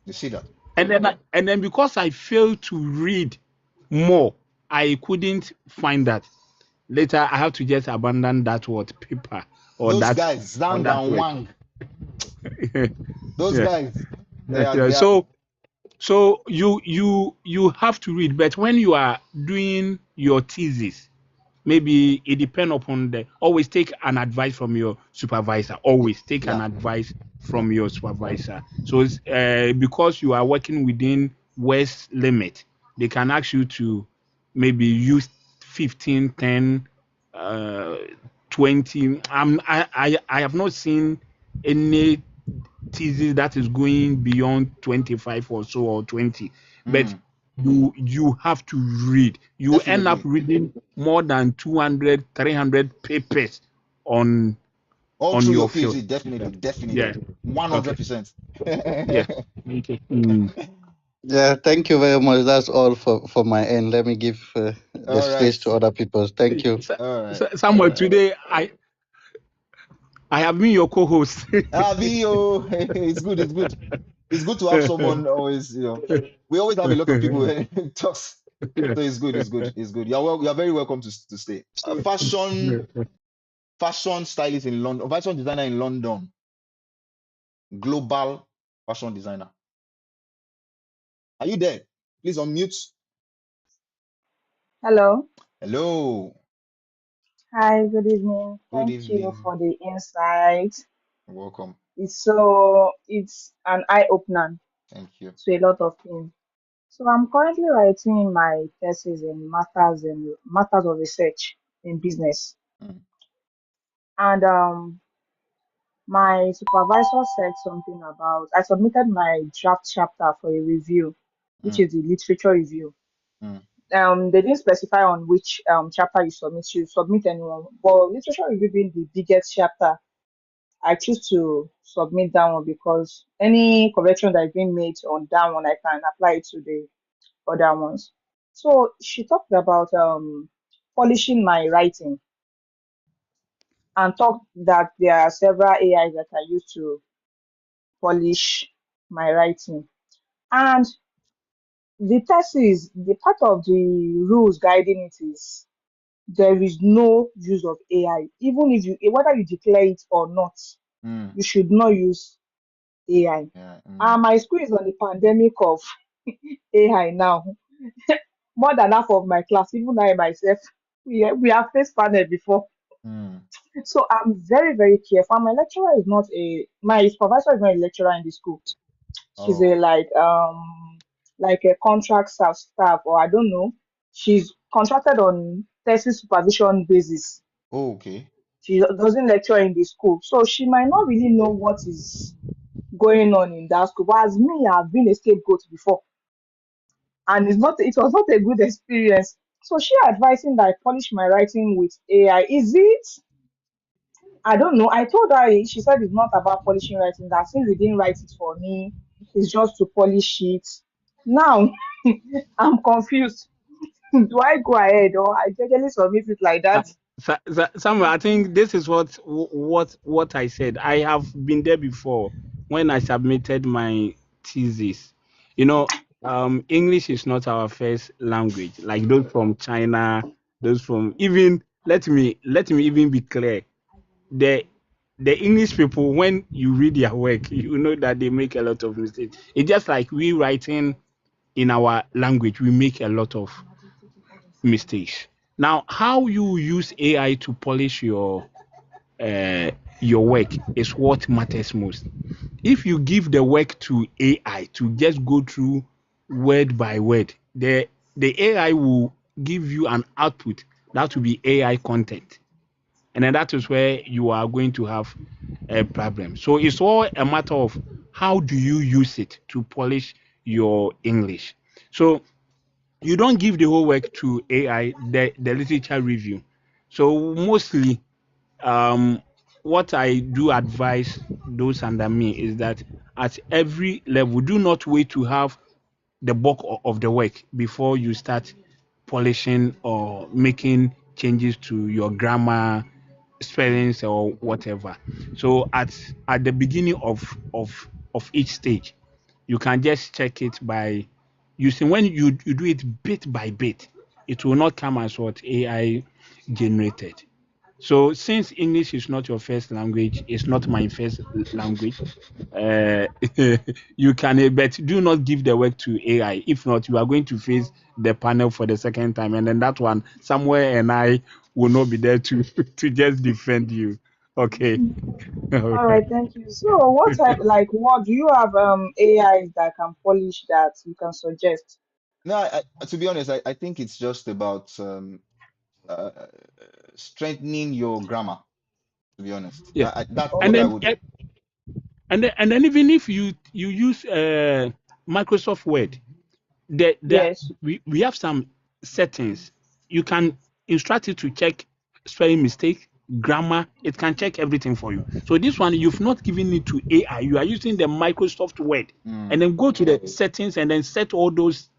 You see that? and then because I failed to read more, I couldn't find that. Later, I have to just abandon that word paper or Those that guys, or Zhang that and word. Wang, those Yeah. guys, Yeah. they are So you have to read, but when you are doing your thesis, maybe it depends upon the. Always take an advice from your supervisor. Always take an yeah. advice from your supervisor. So it's, because you are working within West limit, they can ask you to maybe use 15, 10, uh, 20. I have not seen any thesis that is going beyond 25 or so, or 20, but Mm, you have to read. You end up definitely. reading more than 200, 300 papers on All on through your your field. PhD, Yeah. definitely, Yeah. definitely. Okay. 100%. Yeah. Okay. Mm. Yeah, thank you very much. That's all for my end. Let me give the All right. stage to other people. Thank you. All right. All Samuel, right. today I have been your co-host. Bio, it's good. It's good. It's good to have someone always, we always have a lot of people talks. So it's good. It's good. It's good. You're very welcome to stay. Fashion stylist in London, fashion designer in London, global fashion designer. Are you there? Please unmute. Hello. Hello. Hi, good evening. Good Thank you evening. for the insight. Welcome. It's an eye opener Thank you. to a lot of things. So I'm currently writing my thesis in masters of research in business. Mm, And my supervisor said something about I submitted my draft chapter for a review, which mm, is the literature review. mm, They didn't specify on which chapter you submit. You submit anyone, but literature review being the biggest chapter, I choose to submit that one because any correction that is being made on that one, I can apply it to the other ones. So she talked about polishing my writing and talked that there are several AIs that I use to polish my writing. And the thesis, the part of the rules guiding it is there is no use of AI. Even if you, whether you declare it or not, mm. you should not use AI. Yeah. And my school is on the pandemic of AI now. More than half of my class, even I myself, we have faced panel before. Mm. So I'm very, very careful. And my lecturer is not my supervisor is not a lecturer in the school. She's Oh. a like a contract staff, or I don't know. She's contracted on thesis supervision basis. Oh, okay. She doesn't lecture in the school. So she might not really know what is going on in that school. But as me, I've been a scapegoat before. And it was not a good experience. So she advising that I polish my writing with AI. Is it? I don't know. I told her she said it's not about polishing writing, that since they didn't write it for me, it's just to polish it. Now I'm confused. Do I go ahead or I generally submit it like that? Samuel, I think this is what I said. I have been there before when I submitted my thesis. You know, English is not our first language. Like those from China, those from even let me even be clear. The the English people, when you read their work, you know that they make a lot of mistakes. It's just like we writing in our language, we make a lot of mistakes. Now, how you use AI to polish uh, your work is what matters most. If you give the work to AI to just go through word by word, the AI will give you an output that will be AI content, and then that is where you are going to have a problem. So it's all a matter of how do you use it to polish your English. So you don't give the whole work to AI, the literature review. So mostly, um, what I do advise those under me is that at every level, do not wait to have the bulk of the work before you start polishing or making changes to your grammar, spellings, or whatever. So at the beginning of each stage, you can just check it by using when you do it bit by bit, it will not come as what AI generated. So since English is not your first language, it's not my first language. Uh, you can, but do not give the work to AI. If not, you are going to face the panel for the second time, and then that one, somewhere, and I will not be there to to just defend you. Okay. All All right. right, thank you. So, what type, like, what do you have AIs that can polish that you can suggest? No, to be honest, I think it's just about uh, strengthening your grammar. To be honest, Yeah. that's And what I Okay. then would do. and then even if you use Microsoft Word, there Yes. we have some settings. You can instruct it to check spelling mistake, grammar. It can check everything for you. So this one you've not given it to AI. You are using the Microsoft Word, Mm, and then go to the settings and then set all those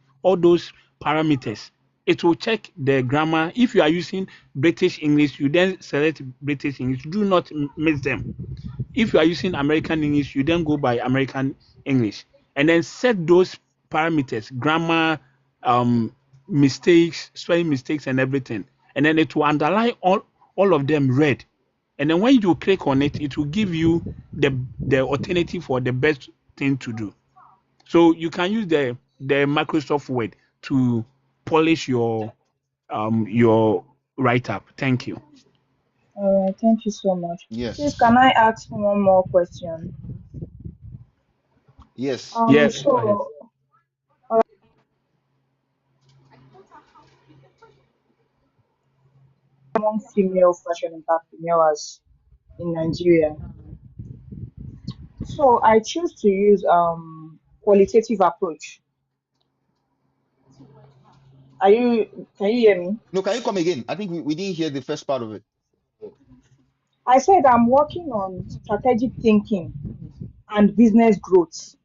parameters. It will check the grammar. If you are using British English, you then select British English. Do not miss them. If you are using American English, you then go by American English and then set those parameters, grammar, um, mistakes, spelling mistakes, and everything. And then it will underline all of them red. And then when you click on it, it will give you the alternative for the best thing to do. So you can use the Microsoft Word to polish your write up. Thank you. All right, thank you so much. Please, yes, can I ask one more question? yes. Yes, go ahead. So among female fashion entrepreneurs in Nigeria, so I choose to use qualitative approach. Are you? Can you hear me? No, can you come again? I think we didn't hear the first part of it. I said I'm working on strategic thinking and business growth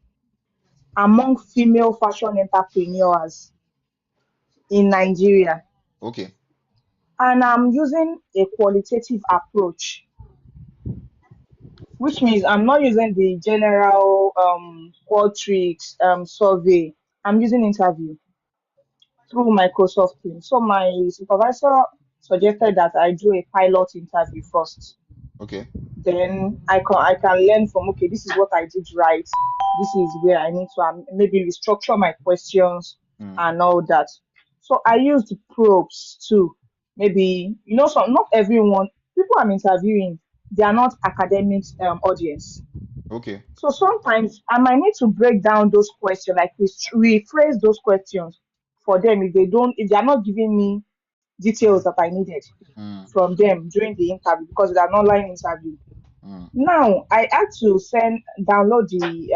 among female fashion entrepreneurs in Nigeria. Okay, And I'm using a qualitative approach, which means I'm not using the general Qualtrics survey. I'm using interview through Microsoft Teams. So my supervisor suggested that I do a pilot interview first. okay. Then I can learn from, okay, this is what I did right. This is where I need to maybe restructure my questions Mm, and all that. So I used probes too. Maybe some not everyone people I'm interviewing, they are not academic audience. okay. So sometimes I might need to break down those questions, like rephrase those questions for them if they are not giving me details that I needed Mm, from them during the interview because it's an online interview. mm, Now I had to download the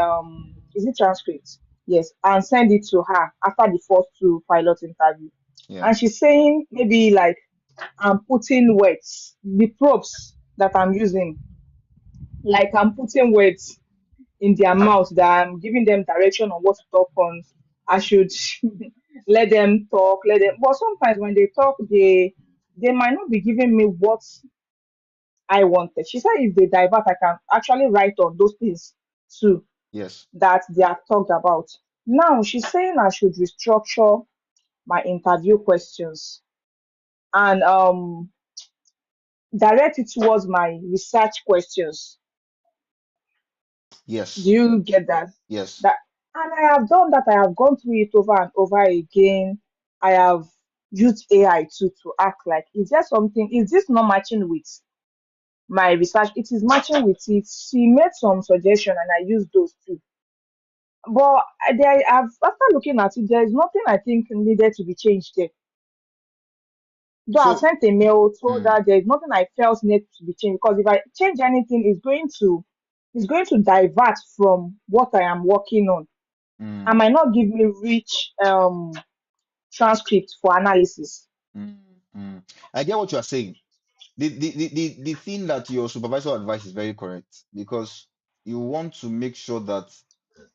is it transcript? Yes, and send it to her after the first two pilot interview. yeah. And she's saying maybe like I'm putting words, the props that I'm using, like I'm putting words in their mouth that I'm giving them direction on what to talk on. I should let them talk, let them. But sometimes when they talk, they might not be giving me what I wanted. She said if they divert, I can actually write on those things too Yes. that they have talked about. Now she's saying I should restructure my interview questions and direct it towards my research questions. Do Yes. you get that? Yes. That and I have done that. I have gone through it over and over again. I have used AI to act like, is there something, is this not matching with my research? It is matching with it. She made some suggestion and I used those too. But there I've after looking at it, there is nothing I think needed to be changed there. Though I've So, sent a mail, told mm, her there is nothing I felt needed to be changed because if I change anything, it's going to divert from what I am working on. I mm, might not give me rich transcript for analysis. mm, mm. I get what you are saying. The thing that your supervisor advice is very correct because you want to make sure that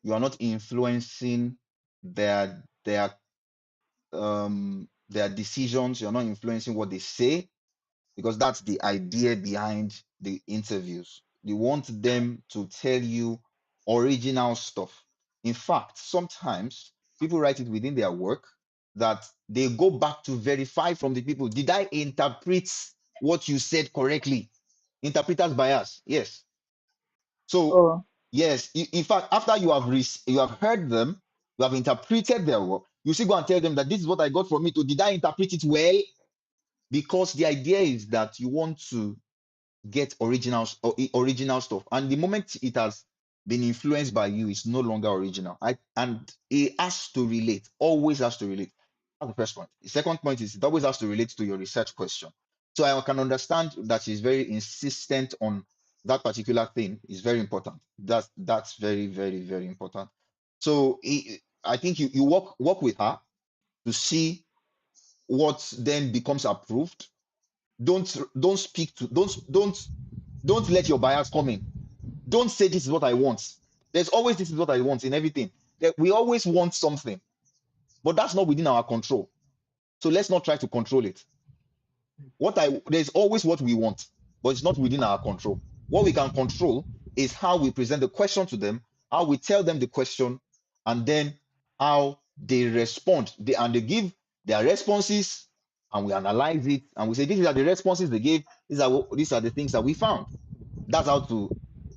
you are not influencing their decisions. You're not influencing what they say because that's the idea behind the interviews. You want them to tell you original stuff. In fact, sometimes people write it within their work that they go back to verify from the people. Did I interpret what you said correctly? Interpreter's bias. Yes. So Oh, yes, in fact, after you have heard them, you have interpreted their work. You still go and tell them that this is what I got from it. Or did I interpret it well? Because the idea is that you want to get original stuff, and the moment it has been influenced by you, it's no longer original. And it has to relate, always has to relate. That's the first point. The second point is it always has to relate to your research question. So I can understand that she's very insistent on that particular thing. Is very important. That's very, very, very important. So I think you work with her to see what then becomes approved. Don't speak to don't let your bias come in. Don't say this is what I want. There's always this is what I want in everything. We always want something, but that's not within our control. So let's not try to control it. There's always what we want, but it's not within our control. What we can control is how we present the question to them, how we tell them the question, and then how they respond. And they give their responses, and we analyze it, and we say these are the responses they gave. These are the things that we found. That's how to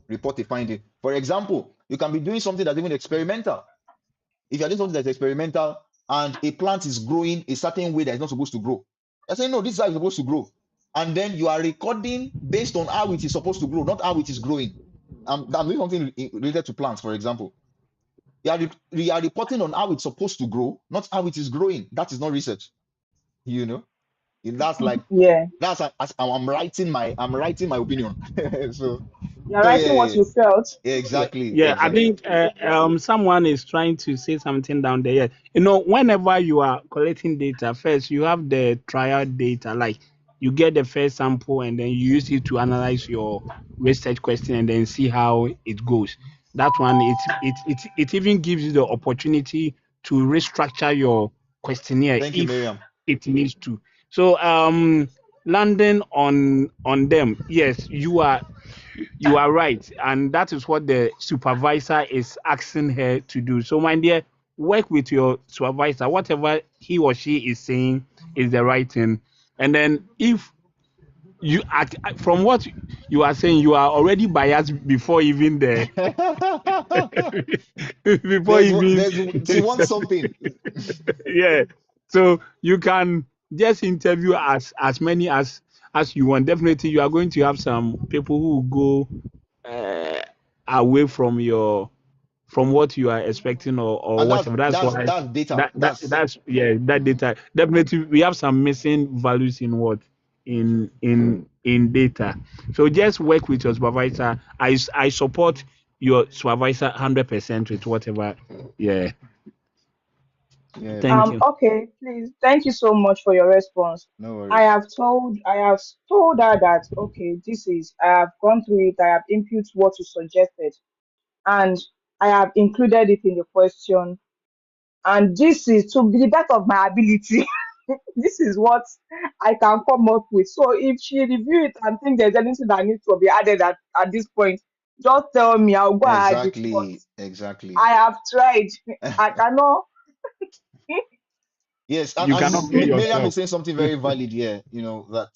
report a finding. For example, you can be doing something that's even experimental. If you're doing something that's experimental and a plant is growing a certain way that it's not supposed to grow, you're saying, no, this is how it's supposed to grow. And then you are recording based on how it is supposed to grow, not how it is growing. I'm doing something related to plants, for example. You are reporting on how it's supposed to grow, not how it is growing. That is not research, you know. That's like yeah. I'm writing my opinion. so You're so writing what yeah, you felt. yeah, Yeah, exactly, yeah. I exactly. think someone is trying to say something down there. Yeah. Whenever you are collecting data, first you have the trial data, like you get the first sample and then you use it to analyze your research question and then see how it goes. That one, it even gives you the opportunity to restructure your questionnaire Thank you, if Miriam. it needs to. So landing on them, yes, you are right, and that is what the supervisor is asking her to do. So, my dear, work with your supervisor. Whatever he or she is saying is the right thing. And then, if you act from what you are saying, you are already biased before even the before even she wants something. yeah. So you can just interview as many as you want. Definitely, you are going to have some people who will go away from what you are expecting or And that's whatever. That's that's why that's data. That's that's yeah, that data definitely we have some missing values in what in data. So just work with your supervisor. I support your supervisor 100% with whatever. Yeah, yeah, thank you. Okay, please. Thank you so much for your response. no I worries. have told her that okay, I have gone through it, I have input what you suggested, and I have included it in the question. And this is to the best of my ability. this is what I can come up with. So if she review it and think there's anything that needs to be added at this point, just tell me. I'll go add it. But Exactly, exactly. I have tried. I cannot. Yes, You and cannot kill Miriam yourself. is saying something very valid here. That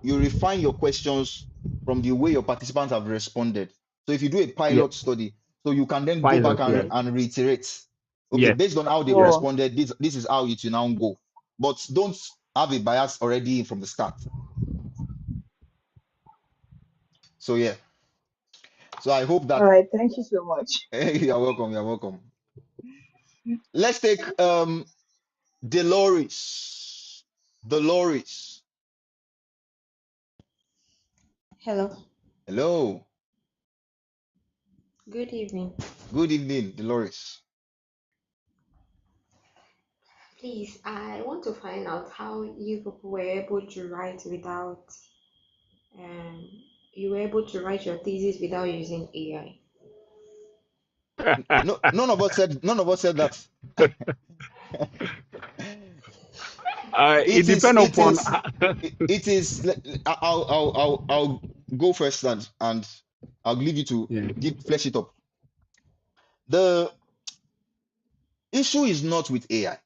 you refine your questions from the way your participants have responded. So if you do a Yeah, pilot study, so you can then go back pilot. Yeah, and reiterate. Okay, yeah. based on how they've Yeah. Sure. responded, this is how it will now go. But don't have a bias already from the start. So yeah. So I hope All that right. Thank you so much. you're welcome. You're welcome. Let's take Dolores. Dolores. Hello, Hello. good evening. Good evening, Dolores. Please, I want to find out how you people were able to write without, um, you were able to write your thesis without using AI. No, none of us said that. It It is, depends it upon. is, it is. I'll go first and I'll leave you to Yeah. flesh it up. The issue is not with AI.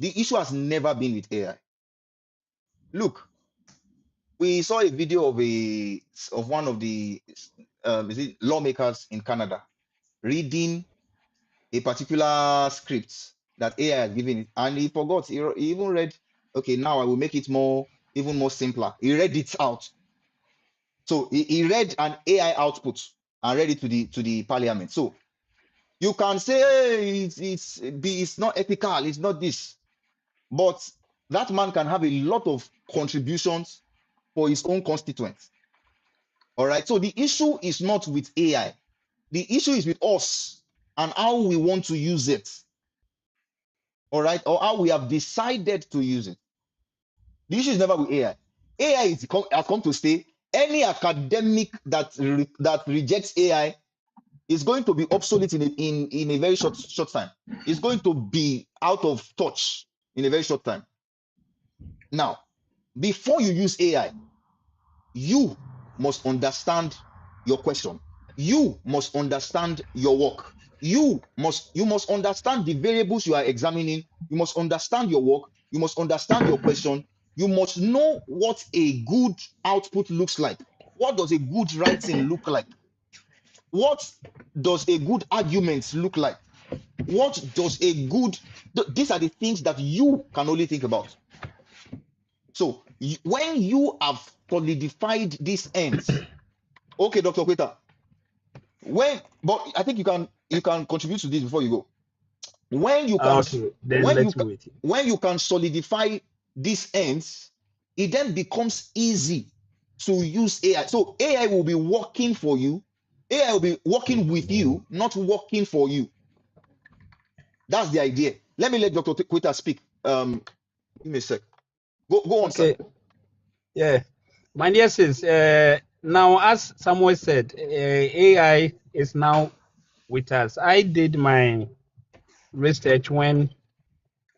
The issue has never been with AI. Look, we saw a video of one of the is it lawmakers in Canada reading a particular script that AI has given it, and he forgot. He even read, okay, now I will make it even more simpler. He read it out. So he read an AI output and read it to the parliament. So you can say, hey, it's not ethical, it's not this, but that man can have a lot of contributions for his own constituents. All right. So the issue is not with AI. The issue is with us and how we want to use it. All right, or how we have decided to use it. The issue is never with AI. AI has come to stay. Any academic that rejects AI is going to be obsolete in a very short time. It's going to be out of touch in a very short time. Now, before you use AI, you must understand your question. You must understand your work. You must understand the variables you are examining. You must understand your work. You must understand your question. You must know what a good output looks like. What does a good writing look like? What does a good argument look like? What does a good these are the things that you can only think about. So when you have solidified these ends, okay, Dr. Kweta, but I think you can contribute to this before you go. When you can Okay, then when you let's ca- wait. when you can solidify these ends, it then becomes easy to use AI. So AI will be working for you. AI will be working with you, not working for you. That's the idea. Let me let Dr. Kweta speak. Give me a sec. Go on, sir. Okay. Yeah. My dear sis, now as Samuel said, AI is now with us. I did my research when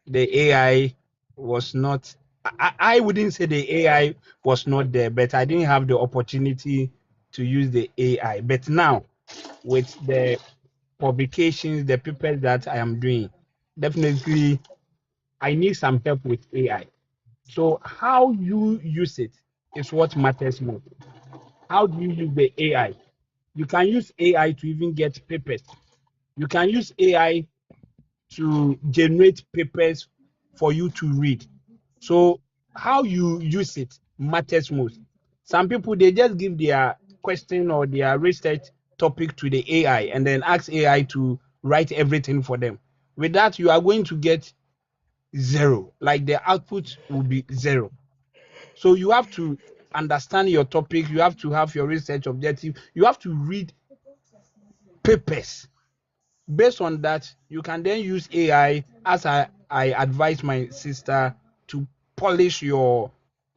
the AI was not. I wouldn't say the AI was not there, but I didn't have the opportunity to use the AI. But now, with the publications, the papers that I am doing, definitely I need some help with AI. So how you use it is what matters most. How do you use the AI? You can use AI to even get papers. You can use AI to generate papers for you to read. So how you use it matters most. Some people they just give their question or their research topic to the AI and then ask AI to write everything for them. With that, you are going to get zero. Like the output will be zero. So you have to understand your topic. You have to have your research objective. You have to read papers. Based on that, you can then use AI, as I advise my sister, to polish your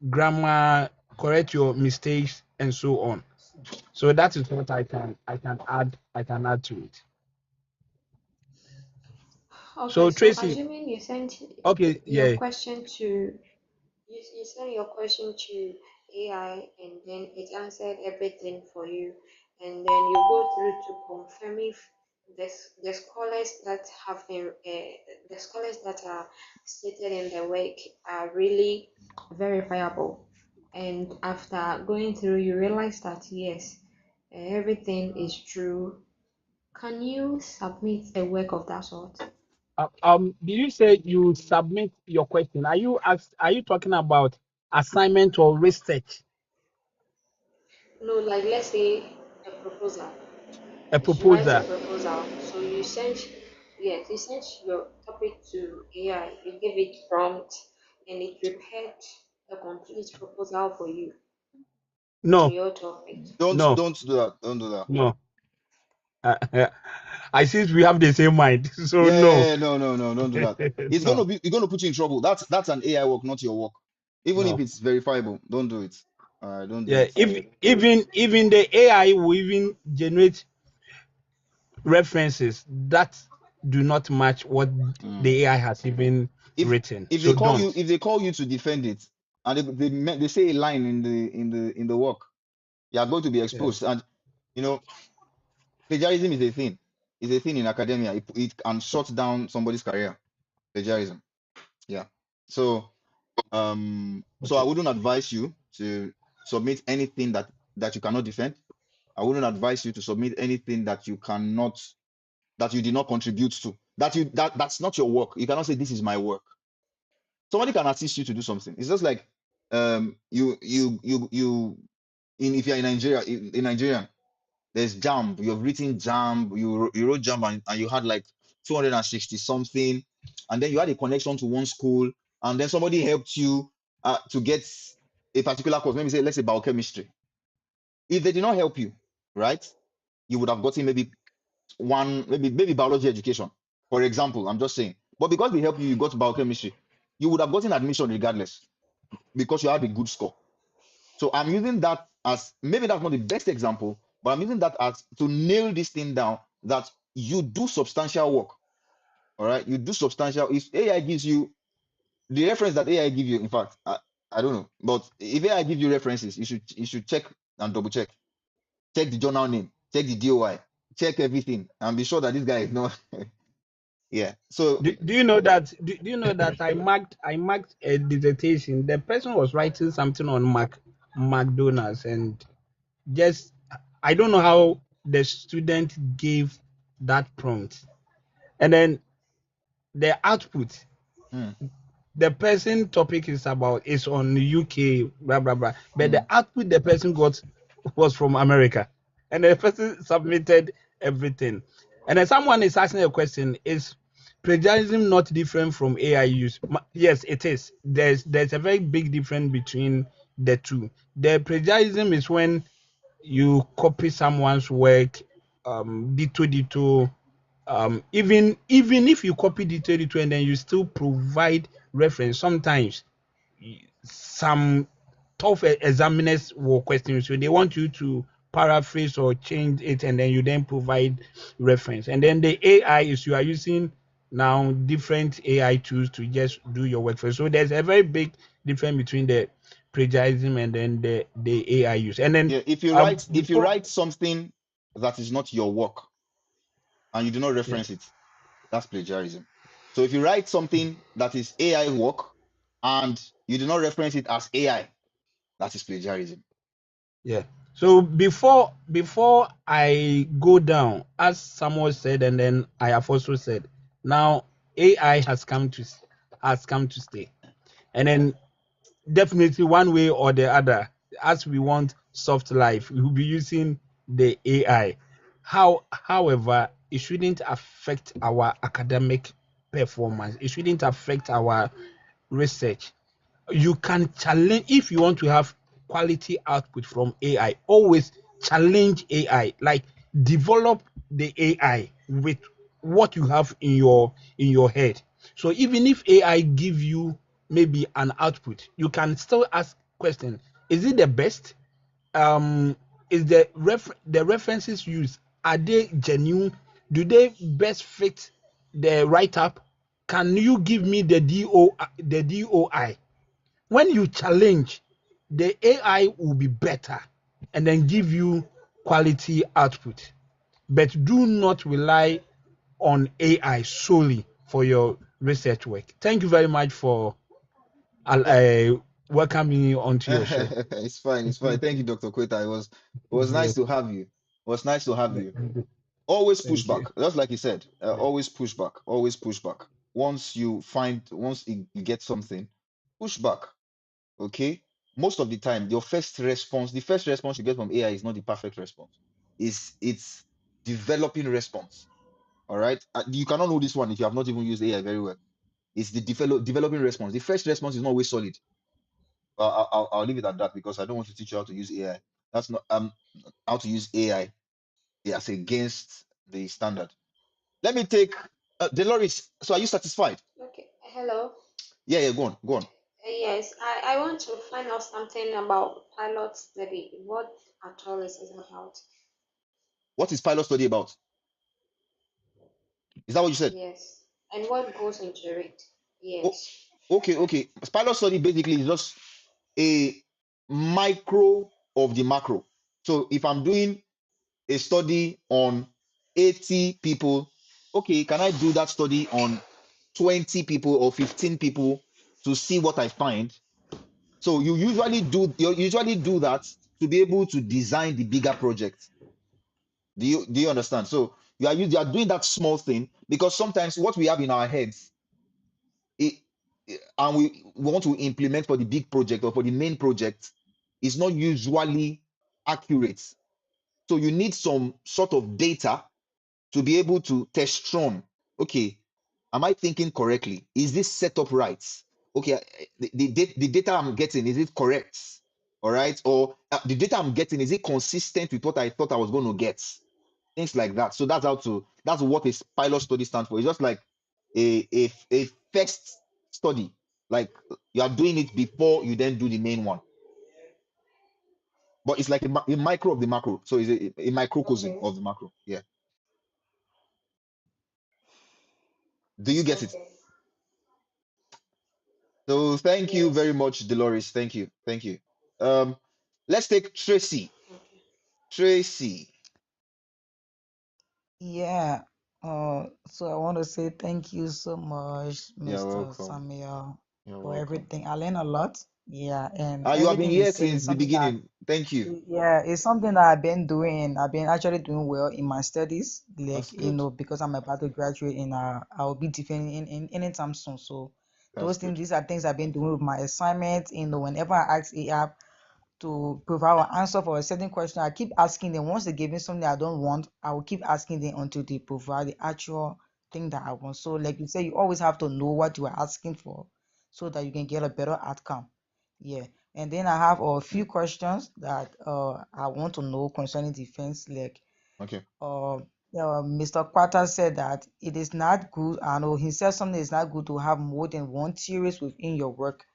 grammar, correct your mistakes, and so on. So that is what I can add to it. Okay, So so Tracy, assuming you sent okay, your yeah, question to you send your question to AI and then it answered everything for you, and then you go through to confirm if the scholars that have been the scholars that are stated in the work are really verifiable. And after going through, you realize that yes, everything is true. Can you submit a work of that sort? did you say you submit your question? Are you talking about assignment or research? No, like let's say a proposal. A You should write a proposal? proposal. So you send, yes, you sent your topic to AI, you give it prompt, and it prepared a complete proposal for you on No, your topic. no, Don't do that. Don't do that. no. I see we have the same mind, so no, No, no, no, don't do that. no, It's gonna put you in trouble. That's an AI work, not your work. Even if no. it's verifiable, don't do it. Don't do Yeah, it. if even the AI will even generate references that do not match what Mm. the AI has even If written. So don't. if they call you to defend it, and they say a line in the work, you are going to be Yeah. exposed. And you know, plagiarism is a thing. It's a thing in academia. It can shut down somebody's career. Plagiarism. Yeah. So I Okay. wouldn't advise you to submit anything that you cannot defend. I wouldn't advise you to submit anything that you did not contribute to. That's not your work. You cannot say this is my work. Somebody can assist you to do something. It's just like if you're in Nigeria, in Nigeria, there's jam. You've written jam, you wrote jam, and you had like 260 something, and then you had a connection to one school, and then somebody helped you to get a particular course. Maybe say, let's say biochemistry. If they did not help you, right, you would have gotten maybe biology education, for example. I'm just saying. But because they helped you, you got biochemistry. You would have gotten admission regardless because you had a good score. So I'm using that as, maybe that's not the best example, but I'm using that as to nail this thing down, that you do substantial work. All right. You do substantial. If AI gives you the reference that AI give you, in fact, I don't know, but if AI give you references, you should check and double check. Check the journal name, check the DOI, check everything, and be sure that this guy is not. Yeah. So Do you know that? Do you know that I marked a dissertation. The person was writing something on McDonald's, and just I don't know how the student gave that prompt, and then the output, mm, the person topic is on UK, blah blah blah, but the mm, output the person got was from America, and the person submitted everything, and then someone is asking a question: is plagiarism not different from AI use? Yes, it is. There's a very big difference between the two. The plagiarism is when you copy someone's work, dito, even if you copy dito and then you still provide reference, sometimes some tough examiners will question you, so they want you to paraphrase or change it, and then you then provide reference. And then the AI is, you are using now different AI tools to just do your work for you. So there's a very big difference between the plagiarism and then the AI use. And then yeah. If you before, write something that is not your work and you do not yeah, reference it, that's plagiarism. So if you write something that is AI work and you do not reference it as AI, that is plagiarism. yeah. So before I go down, as someone said, and then I have also said, now AI has come to stay, and then definitely one way or the other, as we want soft life, we will be using the AI. However, it shouldn't affect our academic performance. It shouldn't affect our research. You can challenge, if you want to have quality output from AI, always challenge AI, like develop the AI with what you have in your head. So even if AI give you maybe an output, you can still ask question: is it the best? Is the references used, are they genuine? Do they best fit the write up? can you give me the DOI? When you challenge, the AI will be better and then give you quality output. But do not rely on AI solely for your research work. Thank you very much for Yeah. welcoming me onto your show. It's fine. It's fine. Thank you, Dr. Queta. It was nice Yeah, to have you. It was nice to have yeah, you. Always push thank you. back. Just like you said, Yeah. always push back. Always push back. Once you get something, push back. Okay? Most of the time, the first response you get from AI is not the perfect response. It's developing response. All right? You cannot know this one if you have not even used AI very well. It's the developing response. The first response is not always solid. I'll leave it at that because I don't want to teach you how to use AI. That's not how to use AI as against the standard. Let me take Dolores. So are you satisfied? Okay. Hello. Yeah, yeah, go on, go on. Yes, I want to find out something about pilot study. What at all is it about? What is pilot study about? Is that what you said? Yes. And what goes into it? Oh, Yes. okay, okay. Pilot study basically is just a micro of the macro. So if I'm doing a study on 80 people, okay, can I do that study on 20 people or 15 people to see what I find? So you usually do that to be able to design the bigger project. Do you understand? So you are doing that small thing because sometimes what we have in our heads, it, and we want to implement for the big project or for the main project, is not usually accurate. So you need some sort of data to be able to test run. Okay, am I thinking correctly? Is this set up right? Okay, the data I'm getting, is it correct? All right, or the data I'm getting, is it consistent with what I thought I was going to get? Things like that. So that's what a pilot study stands for. It's just like a first study, like you are doing it before you then do the main one. But it's like a micro of the macro. So it's a microcosm Okay. of the macro. Yeah. Do you get it? Okay. So thank you very Yes. much, Dolores. Thank you. Thank you. Um, let's take Tracy. Okay. Tracy, Yeah. So I want to say thank you so much, you're Mr. welcome. Samuel, You're for welcome. everything. I learned a lot. Yeah, and You have been everything you here say since is the something that, beginning. Thank you. yeah, it's something that I've been doing. I've been actually doing well in my studies. That's Like, good. because I'm about to graduate in I'll be defending in anytime soon. So That's those things, good. these are things I've been doing with my assignments. Whenever I ask AI to provide an answer for a certain question, I keep asking them. Once they give me something I don't want, I will keep asking them until they provide the actual thing that I want. So, like you say, you always have to know what you are asking for so that you can get a better outcome. Yeah. And then I have a few questions that I want to know concerning defense. Like Okay. Mr. Quata said that it is not good. I know he said something is not good to have more than one theories within your work.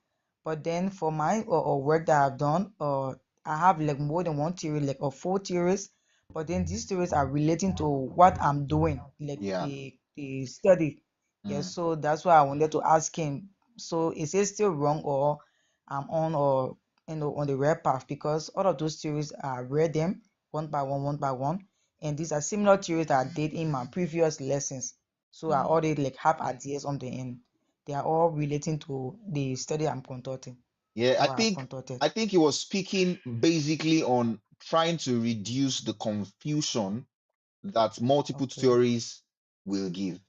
But then for my work that I've done, I have like more than one theory, like four theories. But then these theories are relating to what I'm doing, like Yeah. the study. Yeah, Mm. so that's why I wanted to ask him. So is it still wrong, or I'm on, or on the right path? Because all of those theories, I read them one by one, and these are similar theories that I did in my previous lessons. So I Mm. already like have ideas on the end. They are all relating to the study I'm conducting Yeah, I or I've think conducted. I think he was speaking basically on trying to reduce the confusion that multiple Okay. theories will give.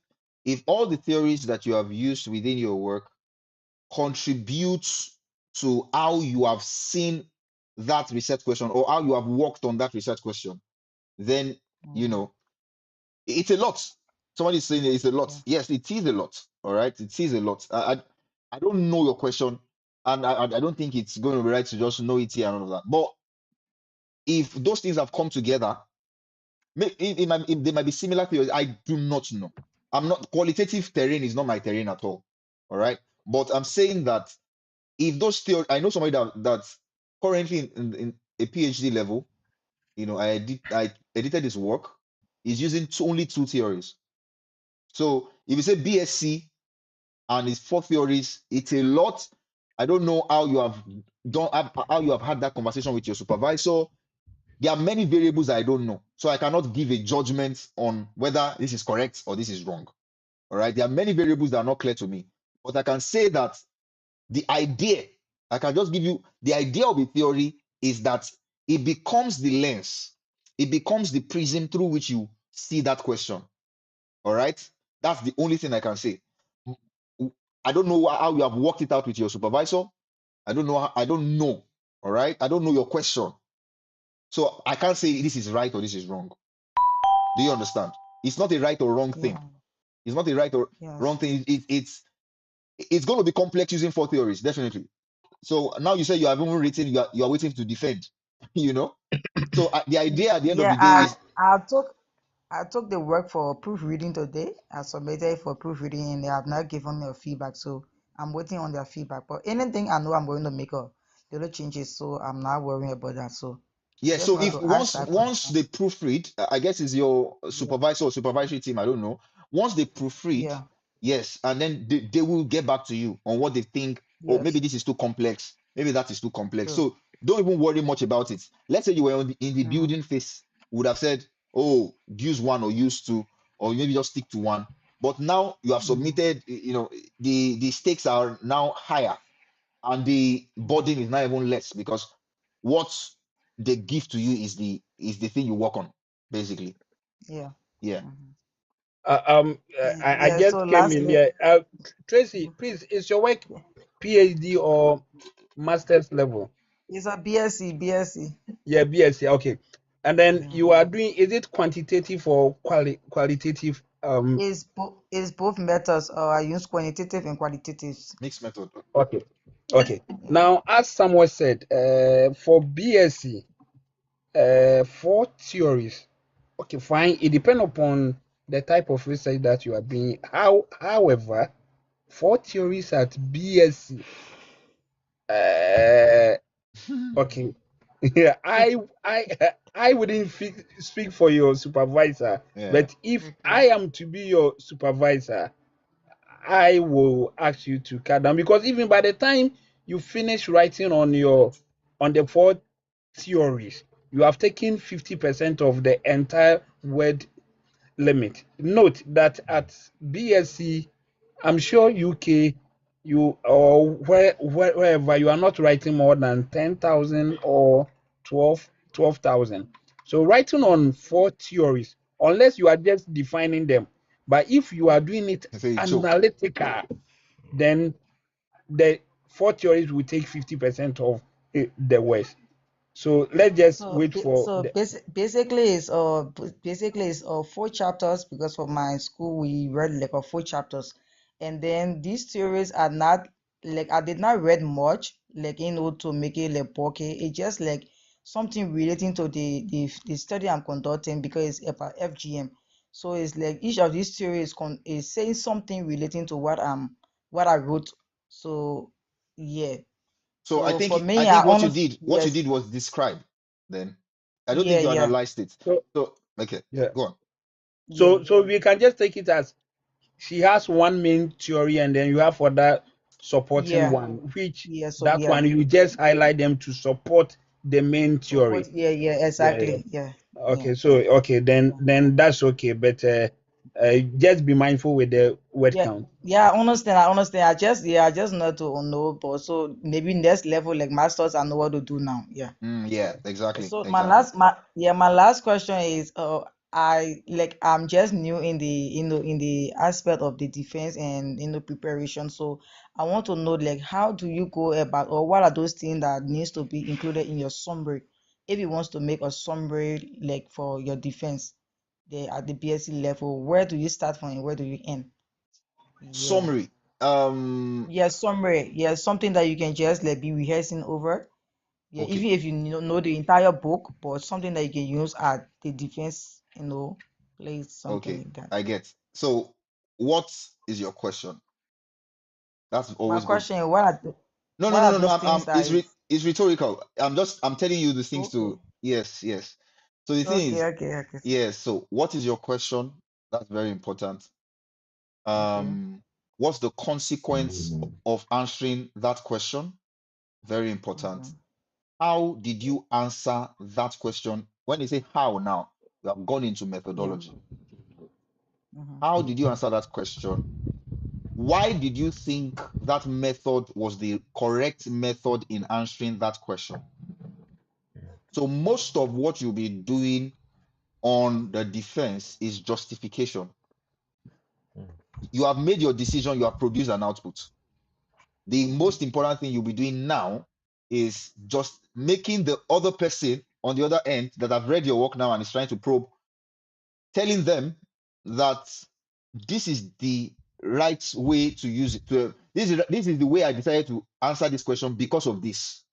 If all the theories that you have used within your work contributes to how you have seen that research question or how you have worked on that research question, then you Mm, know it's a lot. Somebody is saying it's a lot. yeah. Yes, it is a lot. All right, it is a lot. I don't know your question, and I don't think it's going to be right to just know it here and all of that. But if those things have come together, there might be similar theories. I do not know. I'm not qualitative terrain is not my terrain at all. All right, but I'm saying that if those theories, I know somebody that's currently in a PhD level. I edited his work. He's using only two theories. So if you say BSc and it's four theories. It's a lot. I don't know how you have how you have had that conversation with your supervisor. There are many variables I don't know, so I cannot give a judgment on whether this is correct or this is wrong. All right, there are many variables that are not clear to me, but I can say that the idea, I can just give you the idea of a theory is that it becomes the lens, it becomes the prism through which you see that question. All right, that's the only thing I can say. I don't know how you have worked it out with your supervisor. I don't know. I don't know. All right, I don't know your question, so I can't say this is right or this is wrong. Do you understand? It's not a right or wrong Yeah. thing. It's not a right or wrong Yes. thing. It's going to be complex using four theories, definitely. So now you say you have even written, you are waiting to defend, you know. So the idea at the end of Yeah. the day is I took the work for proofreading today. I submitted it for proofreading and they have not given me a feedback. So I'm waiting on their feedback. But anything I know I'm going to make a little changes. So I'm not worrying about that. So I yeah. just So wanted if to ask that once question. they proofread, I guess it's your Yeah. supervisor or supervisory team. I don't know. Once they proofread, Yeah. yes, and then they will get back to you on what they think. Oh, maybe Yes. this is too complex. Maybe that is too complex. True. So don't even worry much about it. Let's say you were in the Mm-hmm. building phase, would have said, oh, use one or use two, or maybe just stick to one. But now you have Mm-hmm. submitted. You know, the stakes are now higher and the burden is not even less because what they give to you is the thing you work on, basically. Yeah. Yeah. Mm-hmm. I Yeah. So just came in lastly, here. Tracy, please, is your work yeah, PhD or master's level? it's a BSc. BSc. Yeah, BSc. Okay. And then Yeah. you are doing, is it quantitative or qualitative? It's both methods. I use quantitative and qualitative. Mixed method. Okay. Okay. Yeah. Now, as someone said, for BSc, four theories. Okay, fine. It depends upon the type of research that you are doing. However, four theories at BSc. Okay. Yeah, I I wouldn't speak for your supervisor, Yeah. but if Okay. I am to be your supervisor, I will ask you to cut down because even by the time you finish writing on the four theories, you have taken 50% of the entire word limit. Note that at BSc, I'm sure UK, you or wherever you are not writing more than 10,000 or 12,000. So writing on four theories, unless you are just defining them, but if you are doing it I say you choke. analytical, then the four theories will take 50% of the words. So let's just So, wait for the basically it's four chapters because for my school we read like four chapters, and then these theories are not like I did not read much like to make it like bulky. It's just like something relating to the study I'm conducting because it's about FGM. So it's like each of these theories is saying something relating to what I wrote. So yeah. So So for I me, think I what you yes, did was describe then. I don't think yeah, you yeah, analyzed it. so So okay, yeah. go on. yeah. So we can just take it as she has one main theory and then you have other supporting Yeah, one, which yeah, so that yeah, one you just highlight them to support the main support, theory. yeah, yeah, Yeah, yeah. exactly, yeah, yeah, Okay, so okay, then that's okay, but just be mindful with the word yeah, count. yeah. I understand, I understand. I just not to know, but so maybe next level like masters, I know what to do now. Yeah. Yeah, exactly, So exactly. my last question is I'm just new in the aspect of the defense and preparation. So I want to know like how do you go about or what are those things that needs to be included in your summary if you wants to make a summary like for your defense at the BSc level, where do you start from and where do you end? Yeah. Summary. Yeah, summary. Yeah, something that you can just like be rehearsing over. Yeah, Okay, even if you know the entire book, but something that you can use at the defense, place something okay, like that. I get. So what is your question? That's My always good. question is, No, no, what no, are no, no. those things that is It's rhetorical. I'm telling you the things okay? to. Yes, yes. So the thing Okay, is, okay, okay, yes. So what is your question? That's very important. okay. Um, What's the consequence of answering that question? Very important. Okay. How did you answer that question? When you say how now, you have gone into Yeah. methodology. Mm-hmm. How did you answer that question? Why did you think that method was the correct method in answering that question? So most of what you'll be doing on the defense is justification. You have made your decision, you have produced an output. The most important thing you'll be doing now is just making the other person on the other end that have read your work now and is trying to probe, telling them that this is the right way to use it. This is the way I decided to answer this question because of this.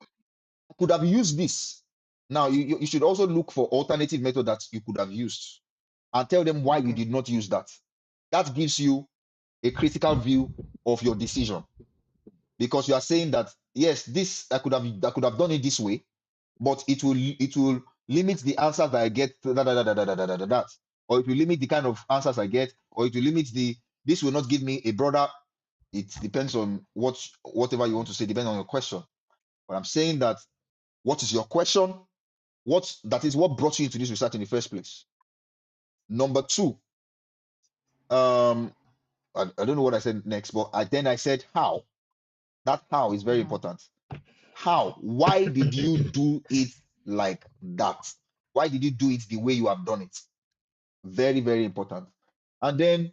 I could have used this. Now you should also look for alternative method that you could have used and tell them why you Okay. did not use that. That gives you a critical view of your decision, because you are saying that yes, this I could have done it this way, but it will limit the answers that I get, that, or it will limit the kind of answers I get, or it will limit the this will not give me a broader. It depends on whatever you want to say, depends on your question. But I'm saying that what is your question? What brought you into this research in the first place? Number two, um, I don't know what I said next, but I said how. That how is very Mm-hmm. important. How? Why did you do it like that? Why did you do it the way you have done it? Very, very important. And then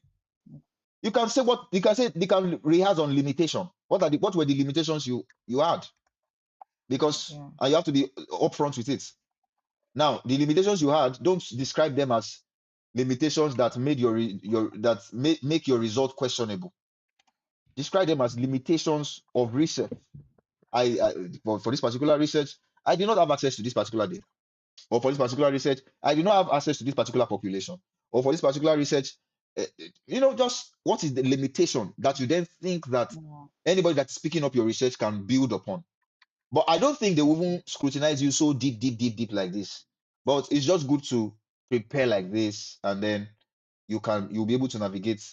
you can say you can rehearse on limitation. What were the limitations you had? Because Yeah. and you have to be upfront with it. Now, the limitations you had, don't describe them as limitations that made make your result questionable. Describe them as limitations of research. I for this particular research, I did not have access to this particular data. Or for this particular research, I do not have access to this particular population. Or for this particular research, just what is the limitation that you then think that Yeah. anybody that's picking up your research can build upon? But I don't think they will even scrutinize you so deep, deep, deep, deep like this. But it's just good to prepare like this, and then you'll be able to navigate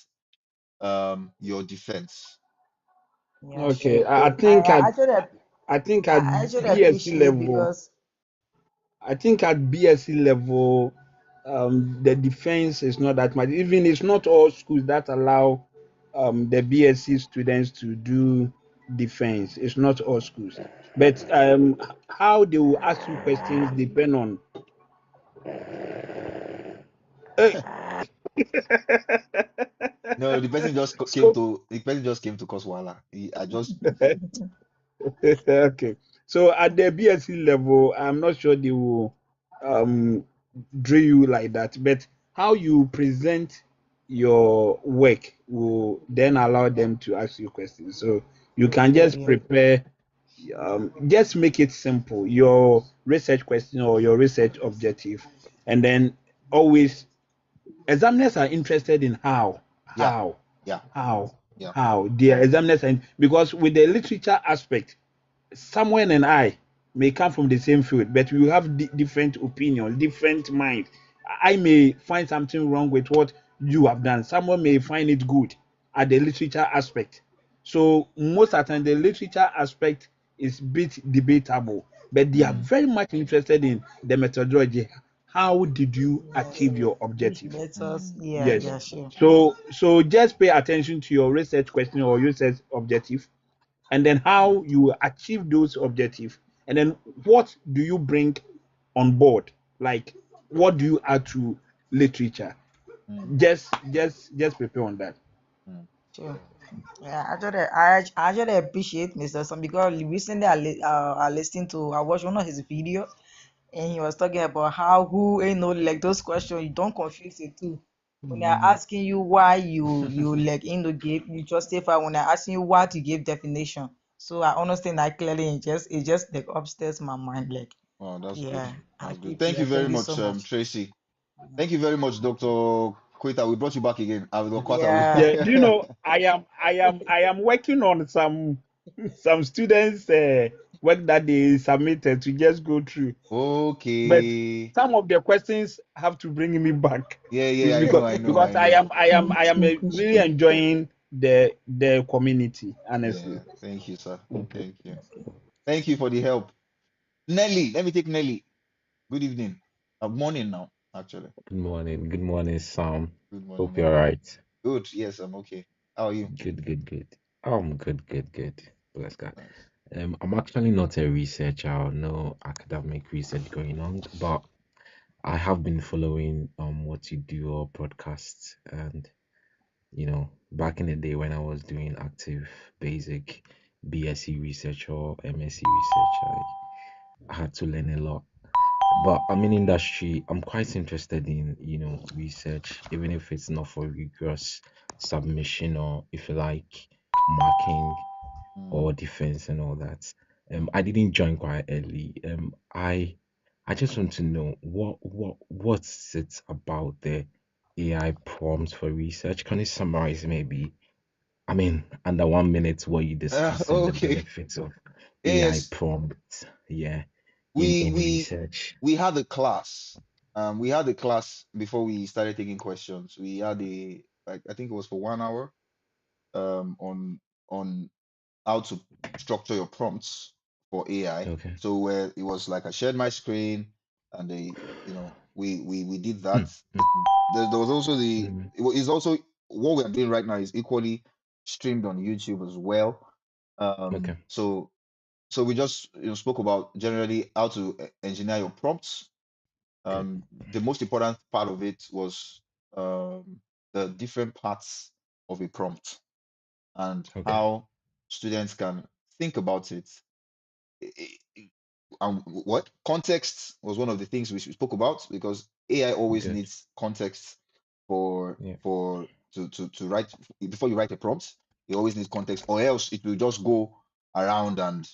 your defense. Yeah. Okay, Sure. I I, think I actually I think at I actually BSc appreciate level, because I think at BSc level, the defense is not that much. Even it's not all schools that allow the BSc students to do defense. It's not all schools, but how they will ask you questions depend on. Hey. No, So the person just came to cause wahala. I just okay. So at the BSc level, I'm not sure they will um drill you like that, but how you present your work will then allow them to ask you questions. So you can yeah, just yeah, prepare, just make it simple, your research question or your research objective, and then always examiners are interested in yeah, yeah, how, yeah. how their examiners, and because with the literature aspect, Samuel and I may come from the same field, but we have different opinions, different mind. I may find something wrong with what you have done. Someone may find it good at the literature aspect. So most of the time, the literature aspect is bit debatable, but they are Mm, very much interested in the methodology. How did you yes. achieve your Which objective? mm, methods? Yeah, Yes. yeah, sure. So just pay attention to your research question or research objective, and then how you achieve those objectives, and then what do you bring on board, like what do you add to literature. mm, Just prepare on that. mm. Sure. Yeah, actually, I actually appreciate Mr. Son because recently I listened to I watched one of his video and he was talking about how who like those questions you don't confuse the two. When they're asking you why you like give you justify when they're asking you what you give definition. So I understand that clearly and it just like upstairs my mind like Oh, that's good. yeah I That's good. keep Thank yeah you very thank you so much, much. Tracy. Thank you very much, Dr. Quita. We brought you back again. I will quite away. Yeah. Yeah, do you know I am working on some students work that they submitted to just go through, but Okay. some of the questions have to bring me back Yeah, yeah, I know, because I know, because I I know. am I am I am really enjoying the community, Yeah, honestly. thank you, sir. Okay. Thank you. Thank you for the help. Nelly, let me take Nelly. Good evening. Morning now, actually. Good morning. Good morning, Sam. Good morning, Hope you're Nelly. right. Good. Yes, I'm okay. How are you? Good, good, good. Good, good, good. Bless God. Nice. I'm actually not a researcher, no academic research going on, but I have been following what you do or podcasts, and back in the day when I was doing active basic BSc research or MSc research, I had to learn a lot. But I'm in industry. I'm quite interested in, research, even if it's not for rigorous submission or if you like marking Mm. or defense and all that. I didn't join quite early. I just want to know what's it about the AI prompts for research? Can you summarize maybe? I mean, under 1 minute, what you discussing the Okay. benefits of AI Yes, prompts? Yeah, in we we research. we had a class. We had a class before we started taking questions. We had a like I think it was for 1 hour on how to structure your prompts for AI. Okay. So where it was like I shared my screen and we did Mm, that. mm, There was also mm. it's also what we are doing right now is equally streamed on YouTube as well. Okay. So we just spoke about generally how to engineer your prompts. Good. The most important part of it was the different parts of a prompt and Okay. how students can think about it. I- I- And what context was one of the things we spoke about because AI always Good. needs context for Yeah. to write before you write a prompt. You always need context, or else it will just go around and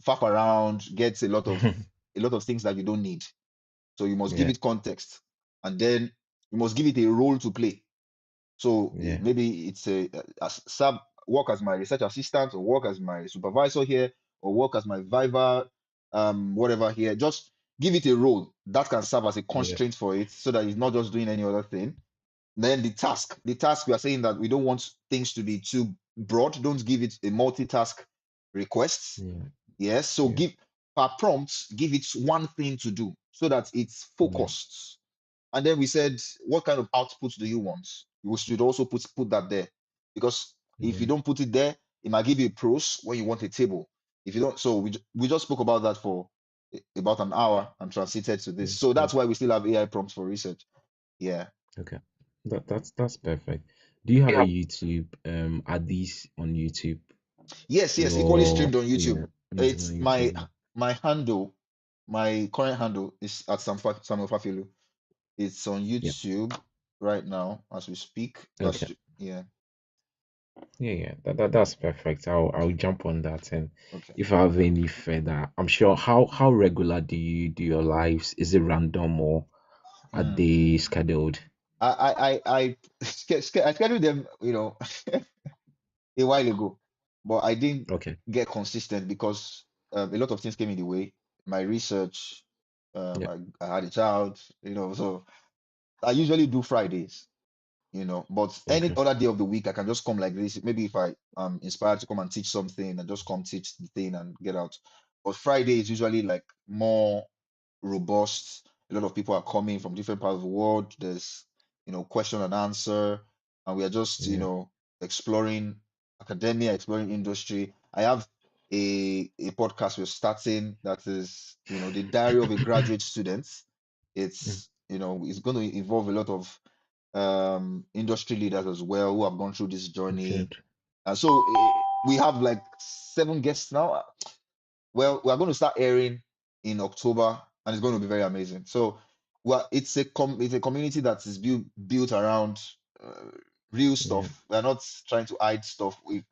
fap around, gets a lot of things that you don't need. So you must give Yeah. it context, and then you must give it a role to play. So Yeah. maybe it's a sub work as my research assistant, or work as my supervisor here, or work as my Viva, whatever here. Just give it a role that can serve as a Yeah. constraint for it, so that it's not just doing any other thing. Then the task we are saying that we don't want things to be too broad. Don't give it a multitask request. Yeah. Yes, so Yeah. give per prompt, give it one thing to do so that it's Yeah. focused. And then we said, what kind of output do you want? You should also put that there. Because if you Yeah. don't put it there, it might give you a prose when you want a table. If you don't, so we just spoke about that for about an hour and transited to this. That's So good. that's why we still have AI prompts for research. Yeah. Okay. That's perfect. Do you have a YouTube? Are these on YouTube? Yes, equally Your streamed on YouTube. yeah, it's on It's my YouTube. my handle, my current handle is at Samuel Fafilu. It's on Yeah. YouTube right now as we speak. Okay. Yeah. Yeah, yeah. That's perfect. I'll jump on that, and Okay. if I have any further, I'm sure. How regular do you do your lives? Is it random or are Hmm. they scheduled? I scheduled them, a while ago, but I didn't Okay. get consistent because a lot of things came in the way. My research, Yeah. I had a child, so I usually do Fridays. But any Okay. other day of the week I can just come like this. Maybe if I am inspired to come and teach something, I just come teach the thing and get out. But Friday is usually like more robust. A lot of people are coming from different parts of the world. There's question and answer, and we are just Yeah. exploring academia, exploring industry. I have a podcast we're starting that is the diary of a graduate student. Mm, It's going to involve a lot of industry leaders as well who have gone through this journey. good. And so we have like 7 guests now. Well, we are going to start airing in October, and it's going to be very amazing. So, well, it's a community that is built around uh, real Yeah. stuff. We are not trying to hide stuff. We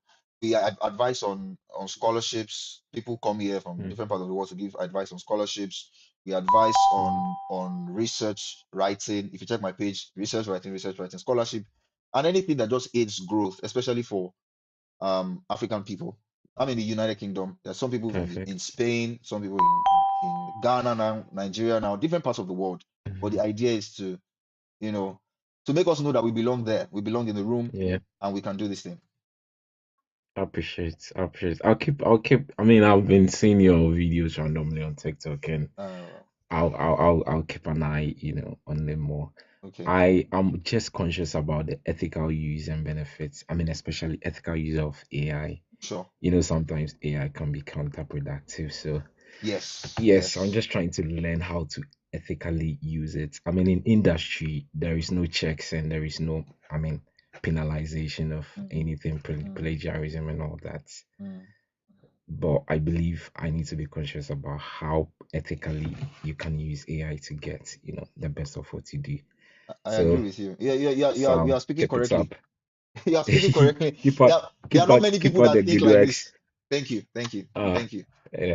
advise on scholarships. People come here from Mm, different parts of the world to give advice on scholarships. We advise mm, on research writing. If you check my page, research writing, scholarship, and anything that just aids growth, especially for African people. I'm in the United Kingdom. There's some people in perfect. Spain, some people in Ghana now, Nigeria now, different parts of the world. But the Mhm. idea is to, you know, to make us know that we belong there, we belong in the room, Yeah. and we can do this thing. I appreciate. I'll keep. I mean, I've been seeing your videos randomly on TikTok, and Uh, I'll keep an eye, on them more. okay, I am just conscious about the ethical use and benefits. I mean, especially ethical use of AI. sure. Sometimes AI can be counterproductive. So Yes, yes, I'm yes. just trying to learn how to ethically use it. I mean, in industry, there is no checks and there is no, I mean, penalization of Mm, anything, mm, plagiarism and all that. mm. But I believe I need to be conscious about how ethically you can use AI to get, the best of what you do. I agree So, with you. Yeah, yeah, yeah, you Sam, are speaking keep it correctly. up. You are speaking correctly. keep There up, are, there are keep not up, many keep people up the that think good like works. this. Thank you, thank you, Uh, thank you,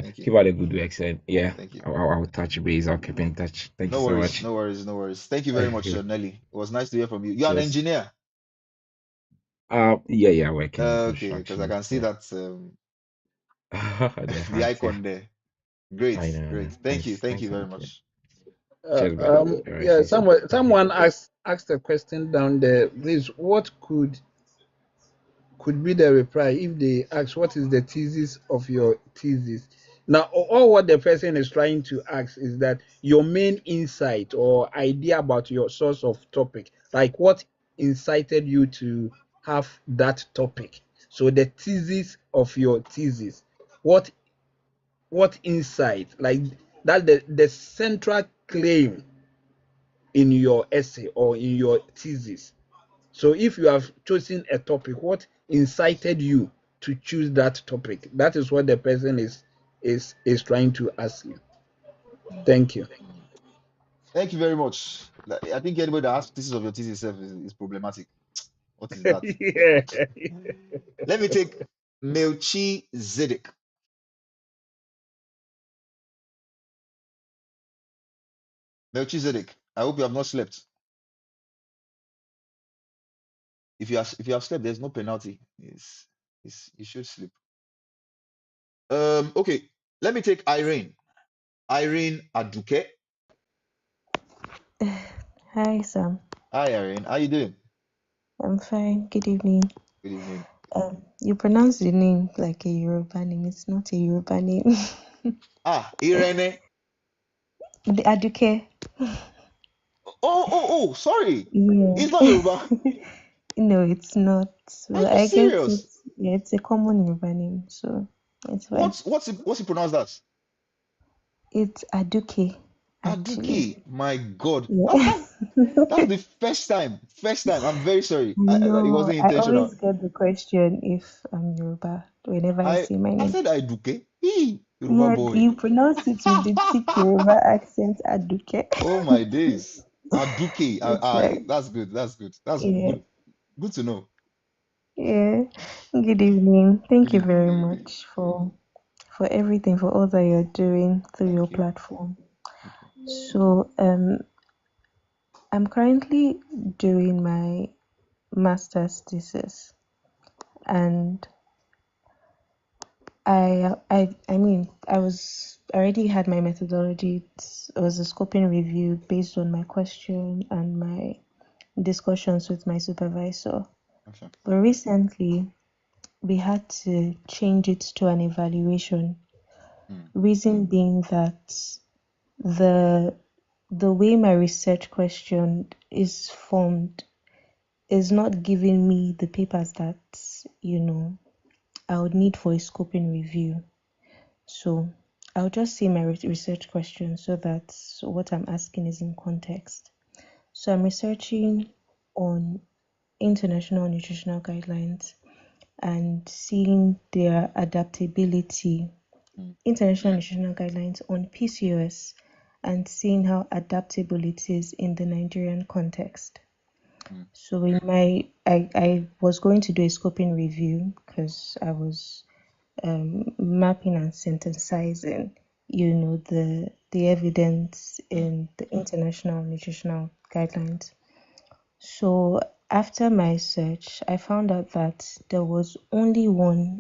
thank you, keep up the good works, and yeah, thank you. I'll touch base. I'll keep in touch. Thank you No so worries, much. no worries, no worries. Thank you very much, Nelly. It was nice to hear from you. You're an Cheers. engineer. Yeah, working in Okay, because I construction. can see Yeah. that The the hat, yeah. icon there. Great, I know. great. Thanks, Thank you thanks a very lot. Yeah. much. Cheers, brother. All right, Yeah, see you. someone asked a question down there. This what could be the reply if they ask what is the thesis of your thesis. Now, all what the person is trying to ask is that your main insight or idea about your source of topic, like what incited you to have that topic. So the thesis of your thesis, what insight, like that the central claim in your essay or in your thesis. So if you have chosen a topic, what incited you to choose that topic? That is what the person is trying to ask you. Thank you. Thank you very much. I think anybody that asks thesis of your thesis itself is problematic. What is that? Yeah. Let me take Melchizedek. Melchizedek, I hope you have not slept. If you have slept, there's no penalty. You should sleep. Okay. Let me take Irene. Irene Aduke. Hi, Sam. Hi, Irene. How you doing? I'm fine. Good evening. Good evening. You pronounce the name like a Yoruba name. It's not a Yoruba name. Irene. The Aduke. Sorry. Yeah. It's not Yoruba. No, it's not. Are Well, you I guess serious? it's a common Yoruba name, so it's fine. What's it pronounced as? It's Aduke, actually. Aduke. My God. That's Yeah. that's that's the first time. First time. I'm very sorry. I It know. wasn't I intentional. always get the question if I'm Yoruba whenever I I say my I name. said Aduke. Hey, Yoruba Yeah, boy. you pronounce it with the thick Yoruba accent, Aduke. Oh my days. Aduke. It's fine. That's good. That's good. That's Yeah. good. Good to know. Yeah. Good evening. Thank Good you evening. very Good evening. much for everything, for all that you're doing through your Thank you. platform. Thank you. So, I'm currently doing my master's thesis, and I already had my methodology. It was a scoping review based on my question and my discussions with my supervisor. Okay. But recently, we had to change it to an evaluation. Hmm. Reason being that the the way my research question is formed is not giving me the papers that I would need for a scoping review. So I'll just say my research question so that what I'm asking is in context. So I'm researching on international nutritional guidelines and seeing their adaptability, Hmm. international nutritional guidelines on PCOS, and seeing how adaptable it is in the Nigerian context. Hmm. So I was going to do a scoping review because I was mapping and synthesizing, the evidence Hmm. in the international nutritional guidelines. So after my search, I found out that there was only one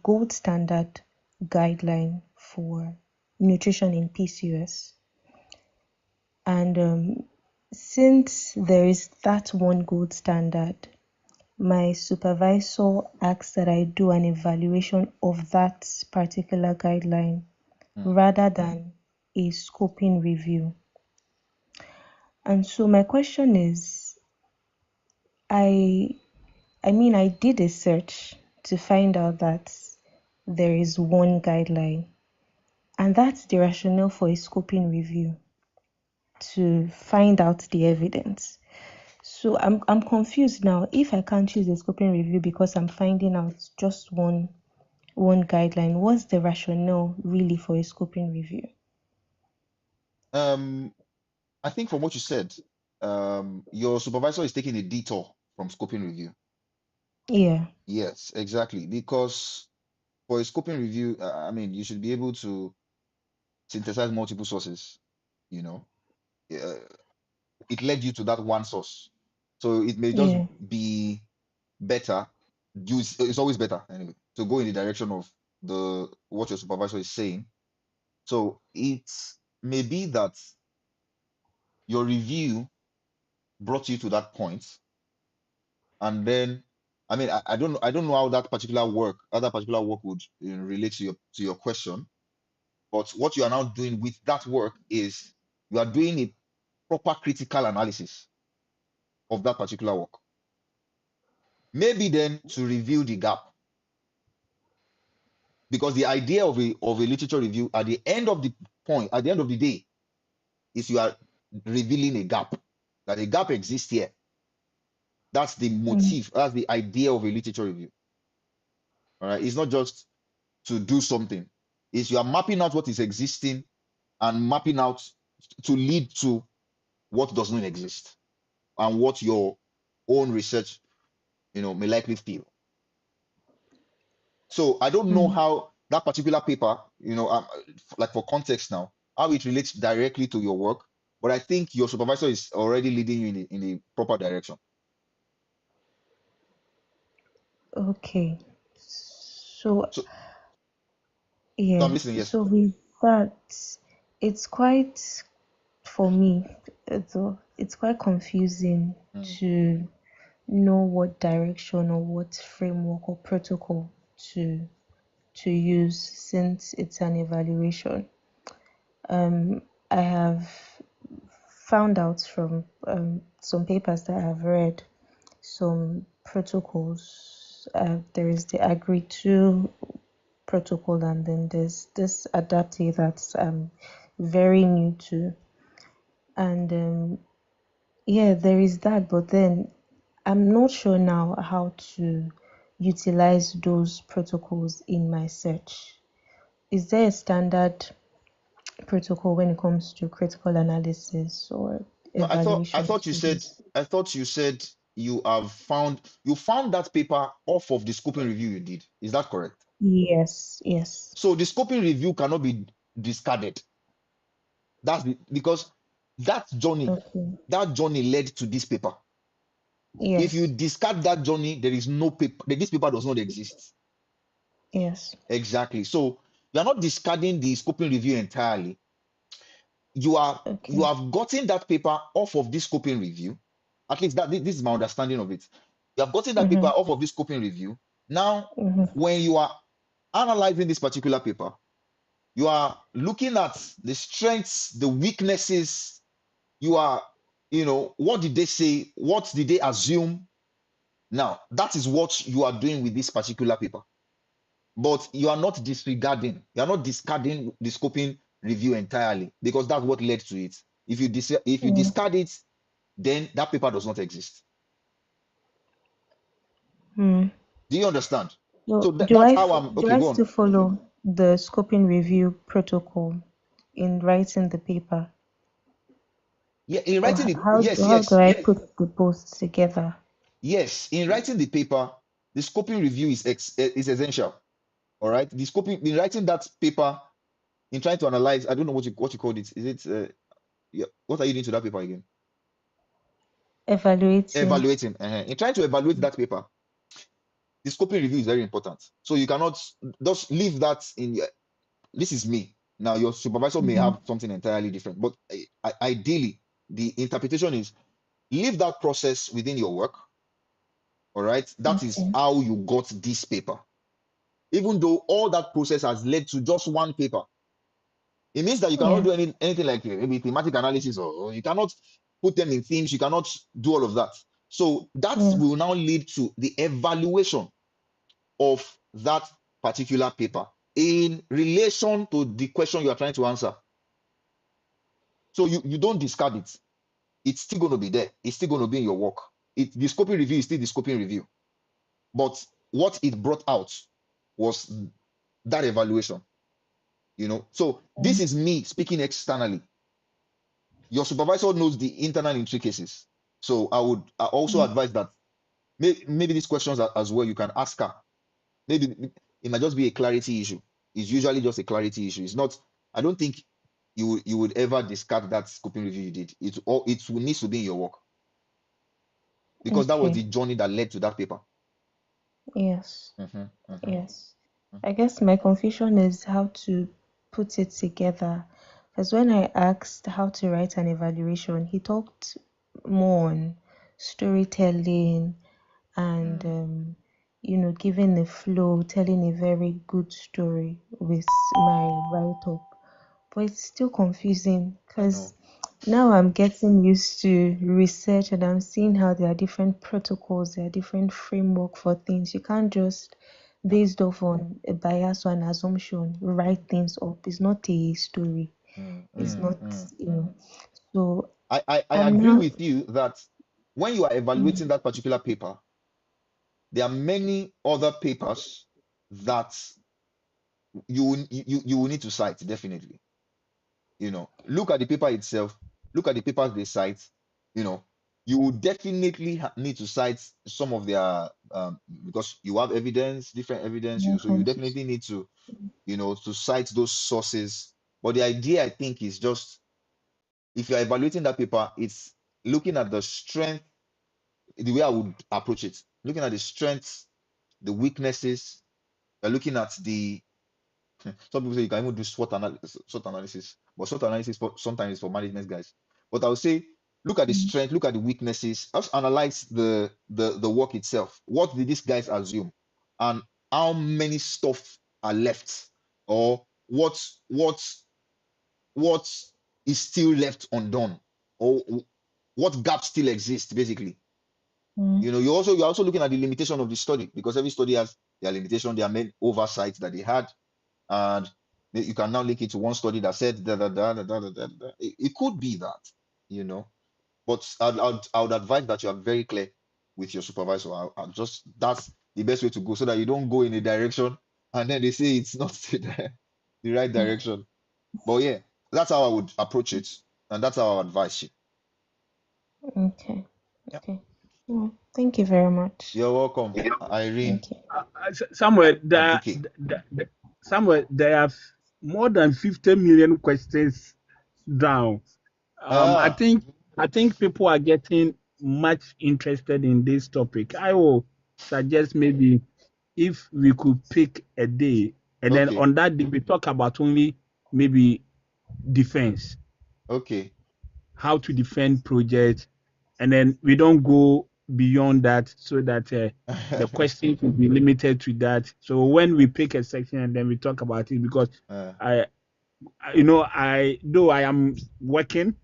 gold standard guideline for nutrition in PCOS. And since there is that one gold standard, my supervisor asks that I do an evaluation of that particular guideline rather than a scoping review. And so my question is, I mean, I did a search to find out that there is one guideline, and that's the rationale for a scoping review, to find out the evidence. So I'm confused now. If I can't choose a scoping review because I'm finding out just one guideline, what's the rationale really for a scoping review? I think from what you said, your supervisor is taking a detour from scoping review. Yeah. Yes, exactly. Because for a scoping review, I mean, you should be able to synthesize multiple sources. You know, it led you to that one source, so it may just Yeah. be better. It's always better anyway to go in the direction of the what your supervisor is saying. So it may be that your review brought you to that point, and then I mean I don't know how that particular work would relate to your question, but what you are now doing with that work is you are doing a proper critical analysis of that particular work, maybe then to reveal the gap, because the idea of a literature review at the end of the day is you are revealing a gap, that a gap exists here. That's the Mm. motive, that's the idea of a literature review. All right, it's not just to do something, is you are mapping out what is existing and mapping out to lead to what does not exist and what your own research may likely feel. So I don't know Mm. how that particular paper, like for context now, how it relates directly to your work, but I think your supervisor is already leading you in the proper direction. Okay. So So I'm yeah. listening. Yes. So with that, it's quite, for me, it's quite confusing Mm. to know what direction or what framework or protocol to use, since it's an evaluation. I have found out from some papers that I've read, some protocols. There is the Agree to protocol, and then there's this adaptive that's very new to, and yeah, there is that, but then I'm not sure now how to utilize those protocols in my search. Is there a standard protocol when it comes to critical analysis or No, I evaluation thought you said studies? you found that paper off of the scoping review you did. Is that correct? Yes, yes. So the scoping review cannot be discarded. Because that journey, Okay. that journey led to this paper. If you Yes, discard that journey, there is no paper. This paper does not exist. yes. Exactly. So you are not discarding the scoping review entirely. You Okay. have gotten that paper off of this scoping review. At least this is my understanding of it. You have gotten that paper Mm-hmm. off of this scoping review. Now, Mm-hmm. when you are analyzing this particular paper, you are looking at the strengths, the weaknesses. You are, what did they say? What did they assume? Now, that is what you are doing with this particular paper. But you are not disregarding, you are not discarding the scoping review entirely, because that's what led to it. If you Mm. discard it, then that paper does not exist. Mm. Do you understand? So So do that's I how I'm do okay. I Go on. still follow the scoping review protocol in writing the paper, Yeah, in or writing it, yes, how do yes, I put the both together? yes. In writing the paper, the scoping review is essential. All right. The scoping in writing that paper, in trying to analyze, I don't know what you called it. Is it yeah, what are you doing to that paper again? Evaluating. Evaluating. In trying to evaluate that paper, the scoping review is very important. So you cannot just leave that in this is me. Now your supervisor may Mm-hmm. have something entirely different, but ideally the interpretation is leave that process within your work. All right. That is Okay. how you got this paper. Even though all that process has led to just one paper, it means that you cannot Yeah. do anything like maybe thematic analysis, or you cannot put them in themes. You cannot do all of that. So that Yeah. will now lead to the evaluation of that particular paper in relation to the question you are trying to answer. So you don't discard it. It's still going to be there. It's still going to be in your work. The scoping review is still the scoping review. But what it brought out was that evaluation. So this Mm. is me speaking externally. Your supervisor knows the internal intricacies. So I also Mm. advise that maybe these questions as well, you can ask her. Maybe it might just be a clarity issue. It's usually just a clarity issue. It's not, I don't think you would ever discard that scoping review you did. It needs to be in your work, because that was Okay. the journey that led to that paper. Yes. Mhm, mhm, Yes. mhm. I guess my confusion is how to put it together. Because when I asked how to write an evaluation, he talked more on storytelling and Mm, giving a flow, telling a very good story with my write-up. But it's still confusing I know. because now I'm getting used to research and I'm seeing how there are different protocols, there are different framework for things. You can't just, based off on a bias or an assumption, write things up. It's not a story. Mm, It's mm, not, mm. So I I'm agree now, with you that when you are mm, evaluating that particular paper, there are many other papers that you will need to cite, definitely. Look at the paper itself, look at the papers they cite. you know you will definitely need to cite some of their, because you have evidence, different evidence, so you references. definitely need to to cite those sources. But the idea, I think, is just, if you're evaluating that paper, it's looking at the strength. The way I would approach it, looking at the strengths, the weaknesses. You're looking at the some people say you can even do SWOT analysis, but SWOT analysis sometimes is for management guys. But I would say, look at the Mm, strength, look at the weaknesses, just analyze the work itself. What did these guys assume, and how many stuff are left, or what is still left undone, or what gaps still exist, basically. mm, You're also looking at the limitation of the study, because every study has their limitation, their main oversight that they had, and you can now link it to one study that said da da da da da da da. It could be that, you know. But I would advise that you are very clear with your supervisor. Just, that's the best way to go, so that you don't go in a direction and then they say it's not the right direction. But yeah, that's how I would approach it, and that's how I advise you. okay. Yeah, Okay. Well, thank you very much. you're welcome, Irene Thank you. Somewhere Aduke. somewhere there are more than 50 million questions down. I Ah, think people are getting much interested in this topic. I will suggest maybe if we could pick a day, and then okay, on that day we talk about only maybe defense, okay. how to defend projects, and then we don't go beyond that, so that the questions will be limited to that. So when we pick a section and then we talk about it, because uh, I, though I am working,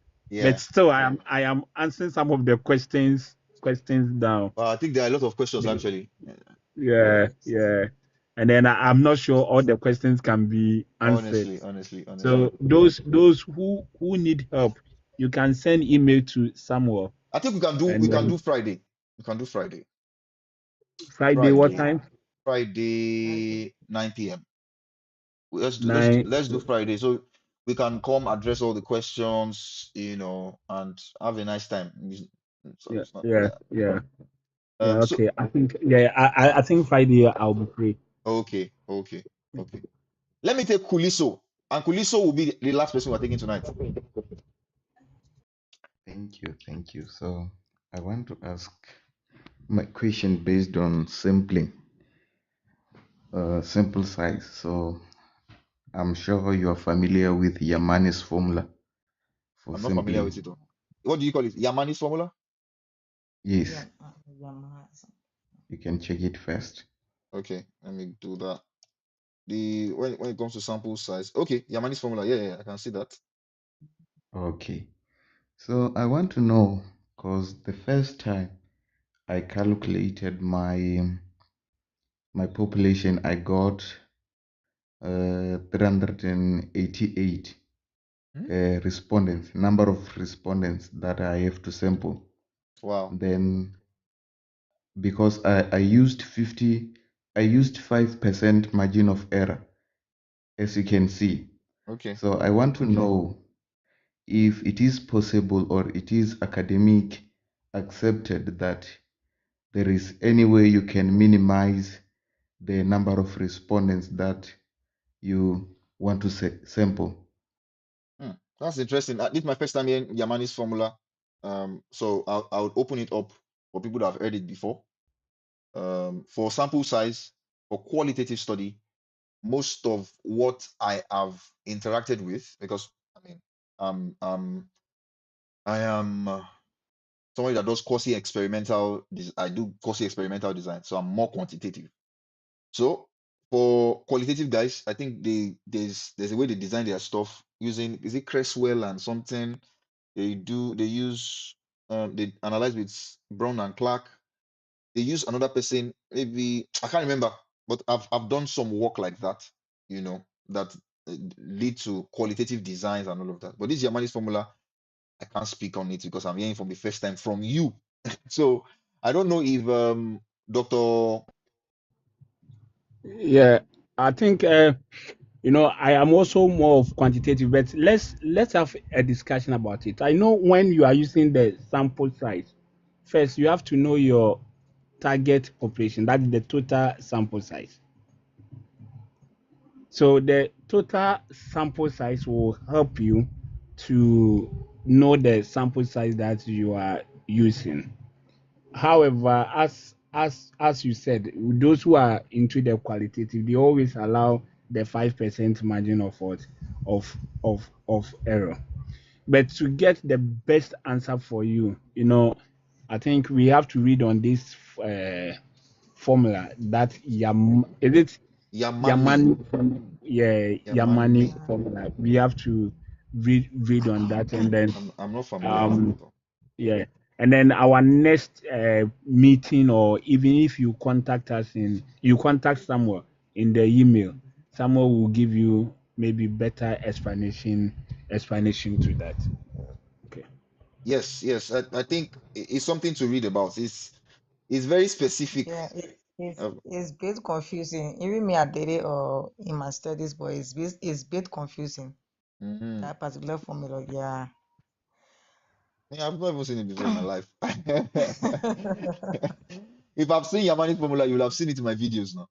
but yeah. still I am answering some of the questions down. Well, I think there are a lot of questions, actually. Yeah, yeah. And then I'm not sure all the questions can be answered. Honestly, honestly, honestly. So those who need help, you can send email to Samuel. I think we can do And Friday. We can do Friday. Friday, what Friday. time? Friday, 9 p.m. Nine. Let's do Friday, so we can come address all the questions, and have a nice time. So Yeah, it's not, yeah, yeah. yeah, yeah. So Okay. I think, yeah. I think Friday I'll be free. okay, okay, okay. Let me take Kuliso, and Kuliso will be the last person we're taking tonight. Thank you, thank you. So I want to ask my question based on simple size. So I'm sure you are familiar with Yamani's formula for I'm not familiar with sampling. it, though. what do you call it? Yamani's formula? Yes, Yeah, Yamaha. you can check it first. Okay, let me do that. The when it comes to sample size, okay, Yamani's formula. Yeah, I can see that. Okay. So I want to know, because the first time I calculated my population, I got 388 Hmm? respondents, number of respondents that I have to sample. Wow. Then because I used 5% margin of error, as you can see. Okay. So I want to know if it is possible or it is academic accepted that there is any way you can minimize the number of respondents that you want to sample. That's interesting. This is my first time hearing Yamani's formula. So I'll open it up for people that have heard it before. For sample size, for qualitative study, most of what I have interacted with, because I mean, I am somebody that does quasi experimental. I do quasi experimental design, so I'm more quantitative. So for qualitative guys, I think there's a way they design their stuff using, is it Cresswell and something. They use they analyze with Brown and Clark. They use another person, maybe I can't remember, but I've done some work like that, that lead to qualitative designs and all of that. But this Yamani's formula, I can't speak on it because I'm hearing from the first time from you. So I don't know if Dr. Yeah, I think I am also more of quantitative, but let's have a discussion about it. I know when you are using the sample size, first you have to know your target population, that is the total sample size. So the total sample size will help you to know the sample size that you are using. However, as you said, those who are into the qualitative, they always allow the 5% margin of what of error. But to get the best answer for you, I think we have to read on this formula that is it Yamani. Yamani, yeah, Yamani. Yamani formula. We have to read on that, and then I'm not familiar with it um at all. yeah, and then our next meeting, or even if you contact somewhere in the email, someone will give you maybe better explanation to that. Okay. Yes. I think it's something to read about. It's very specific. Yeah, Uh, it's a bit confusing. Even me, I did it in my studies, but it's bit confusing. mhm. That particular formula, yeah. Yeah, I've not even seen it before in my life. If I've seen Yamani formula, you'll have seen it in my videos now.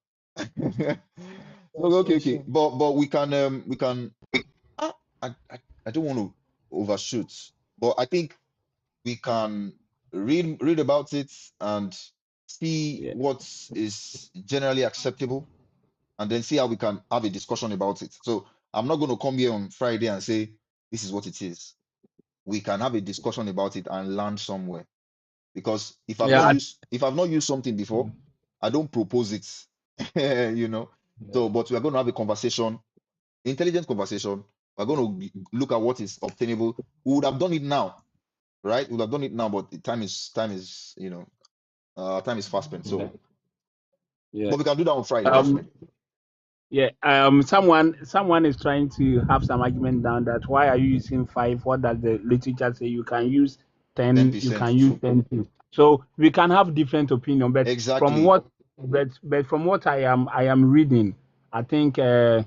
So That's so okay. true. But we can. Ah, I don't want to overshoot, but I think we can read about it and see Yeah. what is generally acceptable, and then see how we can have a discussion about it. So I'm not going to come here on Friday and say this is what it is. We can have a discussion about it and land somewhere. Because Yeah. if I've not used something before, I don't propose it. you know. So, but we are going to have a conversation, intelligent conversation. We're going to look at what is obtainable. We would have done it now, right? We would have done it now, but the time is fast spent. Yeah. So, Yeah. but we can do that on Friday. That's fine. Um. Yeah. Someone is trying to have some argument down that why are you using 5? What does the literature say? You can use 10. You 10% can use too. 10 too. So we can have different opinion, but from Exactly. what but from what I am reading, I think the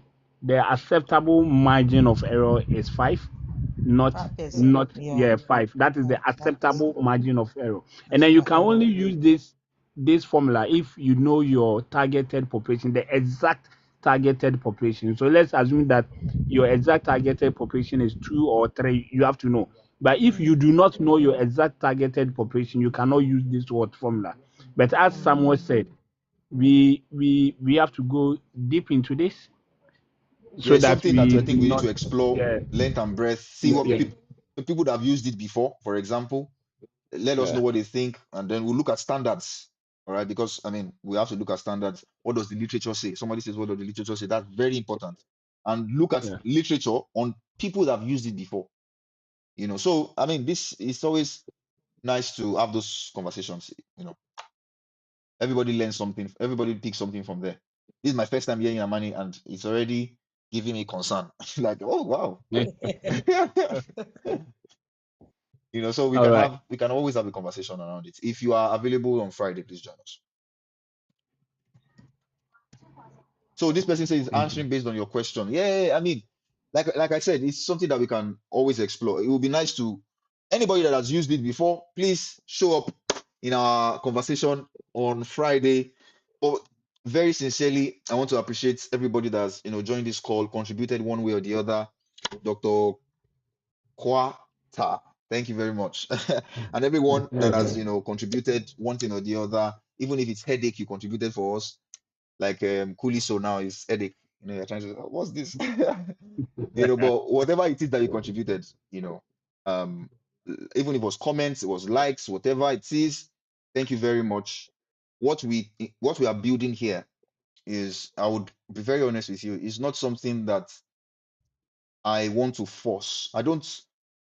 acceptable margin of error is 5, not 5%. not Yeah. yeah 5. That is the 5%. acceptable margin of error, and then you National can error. only use this formula if you know your targeted population, the exact targeted population. So let's assume that your exact targeted population is 2 or 3. You have to know. But if you do not know your exact targeted population, you cannot use this word formula. But as Formula. someone said, we have to go deep into this Yeah, so it's that something that we I do think we need not to explore yeah length and breadth, see what yeah people. the people that have used it before, for example, let us know Yeah. what they think, and then we'll look at standards. All right, because I mean, we have to look at standards. What does the literature say? Somebody says, what does the literature say? That's very important. And look at Yeah. literature on people that have used it before. So I mean, this is always nice to have those conversations. Everybody learns something, everybody picks something from there. This is my first time hearing Amani, and it's already giving me concern. Like, oh wow. So we All can right. have we can always have a conversation around it. If you are available on Friday, please join us. So this person says Thank you. answering based on your question. Yeah, I mean, like I said, it's something that we can always explore. It would be nice to anybody that has used it before, please show up in our conversation on Friday. But very sincerely, I want to appreciate everybody that's joined this call, contributed one way or the other. Dr. Kwata, thank you very much. And everyone that has contributed one thing or the other, even if it's headache, you contributed for us. Like Kuliso now is headache. You're trying to what's this? But whatever it is that you contributed, um, even if it was comments, it was likes, whatever it is, thank you very much. What we are building here is, I would be very honest with you, is not something that I want to force. I don't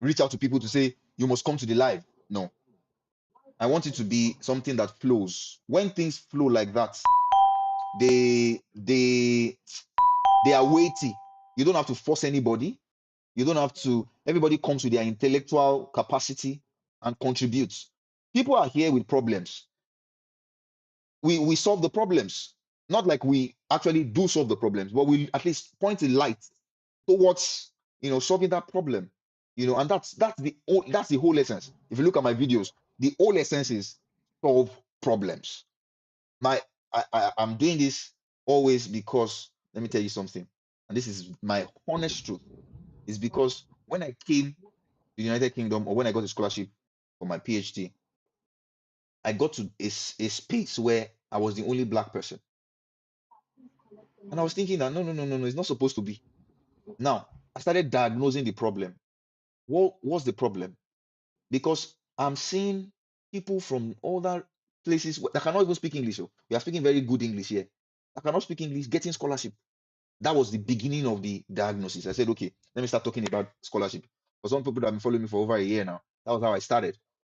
reach out to people to say you must come to the live. No, I want it to be something that flows. When things flow like that, they are weighty. You don't have to force anybody. You don't have to. Everybody comes with their intellectual capacity and contributes. People are here with problems. We solve the problems. Not like we actually do solve the problems, but we at least point a light towards solving that problem. And that's the whole essence. If you look at my videos, the whole essence is solve problems. I'm doing this always because, let me tell you something, and this is my honest truth, is because when I came to the United Kingdom, or when I got a scholarship for my PhD, I got to a space where I was the only black person. And I was thinking that no, it's not supposed to be. Now, I started diagnosing the problem. What's the problem? Because I'm seeing people from other places that cannot even speak English. Oh. We are speaking very good English here. I cannot speak English, getting scholarship. That was the beginning of the diagnosis. I said, okay, let me start talking about scholarship. For some people that have been following me for over a year now, that was how I started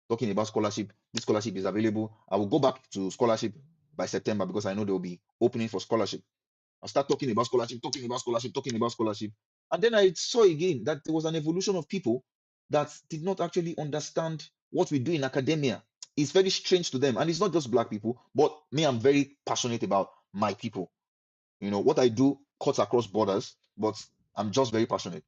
talking about scholarship. This scholarship is available. I will go back to scholarship by September because I know there will be opening for scholarship. I'll start talking about scholarship, talking about scholarship, talking about scholarship. And then I saw again that there was an evolution of people that did not actually understand what we do in academia. It's very strange to them. And it's not just black people, but me, I'm very passionate about my people. What I do cuts across borders, but I'm just very passionate.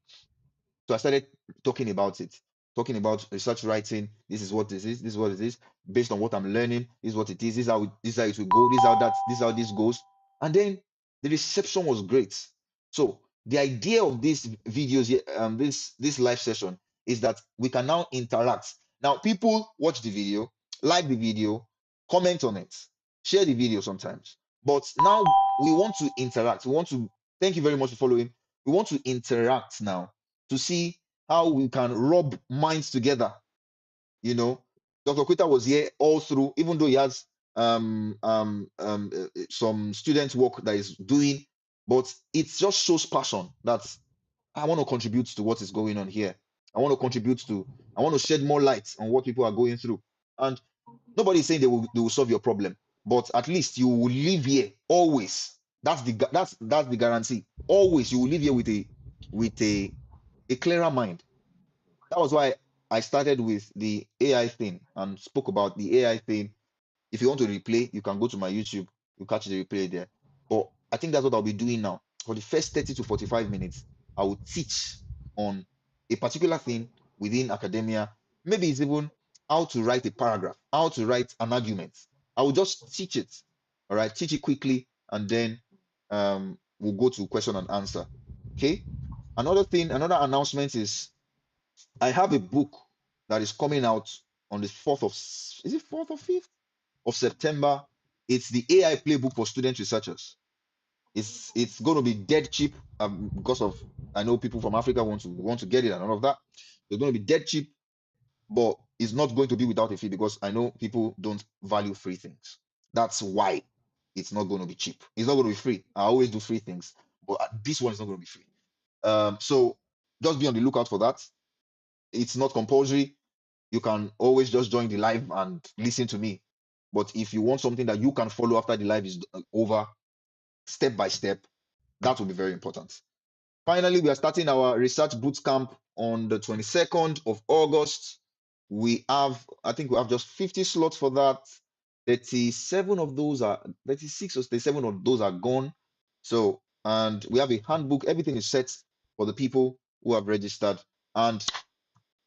So I started talking about it, talking about research writing. This is what this is. This is what it is. Based on what I'm learning, this is what it is. This is how it will go. This is how this is how this goes. And then the reception was great. So the idea of these videos here, this live session, is that we can now interact. Now people watch the video, like the video, comment on it, share the video sometimes. But now we want to interact. We want to thank you very much for following. We want to interact now to see how we can rub minds together. Dr. Quita was here all through, even though he has some student work that he's doing, but it just shows passion that I want to contribute to what is going on here. I want to shed more light on what people are going through. And nobody is saying they will solve your problem, but at least you will live here always. That's the guarantee. Always you will live here with a clearer mind. That was why I started with the AI thing and spoke about the AI thing. If you want to replay, you can go to my YouTube, you catch the replay there. But I think that's what I'll be doing now. For the first 30 to 45 minutes, I will teach on a particular thing within academia. Maybe it's even how to write a paragraph, how to write an argument. I will just teach it. All right, teach it quickly, and then we'll go to question and answer. Okay. Another announcement is I have a book that is coming out on the 4th of, is it 4th or 5th of September? It's the AI playbook for student researchers. It's going to be dead cheap, because of, I know people from Africa want to get it and all of that. It's going to be dead cheap, but it's not going to be without a fee, because I know people don't value free things. That's why it's not going to be cheap. It's not going to be free. I always do free things, but this one is not going to be free. So just be on the lookout for that. It's not compulsory. You can always just join the live and listen to me. But if you want something that you can follow after the live is over, step by step, that will be very important. Finally, we are starting our research bootcamp on the 22nd of August. I think we have just 50 slots for that. 36 of those are gone. So, and we have a handbook. Everything is set for the people who have registered, and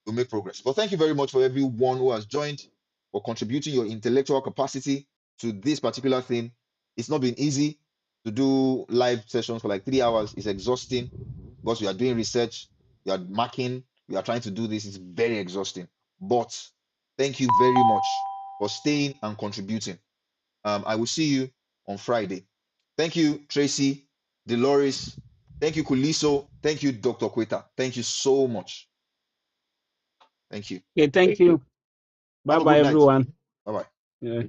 we'll make progress. But thank you very much for everyone who has joined, for contributing your intellectual capacity to this particular thing. It's not been easy to do live sessions for like 3 hours. It's exhausting because you are doing research, you are marking, you are trying to do this. It's very exhausting. But thank you very much for staying and contributing. I will see you on Friday. Thank you, Tracy, Dolores. Thank you, Kuliso. Thank you, Dr. Queta. Thank you so much. Thank you. Okay, thank you. Bye Have a bye, good night. everyone. Bye bye. Yeah.